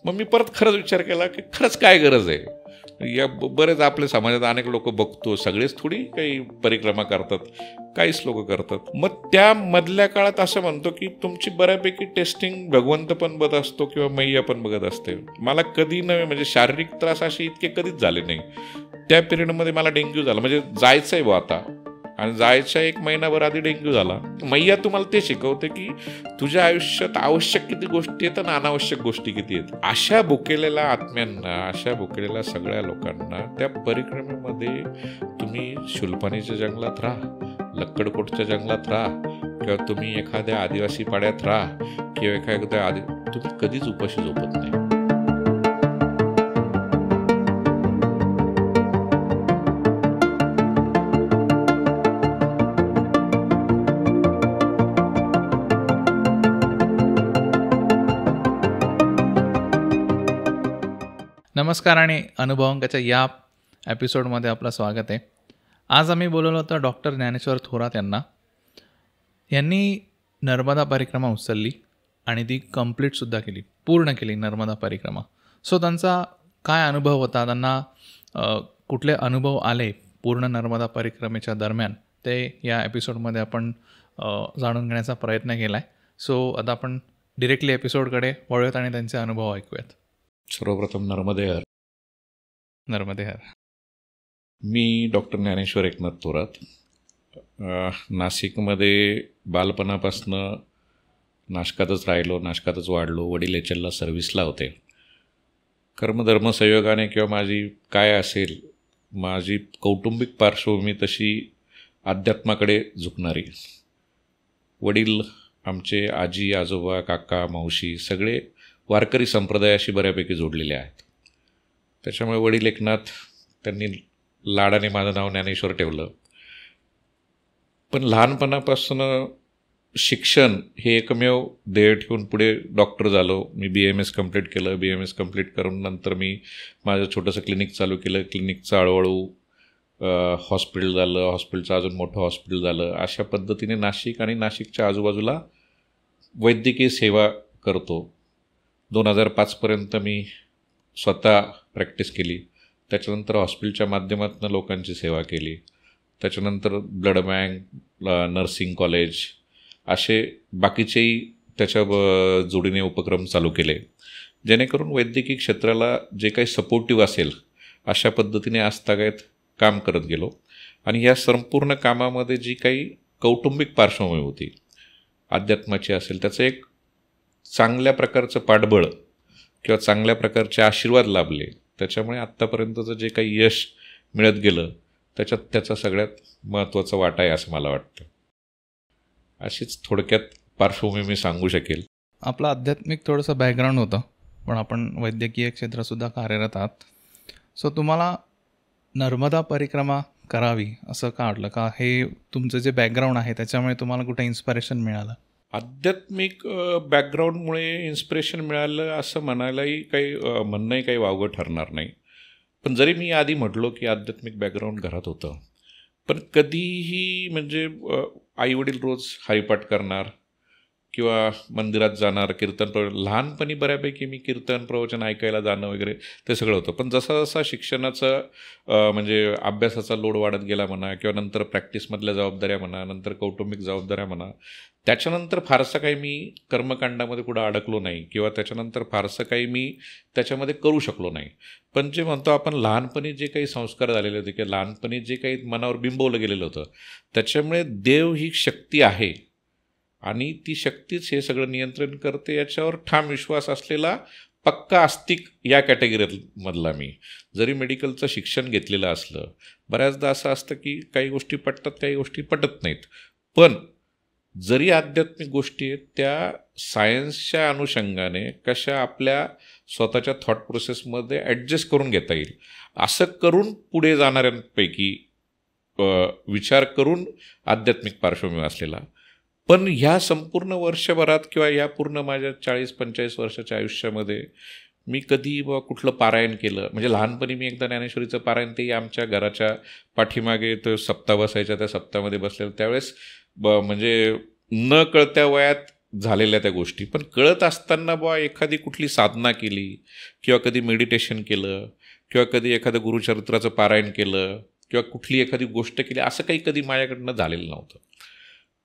मग मी परत खरंच विचार केला की खरंच काय गरज आहे. या बरेच आपल्या समाजात अनेक लोक बघतो, सगळेच थोडी काही परिक्रमा करतात, काहीच लोक करतात. मग त्या मधल्या काळात असं म्हणतो की तुमची बऱ्यापैकी टेस्टिंग भगवंत पण बघत असतो किंवा मैया पण बघत असते. मला कधी नव्हे म्हणजे शारीरिक त्रास असे इतके कधीच झाले नाही. त्या पिरियडमध्ये मला डेंग्यू झाला, म्हणजे जायचं आहे आता, आणि जायच्या 1 महिनाभर आधी डेंग्यू झाला. मैया तुम्हाला ते शिकवते की तुझ्या आयुष्यात आवश्यक किती गोष्टी आहेत आणि अनावश्यक गोष्टी किती आहेत. अशा भुकेलेल्या आत्म्यांना, अशा भुकेलेल्या सगळ्या लोकांना त्या परिक्रमेमध्ये तुम्ही शुलपाणीच्या जंगलात राहा, लक्कडकोटच्या जंगलात राहा, किंवा तुम्ही एखाद्या आदिवासी पाड्यात राहा, किंवा एखाद्या तुम्ही कधीच उपाशी झोपत नाही. नमस्कार आणि अनुभवांकाच्या या एपिसोडमध्ये आपलं स्वागत आहे. आज आम्ही बोलवलं होतं डॉक्टर ज्ञानेश्वर थोरात यांनी नर्मदा परिक्रमा उचलली आणि ती कंप्लीटसुद्धा केली, पूर्ण केली नर्मदा परिक्रमा. सो त्यांचा काय अनुभव होता, त्यांना कुठले अनुभव आले पूर्ण नर्मदा परिक्रमेच्या दरम्यान, ते या एपिसोडमध्ये आपण जाणून घेण्याचा प्रयत्न केला आहे. सो आता आपण डिरेक्टली एपिसोडकडे वळूयात आणि त्यांचे अनुभव ऐकूयात. सर्वप्रथम नर्मदे हर. मी डॉक्टर ज्ञानेश्वर एकनाथ थोरात. नाशिकमध्ये बालपणापासनं नाशकातच राहिलो, नाशकातच वाढलो. वडील एचएलला सर्व्हिसला होते. कर्मधर्मसंयोगाने किंवा माझी काय असेल, माझी कौटुंबिक पार्श्वभूमी तशी अध्यात्माकडे झुकणारी. वडील आमचे, आजी आजोबा काका मावशी सगळे वारकरी संप्रदायाशी बऱ्यापैकी जोडलेले आहेत. त्याच्यामुळे वडील एकनाथ, त्यांनी लाडाने माझं नाव ज्ञानेश्वर ठेवलं. पण लहानपणापासून शिक्षण हे एकमेव ध्येय ठेवून पुढे डॉक्टर झालो. मी BAMS कंप्लीट केलं. BAMS कंप्लीट करून नंतर मी माझं छोटंसं क्लिनिक चालू केलं. क्लिनिकचं हळूहळू हॉस्पिटल झालं, हॉस्पिटलचं अजून मोठं हॉस्पिटल झालं. अशा पद्धतीने नाशिक आणि नाशिकच्या आजूबाजूला वैद्यकीय सेवा करतो. 2005पर्यंत मी स्वतः प्रॅक्टिस केली. त्याच्यानंतर हॉस्पिटलच्या माध्यमातून लोकांची सेवा केली. त्याच्यानंतर ब्लड बँक, नर्सिंग कॉलेज असे बाकीचेही त्याच्या जोडीने उपक्रम चालू केले, जेणेकरून वैद्यकीय क्षेत्राला जे काही सपोर्टिव्ह असेल अशा पद्धतीने आजतागायत काम करत गेलो. आणि या संपूर्ण कामामध्ये जी काही कौटुंबिक पार्श्वभूमी होती, अध्यात्माची असेल, त्याचं एक चांगल्या प्रकारचं पाठबळ किंवा चांगल्या प्रकारचे आशीर्वाद लाभले. त्याच्यामुळे आत्तापर्यंतचं जे काही यश मिळत गेलं त्याच्यात त्याचा सगळ्यात महत्त्वाचा वाटा आहे असं मला वाटतं. अशीच थोडक्यात पार्श्वभूमी मी सांगू शकेल. आपलं आध्यात्मिक थोडंसं बॅकग्राऊंड होतं, पण आपण वैद्यकीय क्षेत्रातसुद्धा कार्यरत आहात. सो तुम्हाला नर्मदा परिक्रमा करावी असं का वाटलं? का हे तुमचं जे बॅकग्राऊंड आहे त्याच्यामुळे तुम्हाला कुठे इन्स्पिरेशन मिळालं? आध्यात्मिक बॅकग्राऊंडमुळे इन्स्पिरेशन मिळालं असं म्हणायलाही म्हणणंही काही वावगं ठरणार नाही. पण जरी मी आधी म्हटलो की आध्यात्मिक बॅकग्राऊंड घरात होतं, पण कधीही म्हणजे आईवडील रोज हरिपाठ करणार किंवा मंदिरात जाणार, लहानपणी बऱ्यापैकी मी कीर्तन प्रवचन ऐकायला जाणं वगैरे ते सगळं होतं. पण जसा जसा शिक्षणाचं म्हणजे अभ्यासाचा लोड वाढत गेला म्हणा, किंवा नंतर प्रॅक्टिसमधल्या जबाबदाऱ्या म्हणा, नंतर कौटुंबिक जबाबदाऱ्या म्हणा, त्याच्यानंतर फारसं काही मी कर्मकांडामध्ये कुठं अडकलो नाही, किंवा त्याच्यानंतर फारसं काही मी त्याच्यामध्ये करू शकलो नाही. पण जे म्हणतो आपण लहानपणी जे काही संस्कार झालेले होते किंवा लहानपणी जे काही मनावर बिंबवलं गेलेलं होतं, त्याच्यामुळे देव ही शक्ती आहे आणि ती शक्तीच हे सगळं नियंत्रण करते याच्यावर ठाम विश्वास असलेला पक्का आस्तिक या कॅटेगरीमधला मी. जरी मेडिकलचं शिक्षण घेतलेलं असलं, बऱ्याचदा असं असतं की काही गोष्टी पटतात, काही गोष्टी पटत नाहीत. पण जरी आध्यात्मिक गोष्टी आहेत त्या सायन्सच्या अनुषंगाने कशा आपल्या स्वतःच्या थॉट प्रोसेसमध्ये ॲडजस्ट करून घेता येईल असं करून पुढे जाणाऱ्यांपैकी विचार करून आध्यात्मिक पार्श्वभूमी असलेला. पण ह्या संपूर्ण वर्षभरात किंवा या पूर्ण माझ्या 40-45 वर्षाच्या आयुष्यामध्ये मी कधी कुठलं पारायण केलं, म्हणजे लहानपणी मी एकदा ज्ञानेश्वरीचं पारायण, तेही आमच्या घराच्या पाठीमागे तो सप्ताह बसायच्या, त्या सप्ताहामध्ये बसलेलं त्यावेळेस म्हणजे न कळत्या वयात झालेल्या त्या गोष्टी. पण कळत असताना बुवा एखादी कुठली साधना केली किंवा कधी मेडिटेशन केलं किंवा कधी एखादं गुरुचरित्राचं पारायण केलं किंवा कुठली एखादी गोष्ट केली, असं काही कधी माझ्याकडनं झालेलं नव्हतं.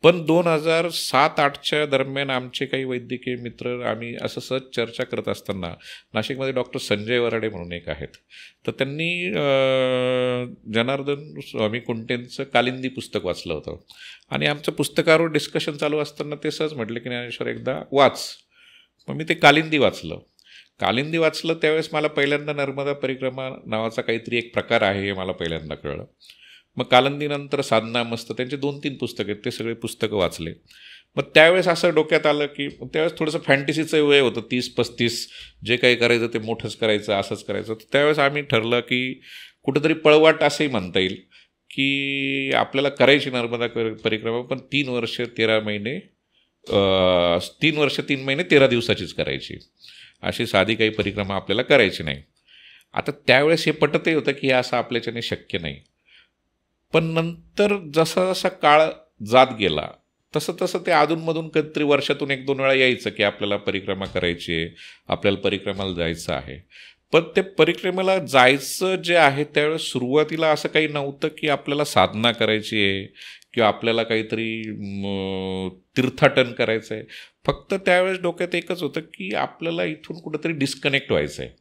पण 2007-08च्या दरम्यान आमचे काही वैद्यकीय मित्र, आम्ही असं सहज चर्चा करत असताना, नाशिकमध्ये डॉक्टर संजय वराडे म्हणून एक आहेत, तर त्यांनी जनार्दन स्वामी कुंटेंचं कालिंदी पुस्तक वाचलं होतं आणि आमचं पुस्तकावर डिस्कशन चालू असताना ते सहज म्हटलं की ज्ञानेश्वर एकदा वाच. मग मी ते कालिंदी वाचलं. त्यावेळेस मला पहिल्यांदा नर्मदा परिक्रमा नावाचा काहीतरी एक प्रकार आहे हे मला पहिल्यांदा कळलं. मग कालिंदीनंतर साधना मस्त, त्यांचे 2-3 पुस्तकं आहेत, ते सगळे पुस्तकं वाचले. मग त्यावेळेस असं डोक्यात आलं की त्यावेळेस थोडंसं फॅन्टसीचं वय होतं, 30-35, जे काही करायचं ते मोठंच करायचं, असंच करायचं. तर त्यावेळेस आम्ही ठरलं की कुठंतरी पळवाट असंही म्हणता येईल की आपल्याला करायची नर्मदा परिक्रमा, पण 3 वर्ष 13 महिने 13 दिवसाचीच करायची. अशी साधी काही परिक्रमा आपल्याला करायची नाही. आता त्यावेळेस हे पटतही होतं की हे असं आपल्याच्याने शक्य नाही. पण नंतर जसा जसा काळ जात गेला तसं तसं ते अधूनमधून कधीतरी वर्षातून 1-2 वेळा यायचं की आपल्याला परिक्रमा करायची आहे, आपल्याला परिक्रमाला जायचं आहे. पण ते परिक्रमेला जायचं जे आहे त्यावेळेस सुरुवातीला असं काही नव्हतं की आपल्याला साधना करायची आहे किंवा आपल्याला काहीतरी तीर्थाटन करायचं आहे. फक्त त्यावेळेस डोक्यात एकच होतं की आपल्याला इथून कुठंतरी डिस्कनेक्ट व्हायचं आहे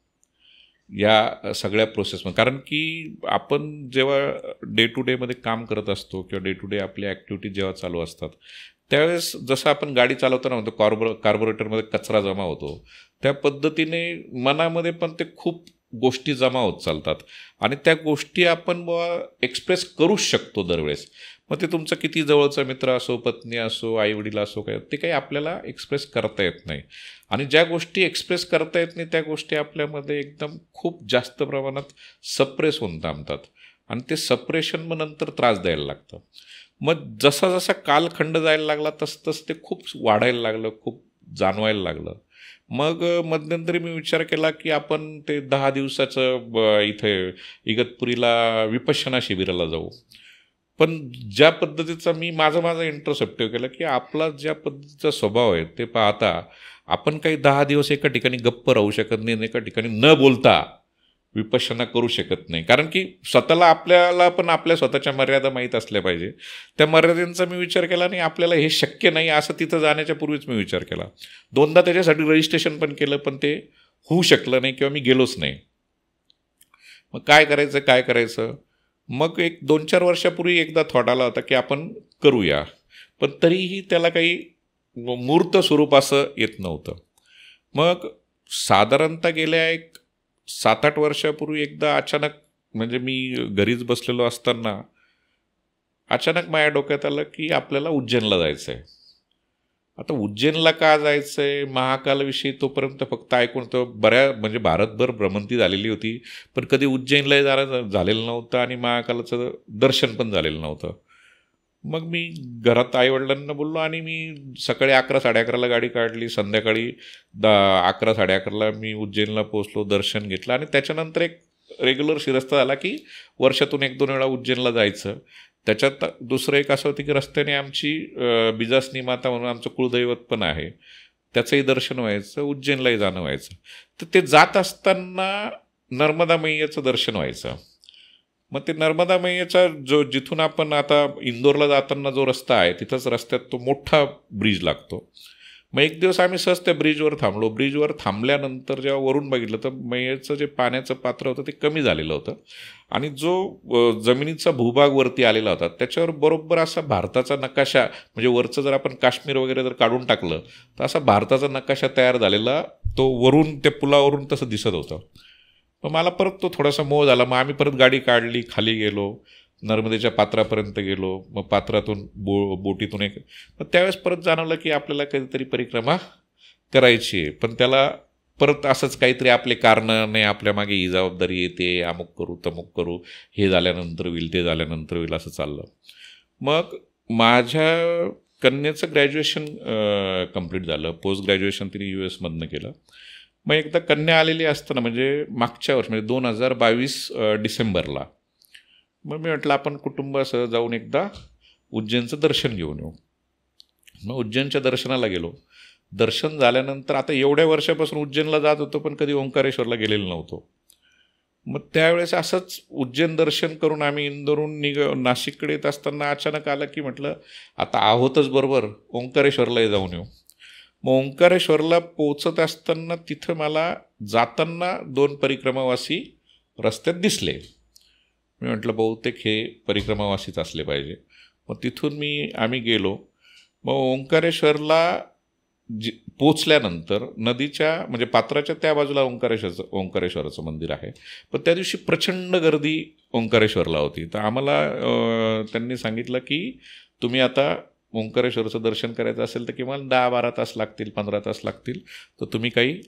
या सगळ्या प्रोसेसमध्ये. कारण की आपण जेव्हा डे टू डेमध्ये काम करत असतो किंवा डे टू डे आपल्या ॲक्टिव्हिटी जेव्हा चालू असतात त्यावेळेस जसं आपण गाडी चालवताना म्हणतो कार्बोरेटरमध्ये कचरा जमा होतो, त्या पद्धतीने मनामध्ये पण ते खूप गोष्टी जमा होत चालतात आणि त्या गोष्टी आपण एक्सप्रेस करूच शकतो दरवेळेस. मग ते तुमचं किती जवळचा मित्र असो, पत्नी असो, आईवडील असो, काय ते काही आपल्याला एक्सप्रेस करता येत नाही. आणि ज्या गोष्टी एक्सप्रेस करता येत नाही त्या गोष्टी आपल्यामध्ये एकदम खूप जास्त प्रमाणात सप्रेस होऊन थांबतात आणि ते सप्रेशन मग नंतर त्रास द्यायला लागतं. मग जसा जसा कालखंड जायला लागला तसं तसं ते खूप वाढायला लागलं, खूप जाणवायला लागलं. मग मध्यंतरी मी विचार केला की आपण ते 10 दिवसाचं इथे इगतपुरीला विपश्यना शिबिराला जाऊ. पण ज्या पद्धतीचा मी माझा इंट्रोस्पेक्टिव्ह केलं की आपला ज्या पद्धतीचा स्वभाव आहे ते पाहता आपण काही 10 दिवस एका ठिकाणी गप्प राहू शकत नाही, एका ठिकाणी न बोलता विपश्यना करू शकत नाही. कारण की स्वतःला आपल्याला पण आपल्या स्वतःच्या मर्यादा माहीत असल्या पाहिजे. त्या मर्यादेचा मी विचार केला नाही, आपल्याला हे शक्य नाही असं तिथं जाण्याच्या पूर्वीच मी विचार केला. 2दा त्याच्यासाठी रजिस्ट्रेशन पण केलं, पण ते होऊ शकलं नाही किंवा मी गेलोच नाही. मग काय करायचं. मग एक 2-4 वर्षापूर्वी एकदा थॉट आला होता की आपण करूया, पण तरीही त्याला काही मूर्त स्वरूप असं येत नव्हतं. मग साधारणतः गेल्या एक 7-8 वर्षापूर्वी एकदा अचानक, म्हणजे मी घरीच बसलेलो असताना अचानक माझ्या डोक्यात आलं की आपल्याला उज्जैनला जायचं आहे. आता उज्जैनला का जायचं आहे, महाकालविषयी तोपर्यंत फक्त ऐकून तो म्हणजे भारतभर भ्रमंती झालेली होती, पण कधी उज्जैनलाही झालेलं नव्हतं आणि महाकालाचं दर्शन पण झालेलं नव्हतं. मग मी घरात आईवडिलांना बोललो आणि मी सकाळी 11-11:30ला गाडी काढली, संध्याकाळी 11-11:30ला मी उज्जैनला पोचलो, दर्शन घेतलं आणि त्याच्यानंतर एक रेग्युलर शिरस्ता झाला की वर्षातून 1-2 वेळा उज्जैनला जायचं. त्याच्यात दुसरं एक असं होतं की रस्त्याने आमची बिजासनी माता म्हणून आमचं कुलदैवत पण आहे, त्याचंही दर्शन व्हायचं, उज्जैनलाही जाणं व्हायचं. तर ते जात असताना नर्मदा मैयाचं दर्शन व्हायचं. मग ते नर्मदा मैयाचा जिथून आपण आता इंदोरला जाताना जो रस्ता आहे तिथंच रस्त्यात तो मोठा ब्रिज लागतो. मग एक दिवस आम्ही सहज त्या ब्रिजवर थांबलो. ब्रिजवर थांबल्यानंतर जेव्हा वरून बघितलं तर मैयाचं जे पाण्याचं पात्र होतं ते कमी झालेलं होतं आणि जो जमिनीचा भूभाग वरती आलेला होता त्याच्यावर बरोबर असा भारताचा नकाशा, म्हणजे वरचं जर आपण काश्मीर वगैरे जर काढून टाकलं तर असा भारताचा नकाशा तयार झालेला तो वरून त्या पुलावरून तसं दिसत होतं. मग मला परत तो थोडासा मोह झाला. मग आम्ही परत गाडी काढली, खाली गेलो, नर्मदेच्या पात्रापर्यंत गेलो. मग पात्रातून बोटीतून मग त्यावेळेस परत जाणवलं की आपल्याला कधीतरी परिक्रमा करायची आहे, पण त्याला परत असंच काहीतरी आपले कारणं नाही, आपल्या मागे ही जबाबदारी येते, अमुक करू तमुक करू, हे झाल्यानंतर होईल, ते झाल्यानंतर होईल, असं चाललं. मग माझ्या कन्येचं ग्रॅज्युएशन कंप्लीट झालं. पोस्ट ग्रॅज्युएशन तिने US केलं. मग एकदा कन्या आलेली असताना, म्हणजे मागच्या वर्षी, म्हणजे 2022 डिसेंबरला, मग मी म्हटलं आपण कुटुंबासह जाऊन एकदा उज्जैनचं दर्शन घेऊन येऊ. मग उज्जैनच्या दर्शनाला गेलो. दर्शन झाल्यानंतर आता एवढ्या वर्षापासून उज्जैनला जात होतो पण कधी ओंकारेश्वरला गेलेलो नव्हतो. मग त्यावेळेस असंच उज्जैन दर्शन करून आम्ही इंदोरून नाशिककडे येत असताना अचानक आलं की म्हटलं आता आहोतच बरोबर, ओंकारेश्वरलाही जाऊन येऊ. मग ओंकारेश्वरला पोचत असताना तिथं मला जाताना 2 परिक्रमावासी रस्त्यात दिसले. मी म्हटलं बहुतेक हे परिक्रमावासीच असले पाहिजे. मग तिथून आम्ही गेलो. मग ओंकारेश्वरला पोचल्यानंतर नदीच्या म्हणजे पात्राच्या त्या बाजूला ओंकारेश्वराचं मंदिर आहे. पण त्या दिवशी प्रचंड गर्दी ओंकारेश्वरला होती. तर आम्हाला त्यांनी सांगितलं की तुम्ही आता ओंकारेश्वराचं दर्शन करायचं असेल तर किमान 10-12 तास लागतील, 15 तास लागतील. तर तुम्ही काही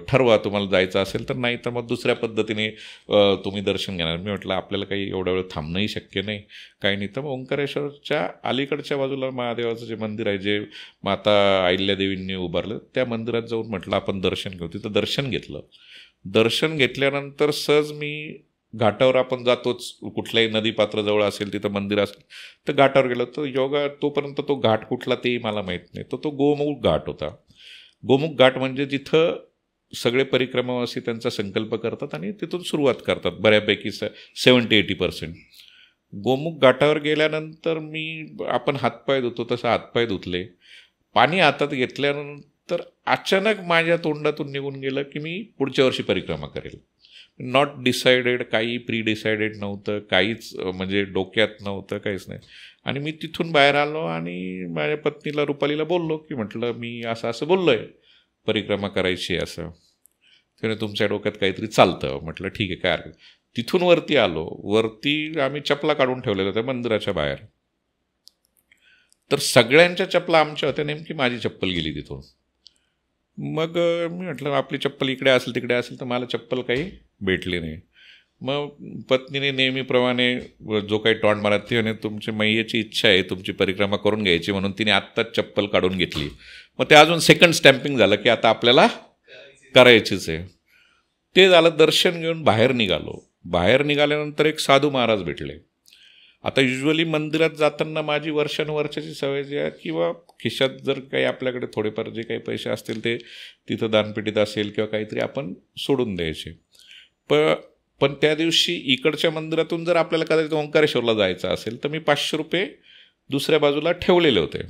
ठरवा तुम्हाला जायचं असेल तर, नाही तर मग दुसऱ्या पद्धतीने तुम्ही दर्शन घेणार. मी म्हटलं आपल्याला काही एवढा वेळ थांबणंही शक्य नाही, काही नाही. तर मग ओंकारेश्वरच्या अलीकडच्या बाजूला महादेवाचं जे मंदिर आहे, जे माता अहिल्यादेवींनी उभारलं, त्या मंदिरात जाऊन म्हटलं आपण दर्शन घेऊ. तिथं दर्शन घेतलं. दर्शन घेतल्यानंतर सहज मी घाटावर, आपण जातोच कुठल्याही नदीपात्राजवळ असेल तिथं मंदिर असेल तर घाटावर गेलो. तर योगा तोपर्यंत तो घाट कुठला तेही मला माहीत नाही. तो गोमुख घाट होता. गोमुख घाट म्हणजे जिथं सगळे परिक्रमावासी त्यांचा संकल्प करतात आणि तिथून सुरुवात करतात बऱ्यापैकी 70-80%. गोमुख घाटावर गेल्यानंतर आपण हातपाय धुतो तसं हातपाय धुतले. पाणी हातात घेतल्यानंतर अचानक माझ्या तोंडातून निघून गेलं की मी पुढच्या वर्षी परिक्रमा करेल. नॉट डिसाइडेड, काही प्री डिसाइडेड नव्हतं, काहीच म्हणजे डोक्यात नव्हतं, काहीच नाही. आणि मी तिथून बाहेर आलो आणि माझ्या पत्नीला रुपालीला बोललो की म्हटलं मी असं बोललो आहे, परिक्रमा करायची असं. त्याने तुमच्या डोक्यात काहीतरी चालतं. म्हटलं ठीक आहे, काय हरकत. तिथून वरती आलो. वरती आम्ही चपला काढून ठेवलेल्या होत्या मंदिराच्या बाहेर. तर सगळ्यांच्या चपला आमच्या होत्या, नेमकी माझी चप्पल गेली तिथून. मग मी म्हटलं आपली चप्पल इकडे असेल तिकडे असेल, तर मला चप्पल काही भेटली नाही. मग पत्नीने नेहमीप्रमाणे जो काही टॉन्ट मारत ती म्हणे तुमची मैयाची इच्छा आहे तुमची परिक्रमा करून घ्यायची, म्हणून तिने आत्ताच चप्पल काढून घेतली. मग ते अजून सेकंड स्टॅम्पिंग झालं की आता आपल्याला करायचीच आहे. ते झालं. दर्शन घेऊन बाहेर निघालो. बाहेर निघाल्यानंतर एक साधू महाराज भेटले. आता युजली मंदिरात जाताना माझी वर्षानुवर्षाची सवय जी आहे, किंवा खिशात जर काही आपल्याकडे थोडेफार जे काही पैसे असतील ते तिथं दानपेटीत असेल किंवा काहीतरी आपण सोडून द्यायचे. पण त्या दिवशी इकडच्या मंदिरातून जर आपल्याला कदाचित ओंकारेश्वरला जायचं असेल तर मी 500 रुपये दुसऱ्या बाजूला ठेवलेले होते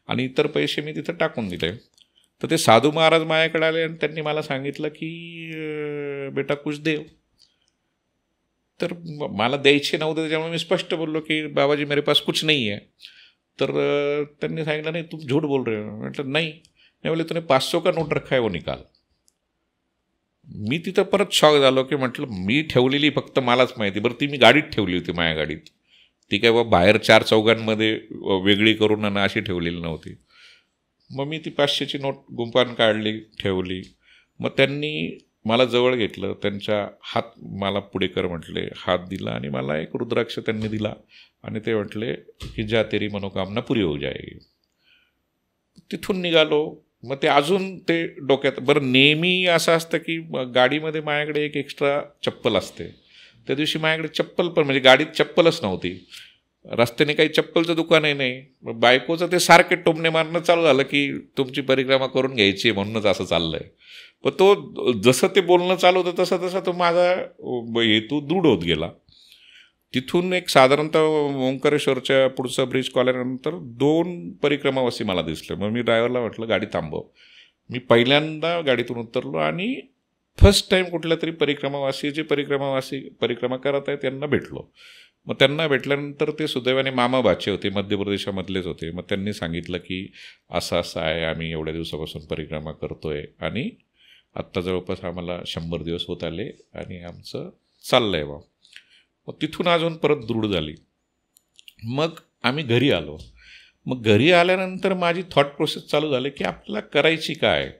आणि इतर पैसे मी तिथं टाकून दिले. तर ते साधू महाराज माझ्याकडे आले आणि त्यांनी मला सांगितलं की बेटा कुछ देव. तर मला द्यायचे नव्हते, त्याच्यामुळे मी स्पष्ट बोललो की बाबाजी मेरे पास कुछ नहीं है. तर त्यांनी सांगितलं नाही तुम झूठ बोल रहे हो. म्हटलं नाही. बोले तूने 500 का नोट रखा है वो निकाल. मी तिथं परत शॉक झालो की म्हटलं मी ठेवलेली फक्त मलाच माहिती. बरं ती मी गाडीत ठेवली होती, माझ्या गाडीत. ती काय बाहेर 4 चौघांमध्ये वेगळी करून आणि अशी ठेवलेली नव्हती. मग मी ती 500ची नोट गुंपान काढली, ठेवली. मग त्यांनी मला जवळ घेतलं, त्यांच्या हात मला पुढे कर म्हटले, हात दिला आणि मला एक रुद्राक्ष त्यांनी दिला आणि ते म्हटले की ज्या तेरी मनोकामना पुरी होऊ जाएगी. तिथून निघालो. मग ते अजून ते डोक्यात. बरं नेहमी असं असतं की गाडीमध्ये माझ्याकडे एक एक्स्ट्रा चप्पल असते. त्या दिवशी माझ्याकडे चप्पल पण म्हणजे गाडीत चप्पलच नव्हती. रस्त्याने काही चप्पलचं दुकानही नाही. मग बायकोचं ते सारखे टोमणे मारणं चालू झालं की तुमची परिक्रमा करून घ्यायची म्हणूनच असं चाललं आहे. पण तो जसं ते बोलणं चालू होतं तसा तो माझा हेतू दृढ होत गेला. तिथून एक साधारणतः ओंकारेश्वरच्या पुढचा ब्रिज कॉल्यानंतर 2 परिक्रमावासी मला दिसले. मग मी ड्रायव्हरला म्हटलं गाडी थांबव. मी पहिल्यांदा गाडीतून उतरलो आणि फर्स्ट टाईम कुठल्या तरी परिक्रमावासी परिक्रमा करत आहेत त्यांना भेटलो. मग त्यांना भेटल्यानंतर ते सुदैवाने मामा बाचे होते, मध्य प्रदेशामधलेच होते. मग त्यांनी सांगितलं की असं आहे, आम्ही एवढ्या दिवसापासून परिक्रमा करतोय आणि आत्ता जवळपास आम्हाला 100 दिवस होत आले आणि आमचं चाललं आहे बा. मग तिथून अजून परत दृढ झाली. मग आम्ही घरी आलो. मग घरी आल्यानंतर माझी थॉट प्रोसेस चालू झाली की आपल्याला करायची काय.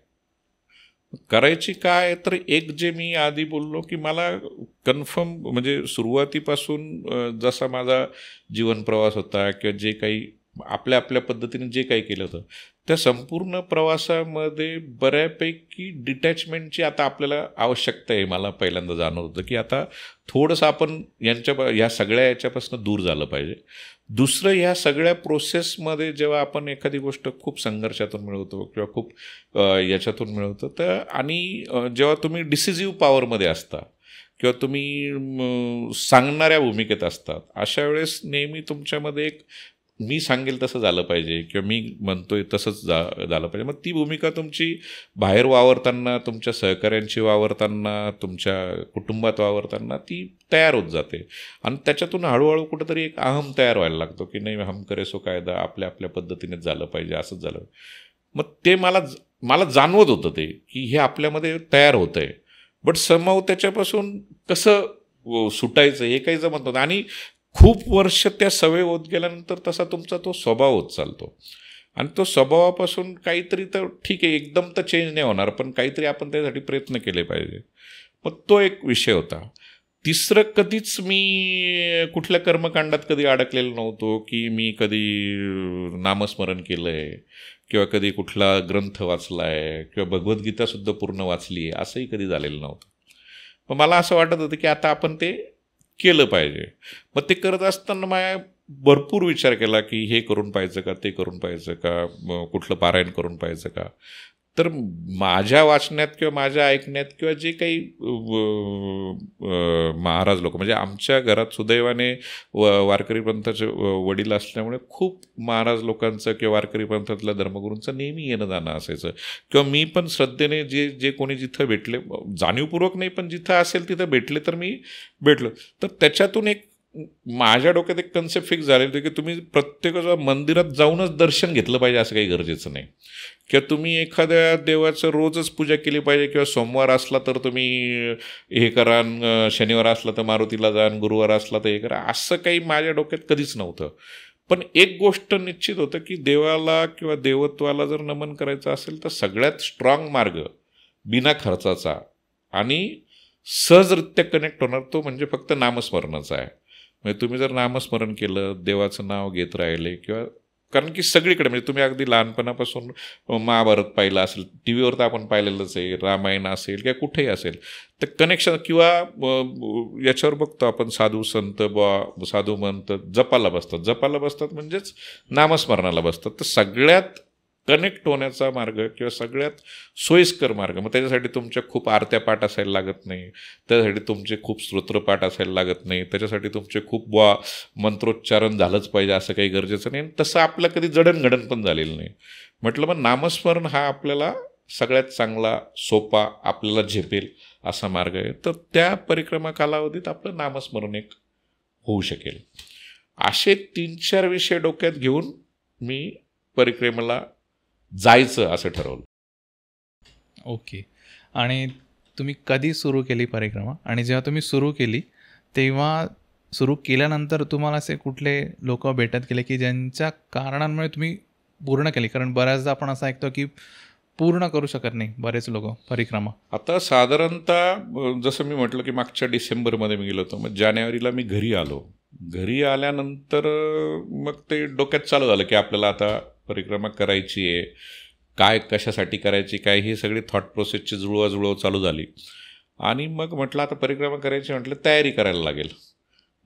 तर एक जे मी आधी बोललो की मला कन्फर्म म्हणजे सुरुवातीपासून जसा माझा जीवन प्रवास होता किंवा जे काही आपल्या आपल्या पद्धतीने जे काही केलं होतं त्या संपूर्ण प्रवासामध्ये बऱ्यापैकी डिटॅचमेंटची आता आपल्याला आवश्यकता आहे. मला पहिल्यांदा जाणवत होतं की आता थोडंसं आपण ह्या सगळ्या याच्यापासून दूर झालं पाहिजे. दुसरं, ह्या सगळ्या प्रोसेसमध्ये जेव्हा आपण एखादी गोष्ट खूप संघर्षातून मिळवतो किंवा खूप याच्यातून मिळवतो तर आणि जेव्हा तुम्ही डिसिजिव्ह पॉवरमध्ये असता किंवा तुम्ही सांगणाऱ्या भूमिकेत असतात, अशा वेळेस नेहमी तुमच्यामध्ये एक मी सांगेल तसं झालं पाहिजे किंवा मी म्हणतोय तसंच झालं पाहिजे. मग ती भूमिका तुमची बाहेर वावरताना, तुमच्या सहकाऱ्यांशी वावरताना, तुमच्या कुटुंबात वावरताना ती तयार होत जाते आणि त्याच्यातून हळूहळू कुठंतरी एक अहम तयार व्हायला लागतो की नाही, हम करे सो कायदा, आपल्या आपल्या पद्धतीनेच झालं पाहिजे, असंच झालं. मग ते मला जाणवत होतं ते की हे आपल्यामध्ये तयार होतं आहे, बट समहाऊ त्याच्यापासून कसं सुटायचं हे काही जमत नव्हतं. आणि खूप वर्ष त्या सवय होत गेल्यानंतर तसा तुमचा तो स्वभाव होत चालतो आणि तो स्वभावापासून काहीतरी, तर ठीक आहे एकदम तर चेंज नाही होणार, पण काहीतरी आपण त्यासाठी प्रयत्न केले पाहिजे. मग तो एक विषय होता. तिसरं, कधीच मी कुठल्या कर्मकांडात कधी अडकलेलो नव्हतो की मी कधी नामस्मरण केलं आहे किंवा कधी कुठला ग्रंथ वाचला आहे किंवा भगवद्गीतासुद्धा पूर्ण वाचली आहे, असंही कधी झालेलं नव्हतं. पण मला असं वाटत होतं की आता आपण ते केलं पाहिजे. मग ते करत असताना माझ्या भरपूर विचार केला की हे करून पाहायचं का, ते करून पाहायचं का, कुठलं पारायण करून पाहायचं का. तर माझ्या वाचण्यात किंवा माझ्या ऐकण्यात किंवा जे काही महाराज लोक, म्हणजे आमच्या घरात सुदैवाने वारकरी पंथाचे वडील असल्यामुळे खूप महाराज लोकांचं किंवा वारकरी पंथातल्या धर्मगुरूंचं नेहमी येणं जाणं असायचं. किंवा मी पण श्रद्धेने जे कोणी जिथं भेटले, जाणीवपूर्वक नाही पण जिथं असेल तिथं भेटले तर मी भेटलो. तर त्याच्यातून एक माझ्या डोक्यात एक कन्सेप्ट फिक्स झालेलं होतं की तुम्ही प्रत्येक मंदिरात जाऊनच दर्शन घेतलं पाहिजे असं काही गरजेचं नाही. किंवा तुम्ही एखाद्या देवाचं रोजच पूजा केली पाहिजे किंवा सोमवार असला तर तुम्ही हे करा, शनिवार असला तर मारुतीला जा, गुरुवार असला तर हे करा, असं काही माझ्या डोक्यात कधीच नव्हतं. पण एक गोष्ट निश्चित होतं की देवाला किंवा देवत्वाला जर नमन करायचं असेल तर सगळ्यात स्ट्रॉंग मार्ग बिना खर्चाचा आणि सहजरित्या कनेक्ट होणार तो म्हणजे फक्त नामस्मरणाचा आहे. म्हणजे तुम्ही जर नामस्मरण केलं, देवाचं नाव घेत राहिले किंवा, कारण की सगळीकडे म्हणजे तुम्ही अगदी लहानपणापासून महाभारत पाहिलं असेल, टी व्हीवर तर आपण पाहिलेलंच आहे, रामायण असेल किंवा कुठेही असेल, तर कनेक्शन किंवा याच्यावर बघतो आपण साधू संत साधू म्हणत जपाला बसतात म्हणजेच नामस्मरणाला बसतात. तर सगळ्यात कनेक्ट होण्याचा मार्ग किंवा सगळ्यात सोयीस्कर मार्ग, मग त्याच्यासाठी तुमच्या खूप आरत्या पाठ असायला लागत नाही, त्याच्यासाठी तुमचे खूप स्तोत्रपाठ असायला लागत नाही, त्याच्यासाठी तुमचे खूप मंत्रोच्चारण झालंच पाहिजे असं काही गरजेचं नाही. तसं आपलं कधी जडणघडण पण झालेलं नाही. म्हटलं मग नामस्मरण हा आपल्याला सगळ्यात चांगला, सोपा, आपल्याला झेपेल असा मार्ग आहे. तर त्या परिक्रमा कालावधीत आपलं नामस्मरण एक होऊ शकेल. असे 3-4 विषय डोक्यात घेऊन मी परिक्रमेला जायचं असं ठरवलं. ओके. आणि तुम्ही कधी सुरू केली परिक्रमा, आणि जेव्हा तुम्ही सुरू केली तेव्हा सुरू केल्यानंतर तुम्हाला असे कुठले लोक भेटत गेले की ज्यांच्या कारणांमुळे तुम्ही पूर्ण केली? कारण बऱ्याचदा आपण असं ऐकतो की पूर्ण करू शकत नाही बरेच लोक परिक्रमा. आता साधारणतः जसं मी म्हटलं की मागच्या डिसेंबरमध्ये मी गेलो होतो, मग जानेवारीला मी घरी आलो. घरी आल्यानंतर मग ते डोक्यात चालू झालं की आपल्याला आता परिक्रमा करायची आहे, काय कशासाठी करायची, काय ही सगळी थॉट प्रोसेसची जुळवाजुळव चालू झाली. आणि मग म्हटलं आता परिक्रमा करायची म्हटलं तयारी करायला लागेल.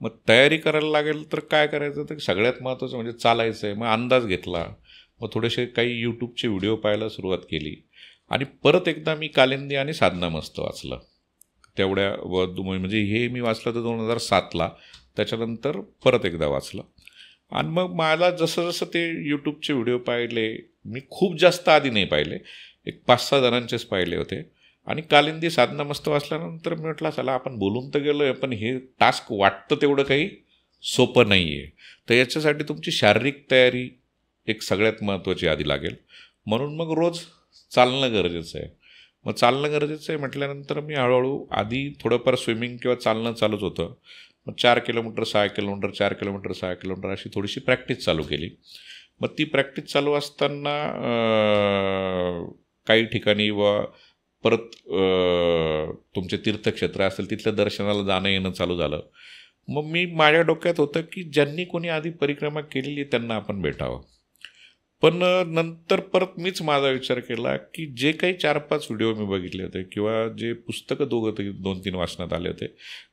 मग तयारी करायला लागेल तर काय करायचं, तर सगळ्यात महत्त्वाचं म्हणजे चालायचं आहे. मग अंदाज घेतला, मग थोडेसे काही यूट्यूबचे व्हिडिओ पाहायला सुरुवात केली आणि परत एकदा मी कालिंदी आणि साधना मस्त वाचलं. तेवढ्या म्हणजे हे मी वाचलं तर 2007ला, त्याच्यानंतर परत एकदा वाचलं. आणि मग मला जसं जसं ते यूट्यूबचे व्हिडिओ पाहिले, मी खूप जास्त आधी नाही पाहिले, एक 5-6 जणांचेच पाहिले होते. आणि कालिंदी साधना मस्त वाचल्यानंतर मी म्हटलं चला आपण बोलून तर गेलो आहे, पण हे टास्क वाटतं तेवढं काही सोपं नाही आहे. तर याच्यासाठी तुमची शारीरिक तयारी एक सगळ्यात महत्त्वाची आधी लागेल. म्हणून मग रोज चालणं गरजेचं आहे. मग चालणं गरजेचं आहे म्हटल्यानंतर मी हळूहळू आधी थोडंफार स्विमिंग किंवा चालणं चालूच होतं. मग 4 किलोमीटर 6 किलोमीटर 4 किलोमीटर 6 किलोमीटर अशी थोडीशी प्रॅक्टिस चालू केली. मग ती प्रॅक्टिस चालू असताना काही ठिकाणी परत तुमचे तीर्थक्षेत्र असेल तिथल्या दर्शनाला जाणं येणं चालू झालं. मग माझ्या डोक्यात होतं की ज्यांनी कोणी आधी परिक्रमा केलेली त्यांना आपण भेटावं. पण नंतर परत मीच माझा विचार केला की जे काही 4-5 व्हिडिओ मी बघितले होते किंवा जे पुस्तकं 2-3 वाचण्यात आले होते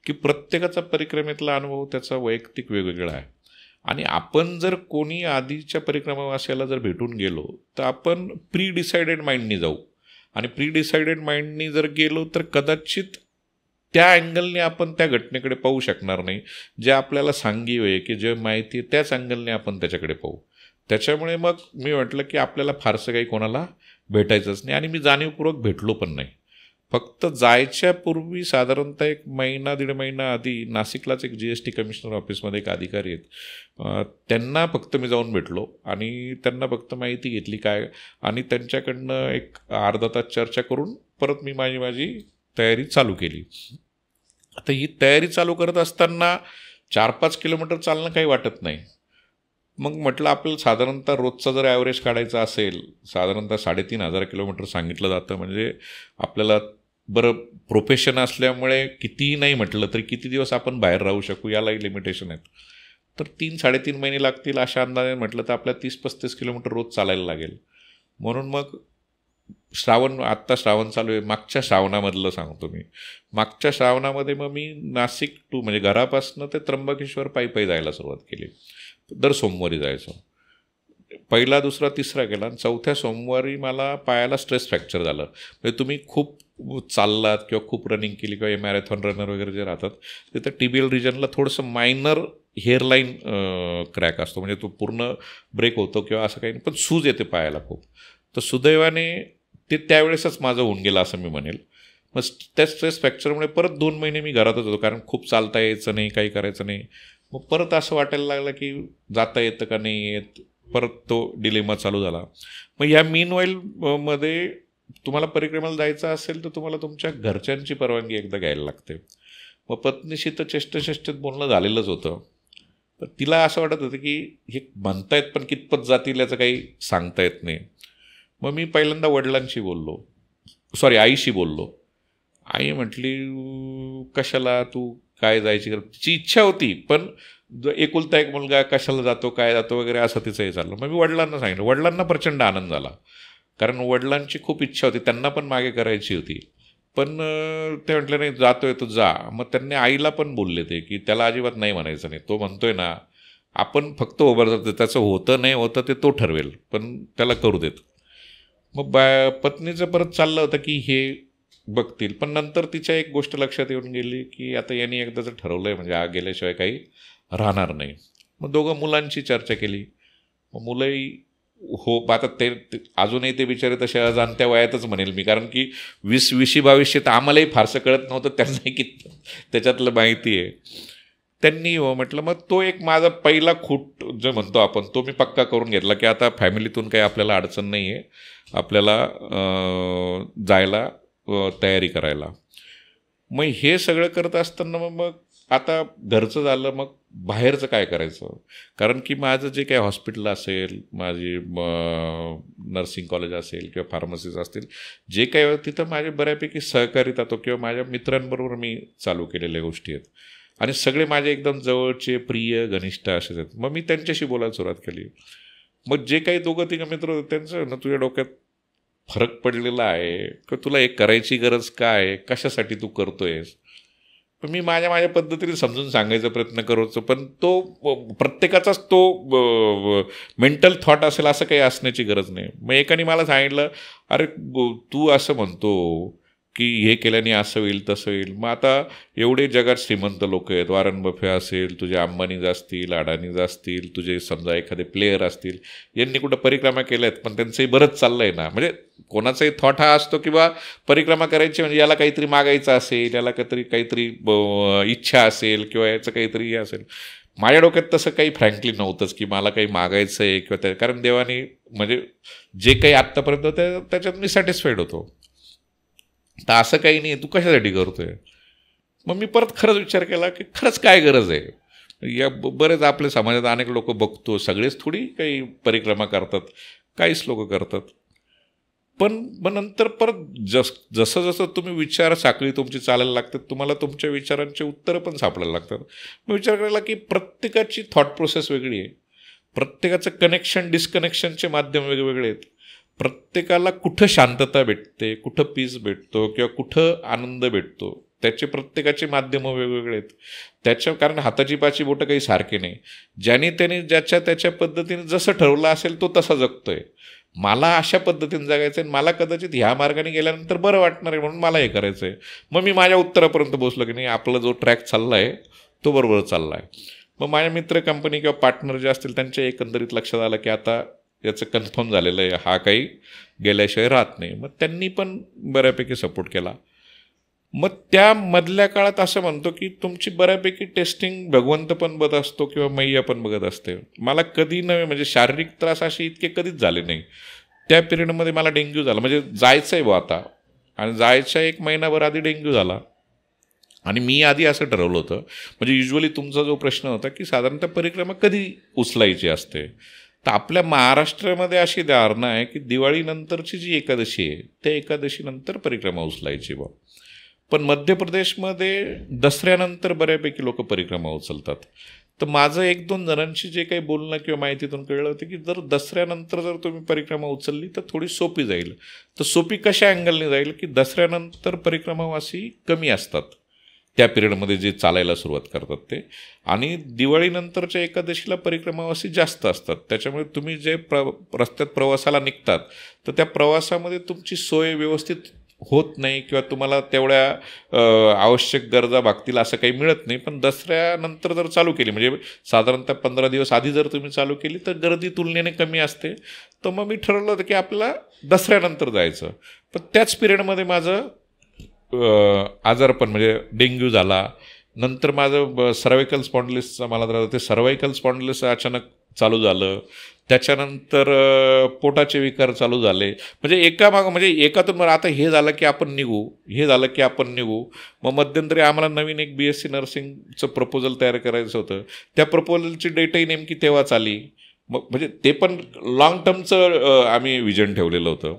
की प्रत्येकाचा परिक्रमेतला अनुभव त्याचा वैयक्तिक वेगवेगळा आहे. आणि आपण जर कोणी आधीच्या परिक्रमावासियाला जर भेटून गेलो तर आपण प्री डिसाइडेड माइंडनी जाऊ. आणि प्री डिसाइडेड माइंडनी जर गेलो तर कदाचित त्या अँगलने आपण त्या घटनेकडे पाहू शकणार नाही. जे आपल्याला सांगीव आहे की जे माहिती आहे त्याच अँगलने आपण त्याच्याकडे पाहू. त्याच्यामुळे मग मी म्हटलं की आपल्याला फारसं काही कोणाला भेटायचंच नाही. आणि मी जाणीवपूर्वक भेटलो पण नाही. फक्त जायच्या पूर्वी साधारणतः 1-1.5 महिना आधी नाशिकलाच एक GST कमिशनर ऑफिसमध्ये एक अधिकारी आहेत, त्यांना फक्त मी जाऊन भेटलो आणि त्यांना फक्त माहिती घेतली काय, आणि त्यांच्याकडनं एक अर्धा तास चर्चा करून परत मी माझी तयारी चालू केली. आता ही तयारी चालू करत असताना 4-5 किलोमीटर चालणं काही वाटत नाही. मग म्हटलं आपल्याला साधारणतः रोजचा जर ॲव्हरेज काढायचा असेल, साधारणतः 3,500 किलोमीटर सांगितलं जातं. म्हणजे आपल्याला बरं प्रोफेशन असल्यामुळे कितीही नाही म्हटलं तरी किती दिवस आपण बाहेर राहू शकू यालाही लिमिटेशन आहेत. तर 3-3.5 महिने लागतील अशा अंदाजे म्हटलं तर आपल्याला 30-35 किलोमीटर रोज चालायला लागेल. म्हणून मग आत्ता श्रावण चालू आहे, मागच्या श्रावणामधलं सांगतो मी. मागच्या श्रावणामध्ये मग मी नाशिक टू म्हणजे घरापासून ते त्र्यंबकेश्वर पायी जायला सुरुवात केली. दर सोमवारी जायचो. पहिला, दुसरा, तिसरा केला आणि 4थ्या सोमवारी मला पायाला स्ट्रेस फ्रॅक्चर झालं. म्हणजे तुम्ही खूप चाललात किंवा खूप रनिंग केली किंवा मॅरेथॉन रनर वगैरे जे राहतात तिथं TBL रिजनला थोडंसं मायनर हेअरलाईन क्रॅक असतो. म्हणजे तो पूर्ण ब्रेक होतो किंवा असं काही नाही, पण सूज येते पायाला खूप. तर सुदैवाने ते त्यावेळेसच माझं होऊन गेलं असं मी म्हणेल. मग त्या स्ट्रेस फ्रॅक्चरमुळे परत 2 महिने मी घरातच होतो, कारण खूप चालता यायचं नाही, काही करायचं नाही. मग परत असं वाटायला लागलं की जाता येतं का नाही येत, परत तो डिलेमा चालू झाला. मग या मीनवाईलमध्ये तुम्हाला परिक्रमाला जायचं असेल तर तुम्हाला तुमच्या घरच्यांची परवानगी एकदा घ्यायला लागते. मग पत्नीशी तर चेष्टेत बोलणं झालेलंच होतं. तर तिला असं वाटत होतं की हे म्हणतायत पण कितपत जातील याचं काही सांगता येत नाही. मग मी पहिल्यांदा आईशी बोललो. आई म्हटली कशाला तू काय जायची तिची इच्छा होती, पण एकुलता एक मुलगा कशाला जातो, काय जातो वगैरे असं तिचं हे चाललं. मग मी वडिलांना सांगितलं. वडिलांना प्रचंड आनंद झाला, कारण वडिलांची खूप इच्छा होती, त्यांना पण मागे करायची होती. पण ते म्हटले नाही जातोय तो जा. मग त्यांनी आईला पण बोलले ते की त्याला अजिबात नाही म्हणायचं नाही, तो म्हणतोय ना, आपण फक्त उभं जातो, त्याचं होतं नाही होतं ते तो ठरवेल, पण त्याला करू देत. मग पत्नीचं परत चाललं होतं की हे बघतील. पण नंतर तिच्या एक गोष्ट लक्षात येऊन गेली की आता यांनी एकदाचं ठरवलं आहे म्हणजे गेल्याशिवाय काही राहणार नाही. मग दोघं मुलांची चर्चा केली. मग मुलंही हो, आता ते अजूनही ते बिचारे तसे अजाणत्या वयातच म्हणेल मी, कारण की 20-22 तर आम्हालाही फारसं कळत नव्हतं, त्यांनाही की त्याच्यातलं माहिती आहे. त्यांनी हो म्हटलं. मग तो एक माझा पहिला खूट जो म्हणतो आपण तो मी पक्का करून घेतला की आता फॅमिलीतून काही आपल्याला अडचण नाही आहे, आपल्याला जायला तयारी करायला. मग हे सगळं करत असताना मग आता घरचं झालं, मग बाहेरचं काय करायचं. कारण की माझं जे काही हॉस्पिटल असेल, माझी नर्सिंग कॉलेज असेल किंवा फार्मसीज असतील, जे काही तिथं माझे बऱ्यापैकी सहकारी जातो किंवा माझ्या मित्रांबरोबर मी चालू केलेल्या गोष्टी आहेत आणि सगळे माझे एकदम जवळचे प्रिय घनिष्ठ असेच आहेत. मग मी त्यांच्याशी बोलायला सुरुवात केली. मग जे काही 2-3 मित्र होते त्यांचं ना तुझ्या डोक्यात फरक पडलेला आहे की तुला एक करायची गरज काय, कशासाठी तू करतोयस. पण मी माझ्या पद्धतीने समजून सांगायचा प्रयत्न करतो, पण तो प्रत्येकाचाच तो मेंटल थॉट असेल असं काही असण्याची गरज नाही. मग एकाने मला सांगितलं, अरे तू असं म्हणतो की हे केल्याने असं होईल तसं होईल. मग आता एवढे जगात श्रीमंत लोक आहेत, वॉरन बफे असेल, तुझे अंबानीज असतील, अडानीज असतील, तुझे समजा एखादे प्लेयर असतील, यांनी कुठं परिक्रमा केल्या आहेत, पण त्यांचंही बरंच चाललं आहे ना. म्हणजे कोणाचाही थॉट हा असतो की बा परिक्रमा करायची म्हणजे याला काहीतरी मागायचं असेल, याला काहीतरी इच्छा असेल किंवा याचं काहीतरी हे असेल. माझ्या डोक्यात तसं काही फ्रँकली नव्हतंच की मला काही मागायचं आहे किंवा कारण देवाने म्हणजे जे काही आत्तापर्यंत होतं त्याच्यात मी सॅटिस्फाईड होतो. तर असं काही नाही, तू कशासाठी करतोय. मग मी परत खरंच विचार केला की खरंच काय गरज आहे. या बरेच आपल्या समाजात अनेक लोक बघतो, सगळेच थोडी काही परिक्रमा करतात, काहीच लोक करतात. पण मग नंतर परत जसं जसं तुम्ही विचार साखळी तुमची चालायला लागतात, तुम्हाला तुमच्या विचारांची उत्तरं पण सापडायला लागतात. मग विचार करायला की प्रत्येकाची थॉट प्रोसेस वेगळी आहे, प्रत्येकाचं कनेक्शन डिस्कनेक्शनचे माध्यम वेगवेगळे आहेत, प्रत्येकाला कुठं शांतता भेटते, कुठं पीस भेटतो किंवा कुठं आनंद भेटतो, त्याचे प्रत्येकाचे माध्यमं वेगवेगळे आहेत. कारण हाताची पाची बोटं काही सारखे नाही. ज्याने त्याने ज्याच्या त्याच्या पद्धतीने जसं ठरवलं असेल तो तसा जगतोय. मला अशा पद्धतीने जगायचं आहे, मला कदाचित ह्या मार्गाने गेल्यानंतर बरं वाटणार आहे म्हणून मला हे करायचं आहे. मग मी माझ्या उत्तरापर्यंत पोचलो की नाही, आपला जो ट्रॅक चालला आहे तो बरोबर चालला आहे. मग माझ्या मित्र कंपनी किंवा पार्टनर जे असतील त्यांच्या एकंदरीत लक्षात आलं की आता याचं कन्फर्म झालेलं आहे, हा काही गेल्याशिवाय राहत नाही. मग त्यांनी पण बऱ्यापैकी सपोर्ट केला. मग त्या मधल्या काळात असं म्हणतो की तुमची बऱ्यापैकी टेस्टिंग भगवंत पण बघत असतो किंवा मैया पण बघत असते. मला कधी नव्हे म्हणजे शारीरिक त्रास असे इतके कधीच झाले नाही. त्या पिरियडमध्ये मला डेंग्यू झाला, म्हणजे जायचं आहे बुवा आता, आणि जायच्या 1 महिनाभर आधी डेंग्यू झाला. आणि मी आधी असं ठरवलं होतं, म्हणजे युजली तुमचा जो प्रश्न होता की साधारणतः परिक्रमा कधी उचलायची असते, तर आपल्या महाराष्ट्रामध्ये अशी धारणा आहे की दिवाळीनंतरची जी एकादशी आहे त्या एकादशीनंतर परिक्रमा उचलायची बुवा. पण मध्य प्रदेशमध्ये दसऱ्यानंतर बऱ्यापैकी लोक परिक्रमा उचलतात. तर माझं 1-2 जणांशी जे काही बोलणं किंवा माहितीतून कळलं होतं की जर दसऱ्यानंतर जर तुम्ही परिक्रमा उचलली तर थोडी सोपी जाईल. तर सोपी कशा अँगलने जाईल की दसऱ्यानंतर परिक्रमावासी कमी असतात त्या पिरियडमध्ये जे चालायला सुरुवात करतात ते, आणि दिवाळीनंतरच्या एकादशीला परिक्रमावासी जास्त असतात. त्याच्यामुळे तुम्ही जे रस्त्यात प्रवासाला निघतात तर त्या प्रवासामध्ये तुमची सोय व्यवस्थित होत नाही किंवा तुम्हाला तेवढ्या आवश्यक गरजा भागतील असं काही मिळत नाही. पण दसऱ्यानंतर जर चालू केली, म्हणजे साधारणतः 15 दिवस आधी जर तुम्ही चालू केली तर गर्दी तुलनेने कमी असते. तर मग मी ठरवलं होतं की आपल्याला दसऱ्यानंतर जायचं. पण त्याच पिरियडमध्ये माझं आजारपण म्हणजे डेंग्यू झाला. नंतर माझं सर्वायकल स्पॉन्डिलिसचा मला त्रास, ते सर्वायकल स्पॉन्डिलिस अचानक चालू झालं. त्याच्यानंतर पोटाचे विकार चालू झाले. म्हणजे म्हणजे एकातून आता हे झालं की आपण निघू, हे झालं की आपण निघू. मग मध्यंतरी आम्हाला नवीन एक BSc नर्सिंगचं प्रपोजल तयार करायचं होतं. त्या प्रपोजलची डेटही नेमकी तेव्हाच आली. मग म्हणजे ते पण लॉंग टर्मचं आम्ही विजन ठेवलेलं होतं.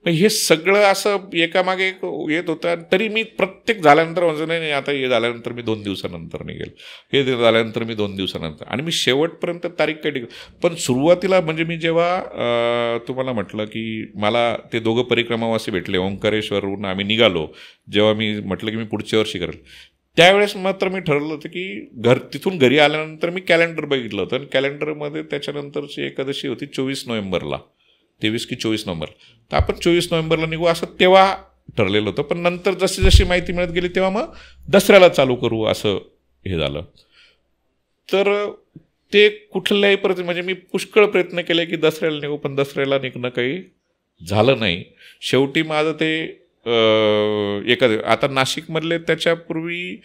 मग हे सगळं असं एकामागे येत होतं. आणि तरी मी प्रत्येक झाल्यानंतर म्हणजे नाही आता हे झाल्यानंतर मी 2 दिवसानंतर निघेल, हे झाल्यानंतर मी 2 दिवसानंतर, आणि मी शेवटपर्यंत तारीख काही निघेल. पण सुरुवातीला म्हणजे मी जेव्हा तुम्हाला म्हटलं की मला ते दोघं परिक्रमावासी भेटले, ओंकारेश्वरवरून आम्ही निघालो, जेव्हा मी म्हटलं की मी पुढच्या वर्षी करेल, त्यावेळेस मात्र मी ठरवलं होतं की तिथून घरी आल्यानंतर मी कॅलेंडर बघितलं होतं. आणि कॅलेंडरमध्ये त्याच्यानंतरची एकादशी होती 24 नोव्हेंबरला, 23 की 24 नोव्हेंबर. तर आपण 24 नोव्हेंबरला निघू असं तेव्हा ठरलेलं होतं. पण नंतर जशी जशी माहिती मिळत गेली तेव्हा मग दसऱ्याला चालू करू असं हे झालं. तर ते कुठल्याही म्हणजे मी पुष्कळ प्रयत्न केले की दसऱ्याला निघू, पण दसऱ्याला निघणं काही झालं नाही. शेवटी माझं ते आता नाशिकमधले त्याच्यापूर्वी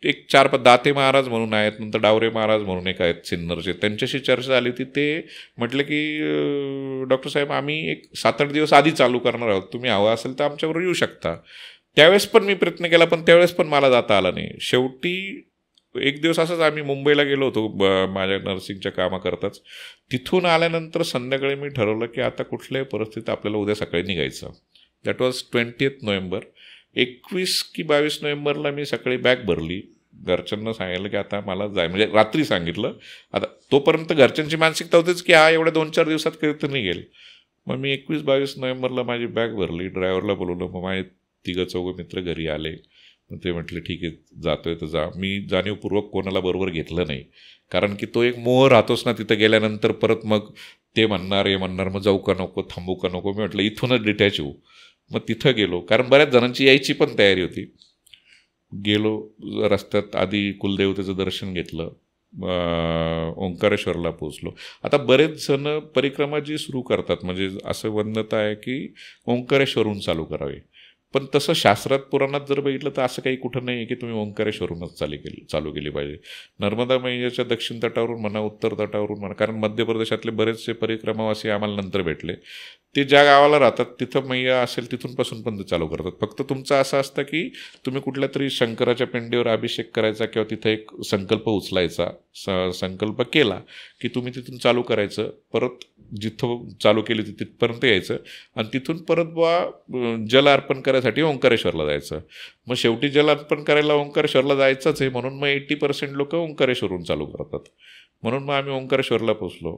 एक 4 दाते महाराज म्हणून आहेत, नंतर डावरे महाराज म्हणून एक आहेत सिन्नरचे, त्यांच्याशी चर्चा झाली होती. ते म्हटलं की डॉक्टर साहेब आम्ही एक 7-8 दिवस आधी चालू करणार आहोत, तुम्ही हवं असेल तर आमच्याबरोबर येऊ शकता. त्यावेळेस पण मी प्रयत्न केला, पण त्यावेळेस पण मला जाता आला नाही. शेवटी एक दिवस असंच आम्ही मुंबईला गेलो होतो माझ्या नर्सिंगच्या कामाकरताच. तिथून आल्यानंतर संध्याकाळी मी ठरवलं की आता कुठल्याही परिस्थितीत आपल्याला उद्या सकाळी निघायचं. That was 20 November. 21 की 22 नोव्हेंबरला मी सकाळी बॅग भरली, घरच्यांना सांगितलं की आता मला म्हणजे रात्री सांगितलं. आता तोपर्यंत घरच्यांची मानसिकता होतीच की हा एवढ्या 2-4 दिवसात कधी तर निघेल. मग मी 21-22 नोव्हेंबरला माझी बॅग भरली, ड्रायव्हरला बोलवलं. मग माझे 3-4 मित्र घरी आले. मग ते म्हटले ठीक आहे जातोय तर जा. मी जाणीवपूर्वक कोणाला बरोबर घेतलं नाही, कारण की तो एक मोह राहतोच ना तिथं गेल्यानंतर. परत मग ते म्हणणार हे म्हणणार, मग जाऊ का नको, थांबू का नको. मी म्हटलं इथूनच डिटॅच होऊ. मग तिथं गेलो, कारण बऱ्याच जणांची यायची पण तयारी होती. गेलो, रस्त्यात आधी कुलदेवतेचं दर्शन घेतलं, ओंकारेश्वरला पोचलो. आता बरेच जण परिक्रमा जी सुरू करतात म्हणजे असं वन्यता आहे की ओंकारेश्वरहून चालू करावे, पण तसं शास्त्रात पुराणात जर बघितलं तर असं काही कुठं नाही आहे की तुम्ही ओंकारेश्वरूनच चालू केली पाहिजे. नर्मदा मैयाच्या दक्षिण तटावरून म्हणा, उत्तर तटावरून म्हणा, कारण मध्य प्रदेशातले बरेचसे परिक्रमावासी आम्हाला नंतर भेटले. ते ज्या गावाला राहतात तिथं मैया असेल तिथूनपासून पण ते चालू करतात. फक्त तुमचं असं असतं की तुम्ही कुठल्या तरी शंकराच्या पिंडीवर अभिषेक करायचा किंवा तिथं एक संकल्प उचलायचा, संकल्प केला की तुम्ही तिथून चालू करायचं, परत जिथं चालू केली तिथपर्यंत यायचं आणि तिथून परत जल अर्पण करायसाठी ओंकारेश्वरला जायचं. मग शेवटी जल अर्पण करायला ओंकारेश्वरला जायचंच आहे म्हणून मग 80% लोक ओंकारेश्वरहून चालू करतात. म्हणून मग आम्ही ओंकारेश्वरला पोचलो.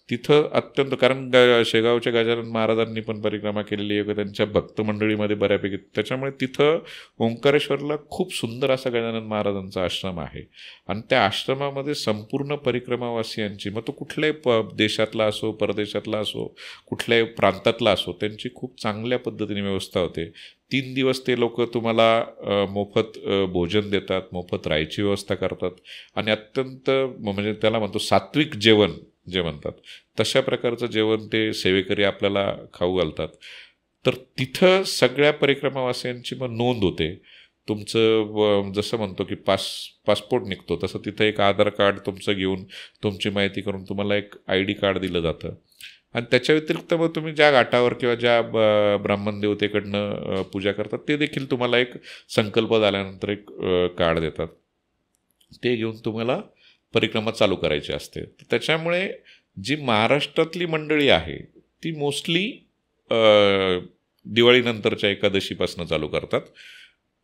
तिथं अत्यंत, कारण शेगावच्या गजानन महाराजांनी पण परिक्रमा केलेली आहे त्यांच्या भक्त मंडळीमध्ये बऱ्यापैकी, त्याच्यामुळे तिथं ओंकारेश्वरला खूप सुंदर असा गजानन महाराजांचा आश्रम आहे आणि त्या आश्रमामध्ये संपूर्ण परिक्रमावासियांची, मग तो कुठल्याही देशातला असो, परदेशातला असो, कुठल्याही प्रांतातला असो, त्यांची खूप चांगल्या पद्धतीने व्यवस्था होते. 3 दिवस ते लोक तुम्हाला मोफत भोजन देतात, मोफत राहायची व्यवस्था करतात आणि अत्यंत म्हणजे त्याला म्हणतो सात्विक जेवण जे म्हणतात तशा प्रकारचं जेवण ते सेवेकरी आपल्याला खाऊ घालतात. तर तिथं सगळ्या परिक्रमावासियांची मग नोंद होते. तुमचं जसं म्हणतो की पासपोर्ट निघतो तसं तिथं एक आधार कार्ड तुमचं घेऊन तुमची माहिती करून तुम्हाला एक ID कार्ड दिलं जातं आणि त्याच्या व्यतिरिक्त मग तुम्ही ज्या घाटावर किंवा ज्या ब्राह्मण देवतेकडनं पूजा करतात ते देखील तुम्हाला एक संकल्प झाल्यानंतर एक कार्ड देतात. ते घेऊन तुम्हाला परिक्रमा चालू करायची असते. त्याच्यामुळे जी महाराष्ट्रातली मंडळी आहे ती मोस्टली दिवाळीनंतरच्या एकादशीपासून चालू करतात.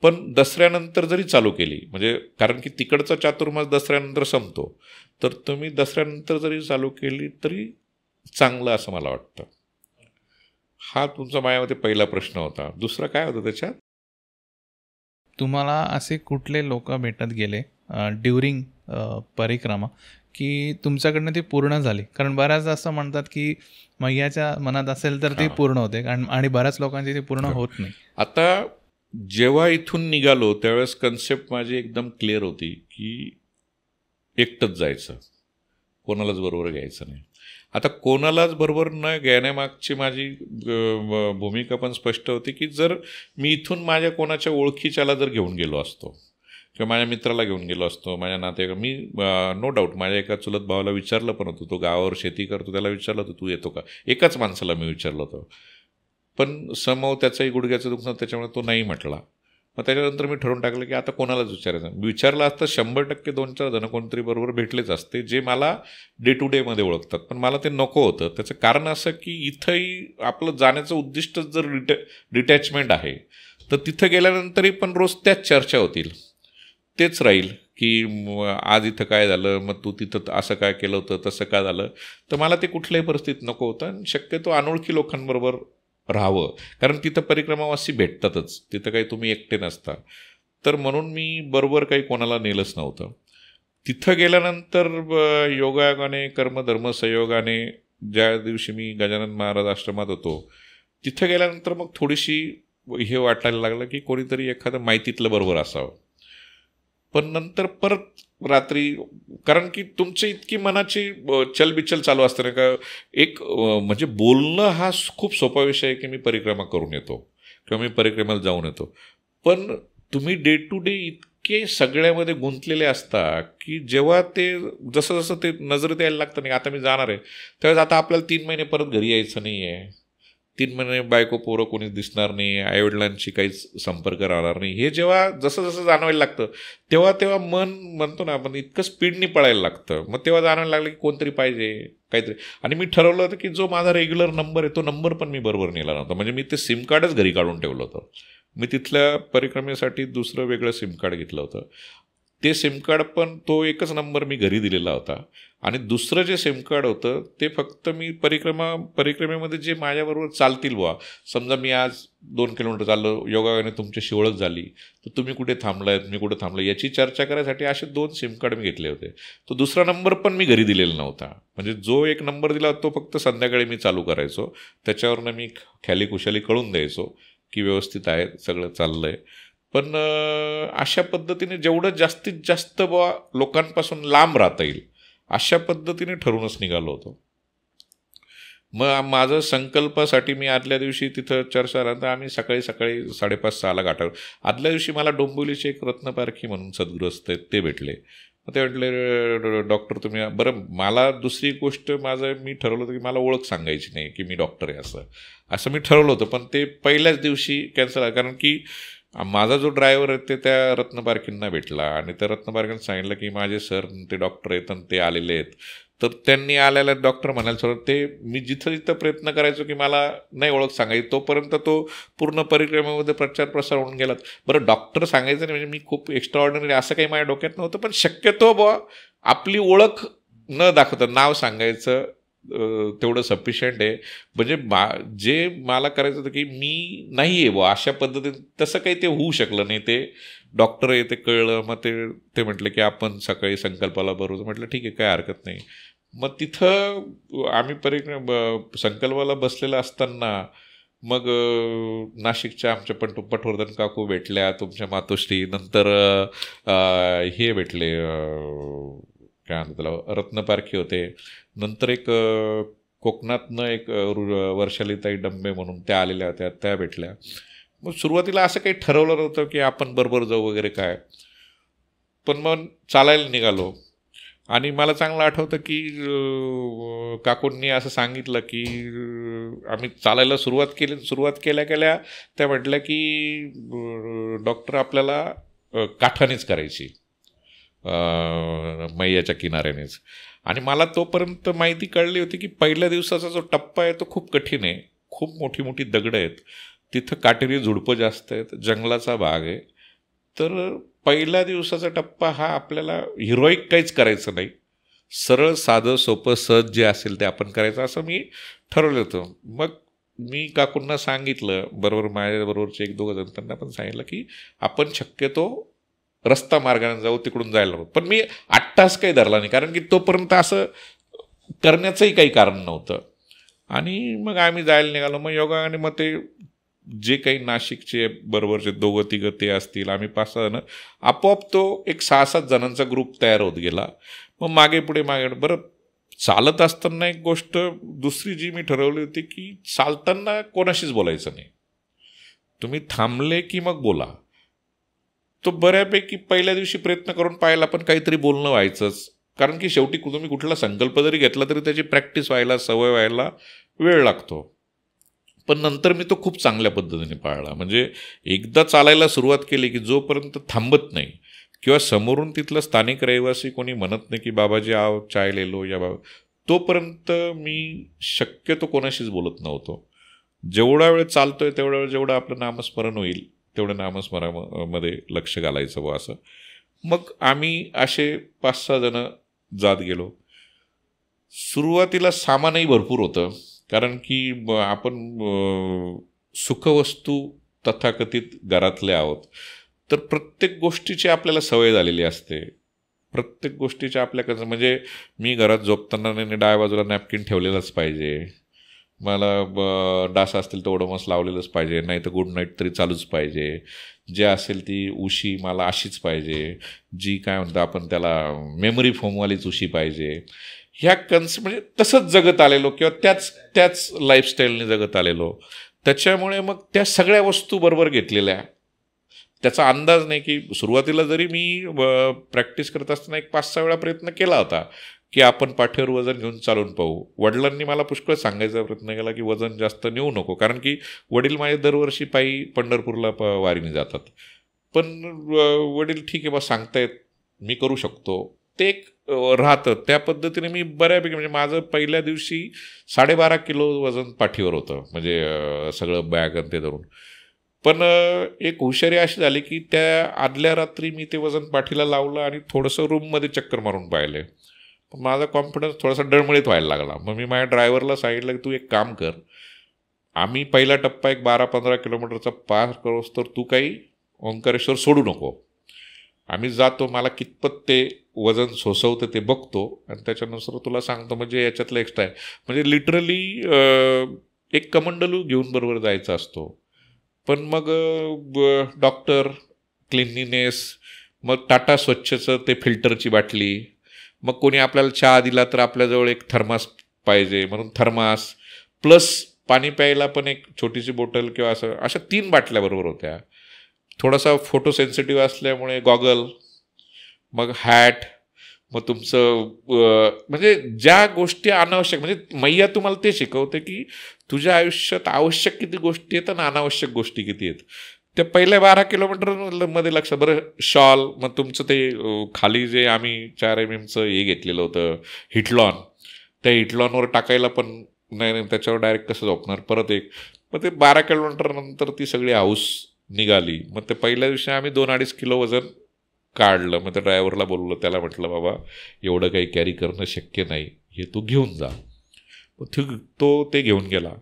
पण दसऱ्यानंतर जरी चालू केली, म्हणजे कारण की तिकडचा चातुर्मास दसऱ्यानंतर संपतो, तर तुम्ही दसऱ्यानंतर जरी चालू केली तरी चांगलं असं मला वाटतं. हा तुमचा माझ्यामध्ये पहिला प्रश्न होता. दुसरा काय होता त्याच्यात? तुम्हाला असे कुठले लोक भेटत गेले ड्युरिंग परिक्रमा की तुमच्याकडनं ती पूर्ण झाली? कारण बऱ्याच असं म्हणतात की मैयाच्या मनात असेल तर ती पूर्ण होते आणि बऱ्याच लोकांची ती पूर्ण होत नाही. आता जेव्हा इथून निघालो त्यावेळेस कन्सेप्ट माझी एकदम क्लिअर होती की एकटंच जायचं, कोणालाच बरोबर घ्यायचं नाही. आता कोणालाच बरोबर न घेण्यामागची माझी भूमिका पण स्पष्ट होती की जर मी इथून माझ्या कोणाच्या ओळखीच्याला जर घेऊन गेलो असतो किंवा माझ्या मित्राला घेऊन गेलो असतो, माझ्या नातेवाईक, मी नो डाऊट माझ्या एका चुलत भावाला विचारलं पण होतं, तो गावावर शेती करतो, त्याला विचारलं होतं तू येतो का, एकाच माणसाला मी विचारलं होतं. पण समोर त्याचंही गुडघ्याचं दुखणं त्याच्यामुळे तो नाही म्हटला. मग त्याच्यानंतर मी ठरवून टाकलं की आता कोणालाच विचारायचं. विचारलं असतं 100% 2-4 जण कोणतरी बरोबर भेटलेच असते जे मला डे टू डेमध्ये ओळखतात, पण मला ते नको होतं. त्याचं कारण असं की इथंही आपलं जाण्याचं उद्दिष्टच जर डिटॅचमेंट आहे तर तिथं गेल्यानंतरही पण रोज त्याच चर्चा होतील, तेच राहील की आज इथं काय झालं, मग तू तिथं असं काय केलं होतं, तसं काय झालं. तर मला ते कुठल्याही परिस्थितीत नको होतं आणि शक्यतो अनोळखी लोकांबरोबर राहावं, कारण तिथं परिक्रमावासी भेटतातच, तिथं काही तुम्ही एकटे नसता. तर म्हणून मी बरोबर काही कोणाला नेलंच नव्हतं. तिथं गेल्यानंतर योगायोगाने कर्मधर्म संयोगाने ज्या दिवशी मी गजानन महाराज आश्रमात होतो तिथं गेल्यानंतर मग थोडीशी हे वाटायला लागलं की कोणीतरी एखादं माहितीतलं बरोबर असावं. पण नंतर परत रात्री, कारण की तुमची इतकी मनाची चलबिचल चालू असते ना का एक म्हणजे बोलणं हा खूप सोपा विषय आहे की मी परिक्रमा करून येतो किंवा मी परिक्रमाला जाऊन येतो, पण तुम्ही डे टू डे इतके सगळ्यामध्ये गुंतलेले असता की जेव्हा ते जसं जसं ते नजरेत यायला लागतं नाही आता मी जाणार आहे, त्यावेळेस आता आपल्याला 3 महिने परत घरी यायचं नाही आहे, 3 महिने बायको पोरं कोणीच दिसणार नाही, आईवडिलांशी काहीच संपर्क राहणार नाही, हे जेव्हा जसं जसं जाणवायला लागतं तेव्हा मन म्हणतो ना आपण इतकं स्पीडनी पळायला लागतं. मग तेव्हा जाणवायला लागलं की कोणतरी पाहिजे काहीतरी. आणि मी ठरवलं होतं की जो माझा रेग्युलर नंबर आहे तो नंबर पण मी बरोबर नेला नव्हता, म्हणजे मी ते सिम कार्डच घरी काढून ठेवलं होतं. मी तिथल्या परिक्रमेसाठी दुसरं वेगळं सिम कार्ड घेतलं होतं. ते सिम कार्ड पण तो एकच नंबर मी घरी दिलेला होता आणि दुसरं जे सिम कार्ड होतं ते फक्त मी परिक्रमेमध्ये जे माझ्याबरोबर चालतील बुवा, समजा मी आज 2 किलोमीटर चाललो, योगायोगाने तुमच्याशी ओळख झाली तर तुम्ही कुठे थांबलायत, मी कुठे थांबलो याची चर्चा करायसाठी असे 2 सिम कार्ड मी घेतले होते. तो दुसरा नंबर पण मी घरी दिलेला नव्हता, म्हणजे जो एक नंबर दिला तो फक्त संध्याकाळी मी चालू करायचो, त्याच्यावरनं मी ख्याली खुशाली कळून द्यायचो की व्यवस्थित आहे, सगळं चाललं आहे. पण अशा पद्धतीने जेवढं जास्तीत जास्त बुवा लोकांपासून लांब राहता येईल अशा पद्धतीने ठरूनच निघालो होतो. मग माझं संकल्पासाठी मी आदल्या दिवशी तिथं चर्चा राहता, आम्ही सकाळी 5:30-6ला गाठावर. आदल्या दिवशी मला डोंबिवलीचे एक रत्नपारखी म्हणून सद्गृहस्थ आहेत ते भेटले. मग ते म्हटले डॉक्टर तुम्ही, बरं मला दुसरी गोष्ट मी ठरवलं होतं की मला ओळख सांगायची नाही की मी डॉक्टर आहे असं मी ठरवलं होतं. पण ते पहिल्याच दिवशी कॅन्सल आहे, कारण की माझा जो ड्रायव्हर आहे ते त्या रत्नपारखींना भेटला आणि त्या रत्नपारखींना सांगितलं की माझे सर ते डॉक्टर आहेत आणि ते आलेले आहेत. तर त्यांनी आलेला डॉक्टर म्हणायला सर ते मी जिथं जिथं प्रयत्न करायचो की मला नाही ओळख सांगायची, तोपर्यंत तो पूर्ण परिक्रमेमध्ये प्रचार प्रसार होऊन गेला. बरं डॉक्टर सांगायचं नाही म्हणजे मी खूप एक्स्ट्रा ऑर्डिनरी असं काही माझ्या डोक्यात नव्हतं, पण शक्यतो आपली ओळख न दाखवता नाव सांगायचं तेवढं सफिशियंट आहे. म्हणजे जे मला करायचं होतं की मी नाही आहे अशा पद्धतीने, तसं काही ते होऊ शकलं नाही. ते डॉक्टर आहे ते कळलं. मग ते म्हटलं की आपण सकाळी संकल्पाला बरोबर. म्हटलं ठीक आहे काय हरकत नाही. मग तिथं आम्ही संकल्पाला बसलेलं असताना मग नाशिकच्या आमच्या पटवर्धन काकू भेटल्या, तुमच्या मातोश्री, नंतर हे भेटले काय म्हणतात त्याला रत्नपारखी होते, नंतर एक कोकणातनं एक वर्षालीताई डंबे म्हणून त्या आलेल्या होत्या, त्या भेटल्या. मग सुरुवातीला असं काही ठरवलं नव्हतं की आपण बरोबर जाऊ वगैरे काय, पण मग चालायला निघालो. आणि मला चांगलं आठवतं की काकूंनी असं सांगितलं की आम्ही चालायला सुरुवात केल्या त्या म्हटल्या की डॉक्टर आपल्याला काठानेच करायची, मैयाच्या किनाऱ्यानेच. आणि मला तोपर्यंत माहिती कळली होती की पहिल्या दिवसाचा जो टप्पा आहे तो खूप कठीण आहे, खूप मोठी मोठी दगडं आहेत, तिथं काटेरी झुडपं जास्त आहेत, जंगलाचा भाग आहे. तर पहिल्या दिवसाचा टप्पा हा आपल्याला हिरोईक काहीच करायचं नाही, सरळ साधं सोपं सहज जे असेल ते आपण करायचं असं मी ठरवलं होतं. मग मी काकूंना सांगितलं, बरोबर माझ्याबरोबरचे 1-2 जण, त्यांना पण सांगितलं की आपण शक्यतो रस्ता मार्गाने जाऊ, तिकडून जायला नको. पण मी 8 तास काही धरला नाही, कारण की तोपर्यंत असं करण्याचंही काही कारण नव्हतं. आणि मग आम्ही जायला निघालो. मग योगाने मग ते जे काही नाशिकचे बरोबरचे 2-3 ते असतील, आम्ही 5-6 जण, आपोआप तो एक 6-7 जणांचा ग्रुप तयार होत गेला. मग मागे पुढे बरं चालत असताना एक गोष्ट दुसरी जी मी ठरवली होती की चालताना कोणाशीच बोलायचं नाही, तुम्ही थांबले की मग बोला. तो बऱ्यापैकी पहिल्या दिवशी प्रयत्न करून पाहिला, पण काहीतरी बोलणं व्हायचंच, कारण की शेवटी तुम्ही कुठला संकल्प जरी घेतला तरी त्याची प्रॅक्टिस व्हायला, सवय व्हायला वेळ लागतो. पण नंतर मी तो खूप चांगल्या पद्धतीने पाळला. म्हणजे एकदा चालायला सुरुवात केली की जोपर्यंत थांबत नाही किंवा समोरून तिथलं स्थानिक रहिवासी कोणी म्हणत नाही की बाबाजी आव चाय ले लो या बाबा, तोपर्यंत मी शक्यतो कोणाशीच बोलत नव्हतो. जेवढा वेळ चालतोय तेवढा वेळ जेवढं आपलं नामस्मरण होईल तेवढं नामस्मरणामध्ये लक्ष घालायचं बुवा असं. मग आम्ही असे 5-6 जण जात गेलो. सुरुवातीला सामानही भरपूर होतं, कारण की आपण सुखवस्तू तथाकथित घरातले आहोत, तर प्रत्येक गोष्टीची आपल्याला सवय झालेली असते. प्रत्येक गोष्टीच्या आपल्याकडं, म्हणजे मी घरात झोपताना डाव्या बाजूला नॅपकिन ठेवलेलंच पाहिजे, मला डास असतील तर ओडोमॉस लावलेलंच पाहिजे, नाही तर गुड नाईट तरी चालूच पाहिजे, जे असेल ती उशी मला अशीच पाहिजे, जी काय म्हणतो आपण त्याला मेमरी फोमवालीच उशी पाहिजे. ह्या म्हणजे तसंच जगत आलेलो किंवा त्याच लाईफस्टाईलने जगत आलेलो. त्याच्यामुळे मग त्या सगळ्या वस्तू बरोबर घेतलेल्या, त्याचा अंदाज नाही की सुरुवातीला जरी मी प्रॅक्टिस करत असताना एक 5-6 वेळा प्रयत्न केला होता की आपण पाठीवर वजन घेऊन चालून पाहू. वडिलांनी मला पुष्कळ सांगायचा प्रयत्न केला की वजन जास्त नेऊ नको, कारण की वडील माझे दरवर्षी पायी पंढरपूरला वारीने जातात. पण वडील ठीक आहे बा सांगतायत, मी करू शकतो, ते एक राहतं. त्या पद्धतीने मी बऱ्यापैकी, म्हणजे माझं पहिल्या दिवशी 12.5 किलो वजन पाठीवर होतं, म्हणजे सगळं बॅग आणि ते धरून. पण एक हुशारी अशी झाली की त्या आदल्या रात्री मी ते वजन पाठीला लावलं आणि थोडंसं रूममध्ये चक्कर मारून पाहिले. पण माझा कॉन्फिडन्स थोडासा डळमळीत व्हायला लागला. मग मी माझ्या ड्रायव्हरला सांगितलं की तू एक काम कर, आम्ही पहिला टप्पा एक 12-15 किलोमीटरचा पार करोस तर तू काही ओंकारेश्वर सोडू नको, आम्ही जातो, मला कितपत ते वजन सोसवतं ते बघतो आणि त्याच्यानुसार तुला सांगतो. म्हणजे याच्यातलं एक्स्ट्रा आहे, म्हणजे लिटरली एक कमंडलू घेऊन बरोबर जायचा असतो. पण मग डॉक्टर, क्लिनलीनेस, मग टाटा स्वच्छचं ते फिल्टरची बाटली, मग कोणी आपल्याला चहा दिला तर आपल्याजवळ एक थर्मास पाहिजे म्हणून थर्मास, प्लस पाणी प्यायला पण एक छोटीशी बॉटल किंवा अशा 3 बाटल्या बरोबर होत्या. थोडासा फोटो सेन्सिटिव्ह असल्यामुळे गॉगल, मग हॅट, मग तुमचं म्हणजे ज्या गोष्टी अनावश्यक, म्हणजे मैया तुम्हाला ते शिकवते की तुझ्या आयुष्यात आवश्यक किती गोष्टी आहेत आणि अनावश्यक गोष्टी किती आहेत. त्या पहिल्या 12 किलोमीटर मध्ये लक्षात. बरं, शॉल, मग तुमचं ते खाली जे आम्ही 4 MM हे घेतलेलं होतं हिटलॉन, त्या हिटलॉनवर टाकायला पण नाही, त्याच्यावर डायरेक्ट कसं झोपणार परत एक. मग ते 12 किलोमीटर नंतर ती सगळी हाऊस निघाली. मग ते पहिल्या दिवशी आम्ही 2-2.5 किलो वजन काढलं. मग त्या ड्रायव्हरला बोललो, त्याला म्हटलं बाबा एवढं काही कॅरी करणं शक्य नाही, हे तू घेऊन जा. मग तो ते घेऊन गेला.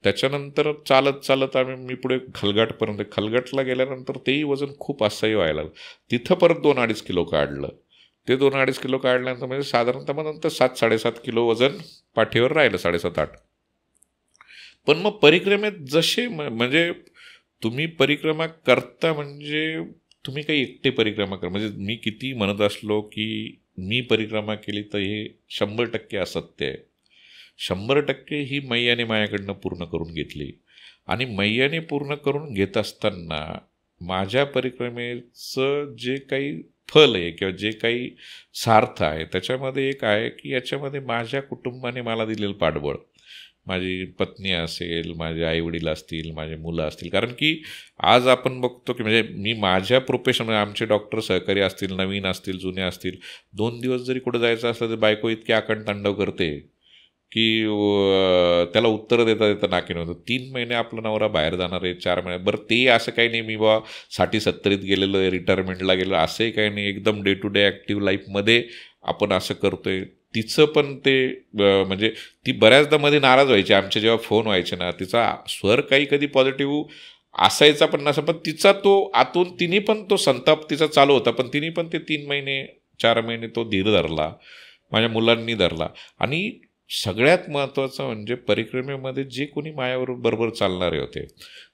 त्याच्यानंतर चालत चालत मी पुढे खलघाटपर्यंत, खलघाटला गेल्यानंतर तेही वजन खूप असह्य व्हायला लागलं. तिथं परत 2-2.5 किलो काढलं. ते 2-2.5 किलो काढल्यानंतर म्हणजे साधारणतः मग नंतर 7-7.5 किलो वजन पाठीवर राहिलं, 7.5-8. पण मग परिक्रमेत जसे म्हणजे तुम्ही परिक्रमा करता, म्हणजे तुम्ही काही एकटे परिक्रमा करा, म्हणजे मी किती म्हणत असलो की मी परिक्रमा केली तर हे 100% असत्य आहे. 100% ही मैयाने माझ्याकडनं पूर्ण करून घेतली. आणि मैयाने पूर्ण करून घेत असताना माझ्या परिक्रमेचं जे काही फल आहे किंवा जे काही सार्थ आहे, त्याच्यामध्ये एक आहे की याच्यामध्ये माझ्या कुटुंबाने मला दिलेलं पाठबळ, माझी पत्नी असेल, माझे आईवडील असतील, माझे मुलं असतील. कारण की आज आपण बघतो की म्हणजे मी माझ्या प्रोफेशनमध्ये आमचे डॉक्टर सहकारी असतील, नवीन असतील, जुने असतील, 2 दिवस जरी कुठं जायचं असलं तर बायको इतकी आकंतांडव करते की त्याला उत्तरं देता देता नाकी नव्हतं. 3 महिने आपला नवरा बाहेर जाणार आहे, 4 महिने. बरं, ते असं काही नाही मी बा 60-70 गेलेलं आहे, रिटायरमेंटला गेलं, असंही काही नाही. एकदम डे टू डे ॲक्टिव्ह लाईफमध्ये आपण असं करतोय. तिचं पण ते म्हणजे ती बऱ्याचदा मध्ये नाराज व्हायची आमचे जेव्हा फोन व्हायचे ना. तिचा स्वर काही कधी पॉझिटिव्ह असायचा पण नसा, पण तिचा तो आतून तिने पण तो संताप तिचा चालू होता. पण तिने पण ते 3 महिने 4 महिने तो धीर धरला, माझ्या मुलांनी धरला. आणि सगळ्यात महत्त्वाचं म्हणजे परिक्रमेमध्ये जे कोणी माझ्याबरोबर चालणारे होते,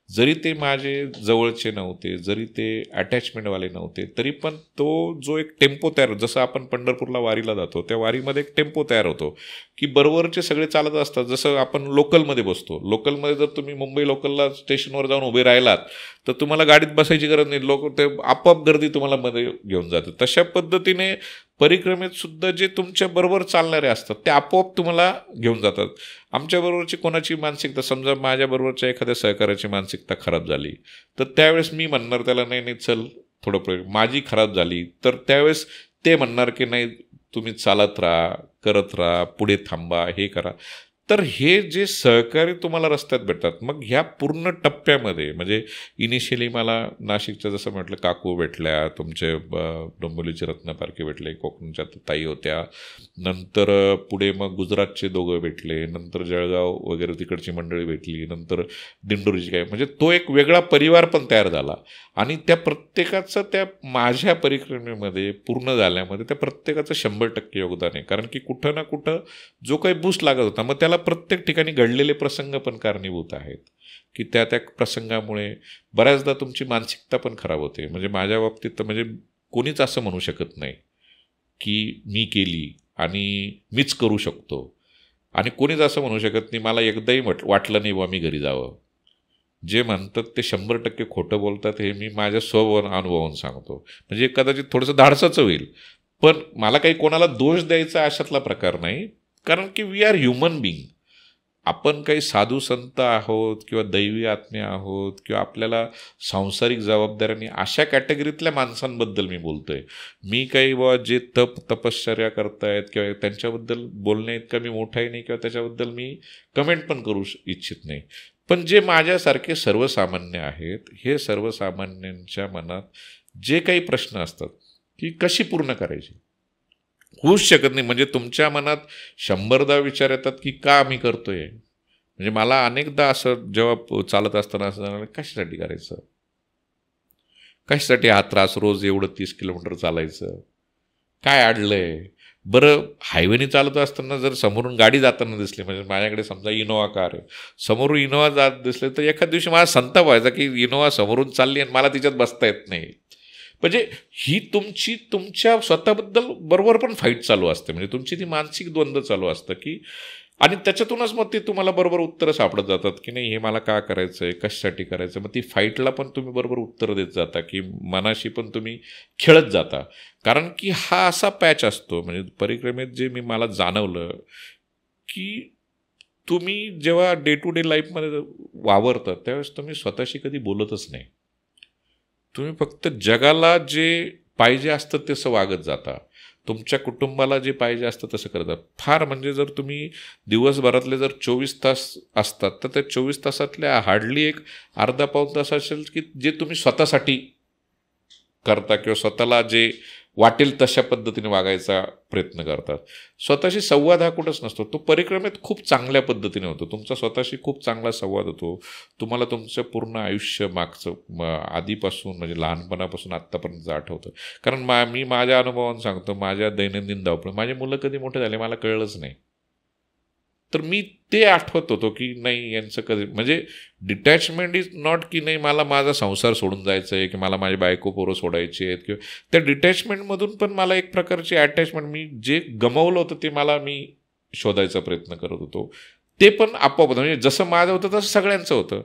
जरी ते माझे जवळचे नव्हते, जरी ते अटॅचमेंटवाले नव्हते, तरी पण तो जो एक टेम्पो तयार, जसं आपण पंढरपूरला वारीला जातो, त्या वारीमध्ये एक टेम्पो तयार होतो की बरोबरचे सगळे चालत असतात. जसं आपण लोकलमध्ये बसतो, लोकलमध्ये जर तुम्ही मुंबई लोकलला स्टेशनवर जाऊन उभे राहिलात तर तुम्हाला गाडीत बसायची गरज नाही, लोक ते आपोआप गर्दी तुम्हाला मध्ये घेऊन जातात. तशा पद्धतीने परिक्रमेत सुद्धा जे तुमच्या बरोबर चालणारे असतात ते आपोआप तुम्हाला घेऊन जातात. आमच्याबरोबरची कोणाची मानसिकता, समजा माझ्याबरोबरच्या एखाद्या सहकार्याची मानसिकता खराब झाली तर त्यावेळेस मी म्हणणार त्याला नाही नाही चल थोडं माझी खराब झाली तर त्यावेळेस ते म्हणणार की नाही तुम्ही चालत राहा, करत राहा, पुढे थांबा, हे करा. तर हे जे सहकारी तुम्हाला रस्त्यात भेटतात, मग ह्या पूर्ण टप्प्यामध्ये म्हणजे इनिशियली मला नाशिकच्या जसं म्हटलं काकू भेटल्या, तुमचे डोंबिवलीचे रत्नपारखे भेटले, कोकणच्या ताई होत्या, नंतर पुढे मग गुजरातचे दोघं भेटले, नंतर जळगाव वगैरे तिकडची मंडळी भेटली, नंतर दिंडोरीची काय, म्हणजे तो एक वेगळा परिवार पण तयार झाला. आणि त्या प्रत्येकाचं त्या माझ्या परिक्रमेमध्ये पूर्ण झाल्यामध्ये त्या प्रत्येकाचं 100% योगदान आहे. कारण की कुठं ना कुठं जो काही बूस्ट लागत होता, मग त्याला प्रत्येक ठिकाणी घडलेले प्रसंग पण कारणीभूत आहेत की त्या त्या प्रसंगामुळे बऱ्याचदा तुमची मानसिकता पण खराब होते. म्हणजे माझ्या बाबतीत तर म्हणजे कोणीच असं म्हणू शकत नाही की मी केली आणि मीच करू शकतो, आणि कोणीच असं म्हणू शकत नाही मला एकदाही वाटलं नाही बा मी घरी जावं. जे म्हणतात ते 100% खोटं बोलतात, हे मी माझ्या अनुभवावरून सांगतो. म्हणजे कदाचित थोडंसं धाडसाचं होईल, पण मला काही कोणाला दोष द्यायचा अशातला प्रकार नाही. कारण की वी आर ह्युमन बिईंग. आपण काही साधू संत आहोत किंवा दैवी आत्म्या आहोत किंवा आपल्याला सांसारिक जबाबदाऱ्यांनी अशा कॅटेगरीतल्या माणसांबद्दल मी बोलतोय. मी काही बा जे तपश्चर्या करतायत किंवा त्यांच्याबद्दल बोलण्या इतका मी मोठाही नाही किंवा त्याच्याबद्दल मी कमेंट पण करू इच्छित नाही. पण जे माझ्यासारखे सर्वसामान्य आहेत, हे सर्वसामान्यांच्या मनात जे काही प्रश्न असतात की कशी पूर्ण करायची, होऊच शकत नाही. म्हणजे तुमच्या मनात 100दा विचार येतात की का आम्ही करतोय. म्हणजे मला अनेकदा असं जेव्हा चालत असताना असं जाणार कशासाठी करायचं, कशासाठी हा त्रास, रोज एवढं 30 किलोमीटर चालायचं, काय अडलंय. बरं, हायवेने चालत असताना जर समोरून गाडी जाताना दिसली, म्हणजे माझ्याकडे समजा इनोवा कार आहे, समोरून इनोवा जात दिसले तर एखाद दिवशी मला संताप व्हायचा की इनोवा समोरून चालली आणि मला तिच्यात बसता येत नाही. म्हणजे ही तुमच्या स्वतःबद्दल बरोबर पण फाईट चालू असते. म्हणजे तुमची ती मानसिक द्वंद्व चालू असतं की आणि त्याच्यातूनच मग ते तुम्हाला बरोबर उत्तरं सापडत जातात की नाही हे मला का करायचं आहे, कशासाठी करायचं. मग ती फाईटला पण तुम्ही बरोबर उत्तरं देत जाता की मनाशी पण तुम्ही खेळत जाता. कारण की हा असा पॅच असतो म्हणजे परिक्रमेत जे मला जाणवलं की तुम्ही जेव्हा डे टू डे लाईफमध्ये वावरता त्यावेळेस तुम्ही स्वतःशी कधी बोलतच नाही. तुम्ही फक्त जगाला जे पाहिजे असतं तसं वागत जाता, तुमच्या कुटुंबाला जे पाहिजे असतं तसं करतात. फार म्हणजे जर तुम्ही दिवसभरातले जर 24 तास असतात तर त्या 24 तासातल्या हार्डली एक अर्धा पाऊण तास असेल की जे तुम्ही स्वतःसाठी करता किंवा स्वतःला जे वाटेल तशा पद्धतीने वागायचा प्रयत्न करतात. स्वतःशी संवाद हा कुठंच नसतो. तो परिक्रमेत खूप चांगल्या पद्धतीने होतो. तुमचा स्वतःशी खूप चांगला संवाद होतो. तुम्हाला तुमचं पूर्ण आयुष्य मागचं आधीपासून म्हणजे लहानपणापासून आत्तापर्यंत आठवतं. कारण मी माझ्या अनुभवानं सांगतो, माझ्या दैनंदिन धावपळ माझी मुलं कधी मोठे झाले मला कळलंच नाही. तर मी ते आठवत होतो की नाही यांचं कधी म्हणजे डिटॅचमेंट इज नॉट की नाही मला माझा संसार सोडून जायचं आहे की मला माझी बायको पोरं सोडायची आहेत किंवा त्या डिटॅचमेंटमधून पण मला एक प्रकारची अटॅचमेंट मी जे गमावलं होतं ते मी शोधायचा प्रयत्न करत होतो. ते पण आपोआप होतं म्हणजे जसं माझं होतं तसं सगळ्यांचं होतं.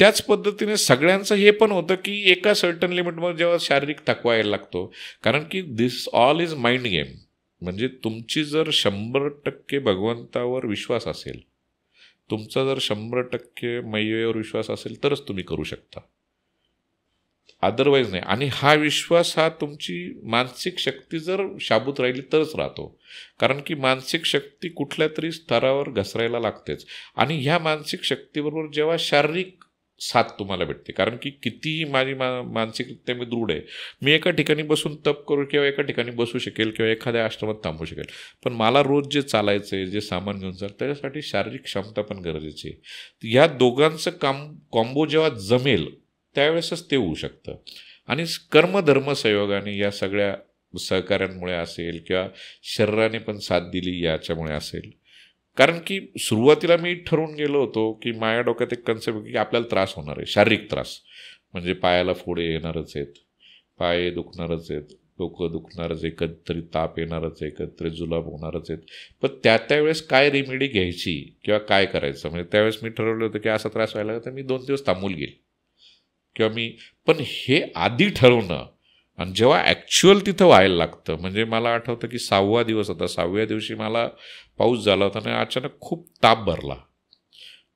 त्याच पद्धतीने सगळ्यांचं हे पण होतं की एका सर्टन लिमिटमध्ये जेव्हा शारीरिक थकवा यायला लागतो, कारण की दिस ऑल इज माइंड गेम. म्हणजे तुमची जर 100% भगवंतावर विश्वास असेल, तुमचा जर 100% मैयेवर विश्वास असेल तरच तुम्ही करू शकता, अदरवाईज नाही. आणि हा विश्वास हा तुमची मानसिक शक्ती जर शाबूत राहिली तरच राहतो. कारण की मानसिक शक्ती कुठल्या तरी स्तरावर घसरायला लागतेच. आणि ह्या मानसिक शक्तीबरोबर जेव्हा शारीरिक साथ तुम्हाला भेटते, कारण की कितीही माझी मानसिकरित्या मी दृढ आहे, मी एका ठिकाणी बसून तप करू किंवा एका ठिकाणी बसू शकेल किंवा एखाद्या आश्रमात थांबू शकेल, पण मला रोज जे चालायचं आहे, जे सामान घेऊन चाल त्याच्यासाठी शारीरिक क्षमता पण गरजेची आहे. ह्या दोघांचं कॉम्बो जेव्हा जमेल त्यावेळेसच ते होऊ शकतं. आणि कर्मधर्म संयोगाने या सगळ्या सहकार्यांमुळे असेल किंवा शरीराने पण साथ दिली याच्यामुळे असेल. कारण की सुरुवातीला मी ठरवून गेलो होतो की माझ्या डोक्यात एक कन्सेप्ट की आपल्याला त्रास होणार आहे, शारीरिक त्रास म्हणजे पायाला फोडे येणारच आहेत, पाय दुखणारच आहेत, डोकं दुखणारच आहे, कधीतरी ताप येणारच आहे, कधीतरी जुलाब होणारच आहेत. पण त्यावेळेस काय रेमेडी घ्यायची किंवा काय करायचं म्हणजे त्यावेळेस मी ठरवलं होतं की असा त्रास व्हायला तर मी 2 दिवस थांबून घेईल किंवा पण हे आधी ठरवणं आणि जेव्हा ॲक्च्युअल तिथं व्हायला लागतं म्हणजे मला आठवतं की 6वा दिवस होता. 6व्या दिवशी मला पाऊस झाला होता आणि अचानक खूप ताप भरला.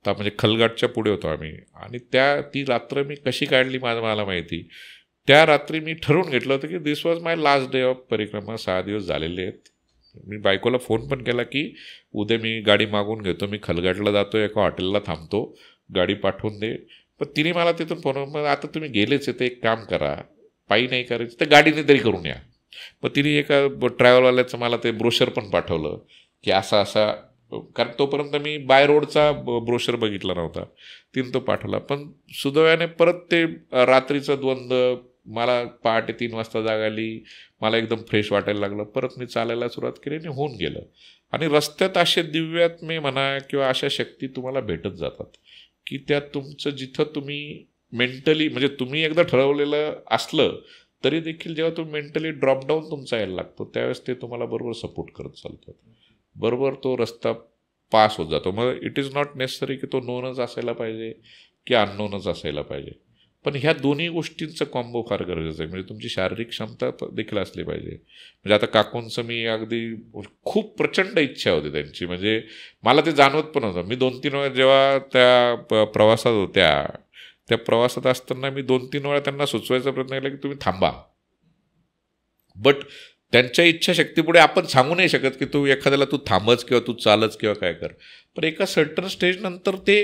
ताप म्हणजे खलगाटच्या पुढे होतो आम्ही. आणि ती रात्र मी कशी काढली मला माहिती. त्या रात्री मी ठरवून घेतलं होतं की this was my last day of parikrama. 6 दिवस झालेले आहेत. मी बायकोला फोन पण केला की उद्या मी गाडी मागून घेतो, मी खलगाटला जातो, एका हॉटेलला थांबतो, गाडी पाठवून दे. पण तिने मला तिथून फोन, मग आता तुम्ही गेलेच आहे तर एक काम करा, पायी नाही करायचं तर गाडीने तरी करून या. मग तिने एका ट्रॅव्हलवाल्याचं मला ते ब्रोशर पण पाठवलं की असा कारण तोपर्यंत मी बाय रोडचा ब्रोशर बघितला नव्हता. तिने तो पाठवला. पण सुदैवाने परत ते रात्रीचं द्वंद्व, मला पहाटे 3 वाजता जाग आली, मला एकदम फ्रेश वाटायला लागलं. परत मी चालायला सुरुवात केली आणि होऊन गेलं. आणि रस्त्यात असे दिव्यात्मे म्हणा किंवा अशा शक्ती तुम्हाला भेटत जातात की त्या तुमचं जिथं तुम्ही मेंटली म्हणजे तुम्ही एकदा ठरवलेलं असलं तरी देखील जेव्हा तुम्ही मेंटली ड्रॉपडाऊन तुमचा यायला लागतो त्यावेळेस ते तुम्हाला बरोबर सपोर्ट करत चालतात, बरोबर तो रस्ता पास होत जातो. मग इट इज नॉट नेसेसरी की तो नोनच असायला पाहिजे की अननोनच असायला पाहिजे, पण ह्या दोन्ही गोष्टींचं कॉम्बो फार गरजेचं आहे. म्हणजे तुमची शारीरिक क्षमता देखील असली पाहिजे. म्हणजे आता काकूंचं मी अगदी खूप प्रचंड इच्छा होती त्यांची, म्हणजे मला ते जाणवत पण होतं. मी 2-3 वेळा जेव्हा त्या प्रवासात होत्या, त्या प्रवासात असताना मी 2-3 वेळा त्यांना सुचवायचा प्रयत्न केला की तुम्ही थांबा. बट त्यांच्या इच्छाशक्तीपुढे आपण सांगू नाही शकत की तू एखाद्याला तू थांबच किंवा तू चालच किंवा काय कर. पण एका सर्टन स्टेजनंतर ते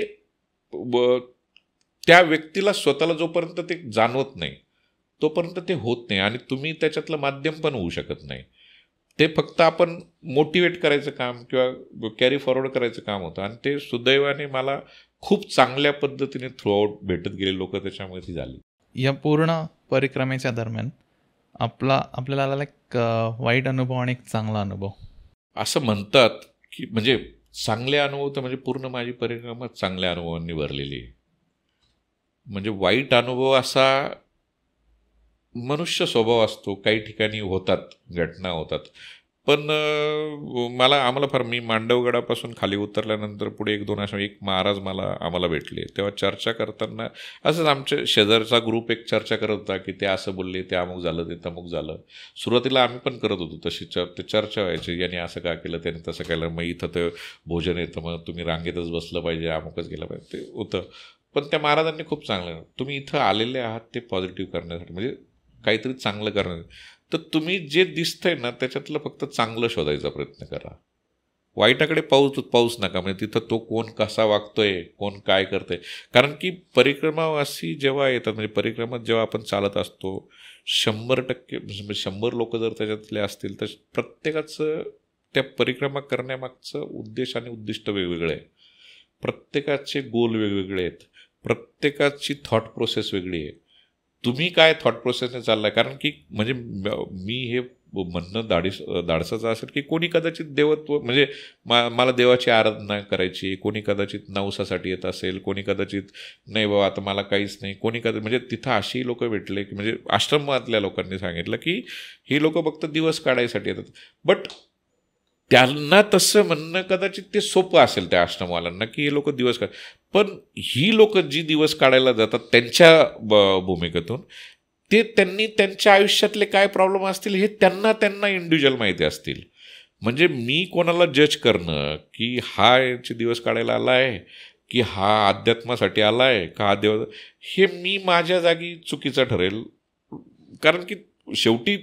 त्या व्यक्तीला स्वतःला जोपर्यंत ते जाणवत नाही तोपर्यंत ते होत नाही आणि तुम्ही त्याच्यातलं माध्यम पण होऊ शकत नाही. ते फक्त आपण मोटिवेट करायचं काम किंवा कॅरी फॉरवर्ड करायचं काम होतं. आणि ते सुदैवाने मला खूप चांगल्या पद्धतीने थ्रूआउट भेटत गेले लोक त्याच्यामुळे ती झाली. या पूर्ण परिक्रमेच्या दरम्यान आपल्याला आलेला एक वाईट अनुभव आणि एक चांगला अनुभव. असं म्हणतात की म्हणजे चांगले अनुभव तर म्हणजे पूर्ण माझी परिक्रमा चांगल्या अनुभवांनी भरलेली आहे. म्हणजे वाईट अनुभव असा मनुष्य स्वभाव असतो, काही ठिकाणी होतात, घटना होतात, पण आम्हाला फार, मी मांडवगडापासून खाली उतरल्यानंतर पुढे 1-2 अशा एक महाराज आम्हाला भेटले. तेव्हा चर्चा करताना असंच आमच्या शेजारचा ग्रुप एक चर्चा करत होता की ते असं बोलले, ते अमुक झालं, ते तमुक झालं. सुरुवातीला आम्ही पण करत होतो तशी ते चर्चा व्हायची, याने असं का केलं, त्याने तसं केलं, मग इथं ते भोजन येतं, मग तुम्ही रांगेतच बसलं पाहिजे, अमुकच गेलं पाहिजे, ते होतं. पण त्या महाराजांनी खूप चांगलं, तुम्ही इथं आलेले आहात ते पॉझिटिव्ह करण्यासाठी, म्हणजे काहीतरी चांगलं करण्यासाठी, तर तुम्ही जे दिसतंय ना त्याच्यातलं फक्त चांगलं शोधायचा प्रयत्न करा. वाईटाकडे पाऊस नका. म्हणजे तिथं तो कोण कसा वागतोय, कोण काय करतंय. कारण की परिक्रमावासी जेव्हा येतात, म्हणजे परिक्रमात जेव्हा आपण चालत असतो, 100% म्हणजे 100 लोक जर त्याच्यातले असतील तर प्रत्येकाचं त्या परिक्रमा करण्यामागचं उद्देश आणि उद्दिष्ट वेगवेगळे आहे. प्रत्येकाचे गोल वेगवेगळे आहेत, प्रत्येकाची थॉट प्रोसेस वेगळी आहे. तुम्ही काय थॉट प्रोसेसने चाललाय. कारण की म्हणजे मी हे म्हणणं धाडसाचं असेल की कोणी कदाचित देवत्व, म्हणजे मला देवाची आराधना करायची, कोणी कदाचित नवसासाठी येत असेल, कोणी कदाचित नाही बाबा आता मला काहीच नाही, कोणी म्हणजे तिथं अशी लोक भेटले की म्हणजे आश्रमातल्या लोकांनी सांगितलं की ही लोक फक्त दिवस काढायसाठी येतात. बट त्यांना तसं म्हणणं कदाचित ते सोपं असेल त्या आश्रमवाल्यांना की हे लोक दिवस पण ही लोक जी दिवस काढायला जातात त्यांच्या भूमिकेतून त्यांनी त्यांच्या आयुष्यातले काय प्रॉब्लेम असतील हे त्यांना इंडिव्हिज्युअल माहिती असतील. म्हणजे मी कोणाला जज करणं की हा याचे दिवस काढायला आला आहे की हा अध्यात्मासाठी आला आहे का हा देव, हे मी माझ्या जागी चुकीचं ठरेल. कारण की शेवटी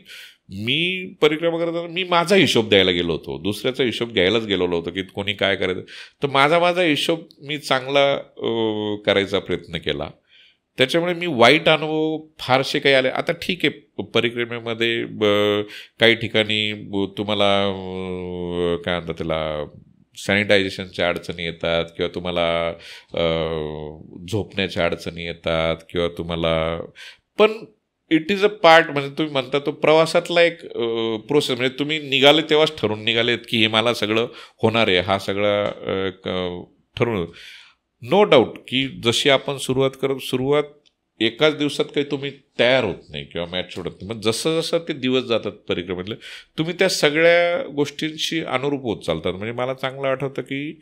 मी परिक्रमा करताना मी माझा हिशोब द्यायला गेलो होतो, दुसऱ्याचा हिशोब घ्यायलाच गेलेलो होतो की कोणी काय करायचं. तर माझा हिशोब मी चांगला करायचा प्रयत्न केला. त्याच्यामुळे मी वाईट अनुभव फारसे काही आले. आता ठीक आहे, परिक्रमेमध्ये काही ठिकाणी तुम्हाला काय म्हणतात त्याला सॅनिटायझेशनच्या अडचणी येतात, किंवा तुम्हाला झोपण्याच्या अडचणी येतात, किंवा तुम्हाला, पण इट इज अ पार्ट. म्हणजे तुम्ही म्हणता तो प्रवासातला एक प्रोसेस. म्हणजे तुम्ही निघाले तेव्हाच ठरून निघालेत की हे मला सगळं होणार आहे, हा सगळा ठरून. नो डाऊट की जशी आपण सुरुवात एकाच दिवसात काही तुम्ही तयार होत नाही किंवा मॅच सोडत नाही. मग जसं जसं ते दिवस जातात परिक्रमेतले तुम्ही त्या सगळ्या गोष्टींशी अनुरूप होत चालतात. म्हणजे मला चांगलं आठवतं की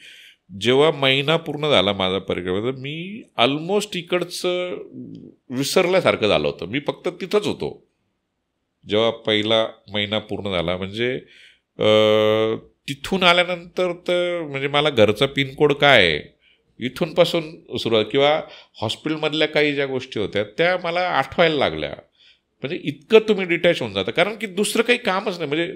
जेव्हा महिना पूर्ण झाला माझा परिक्रमेचा, मी ऑलमोस्ट इकडचं विसरल्यासारखं झालं होतं. मी फक्त तिथंच होतो जेव्हा पहिला महिना पूर्ण झाला. म्हणजे तिथून आल्यानंतर तर म्हणजे मला घरचा पिनकोड काय आहे इथूनपासून सुरुवात, किंवा हॉस्पिटलमधल्या काही ज्या गोष्टी होत्या त्या मला आठवायला लागल्या. म्हणजे इतकं तुम्ही डिटॅच होऊन जाता. कारण की दुसरं काही कामच नाही. म्हणजे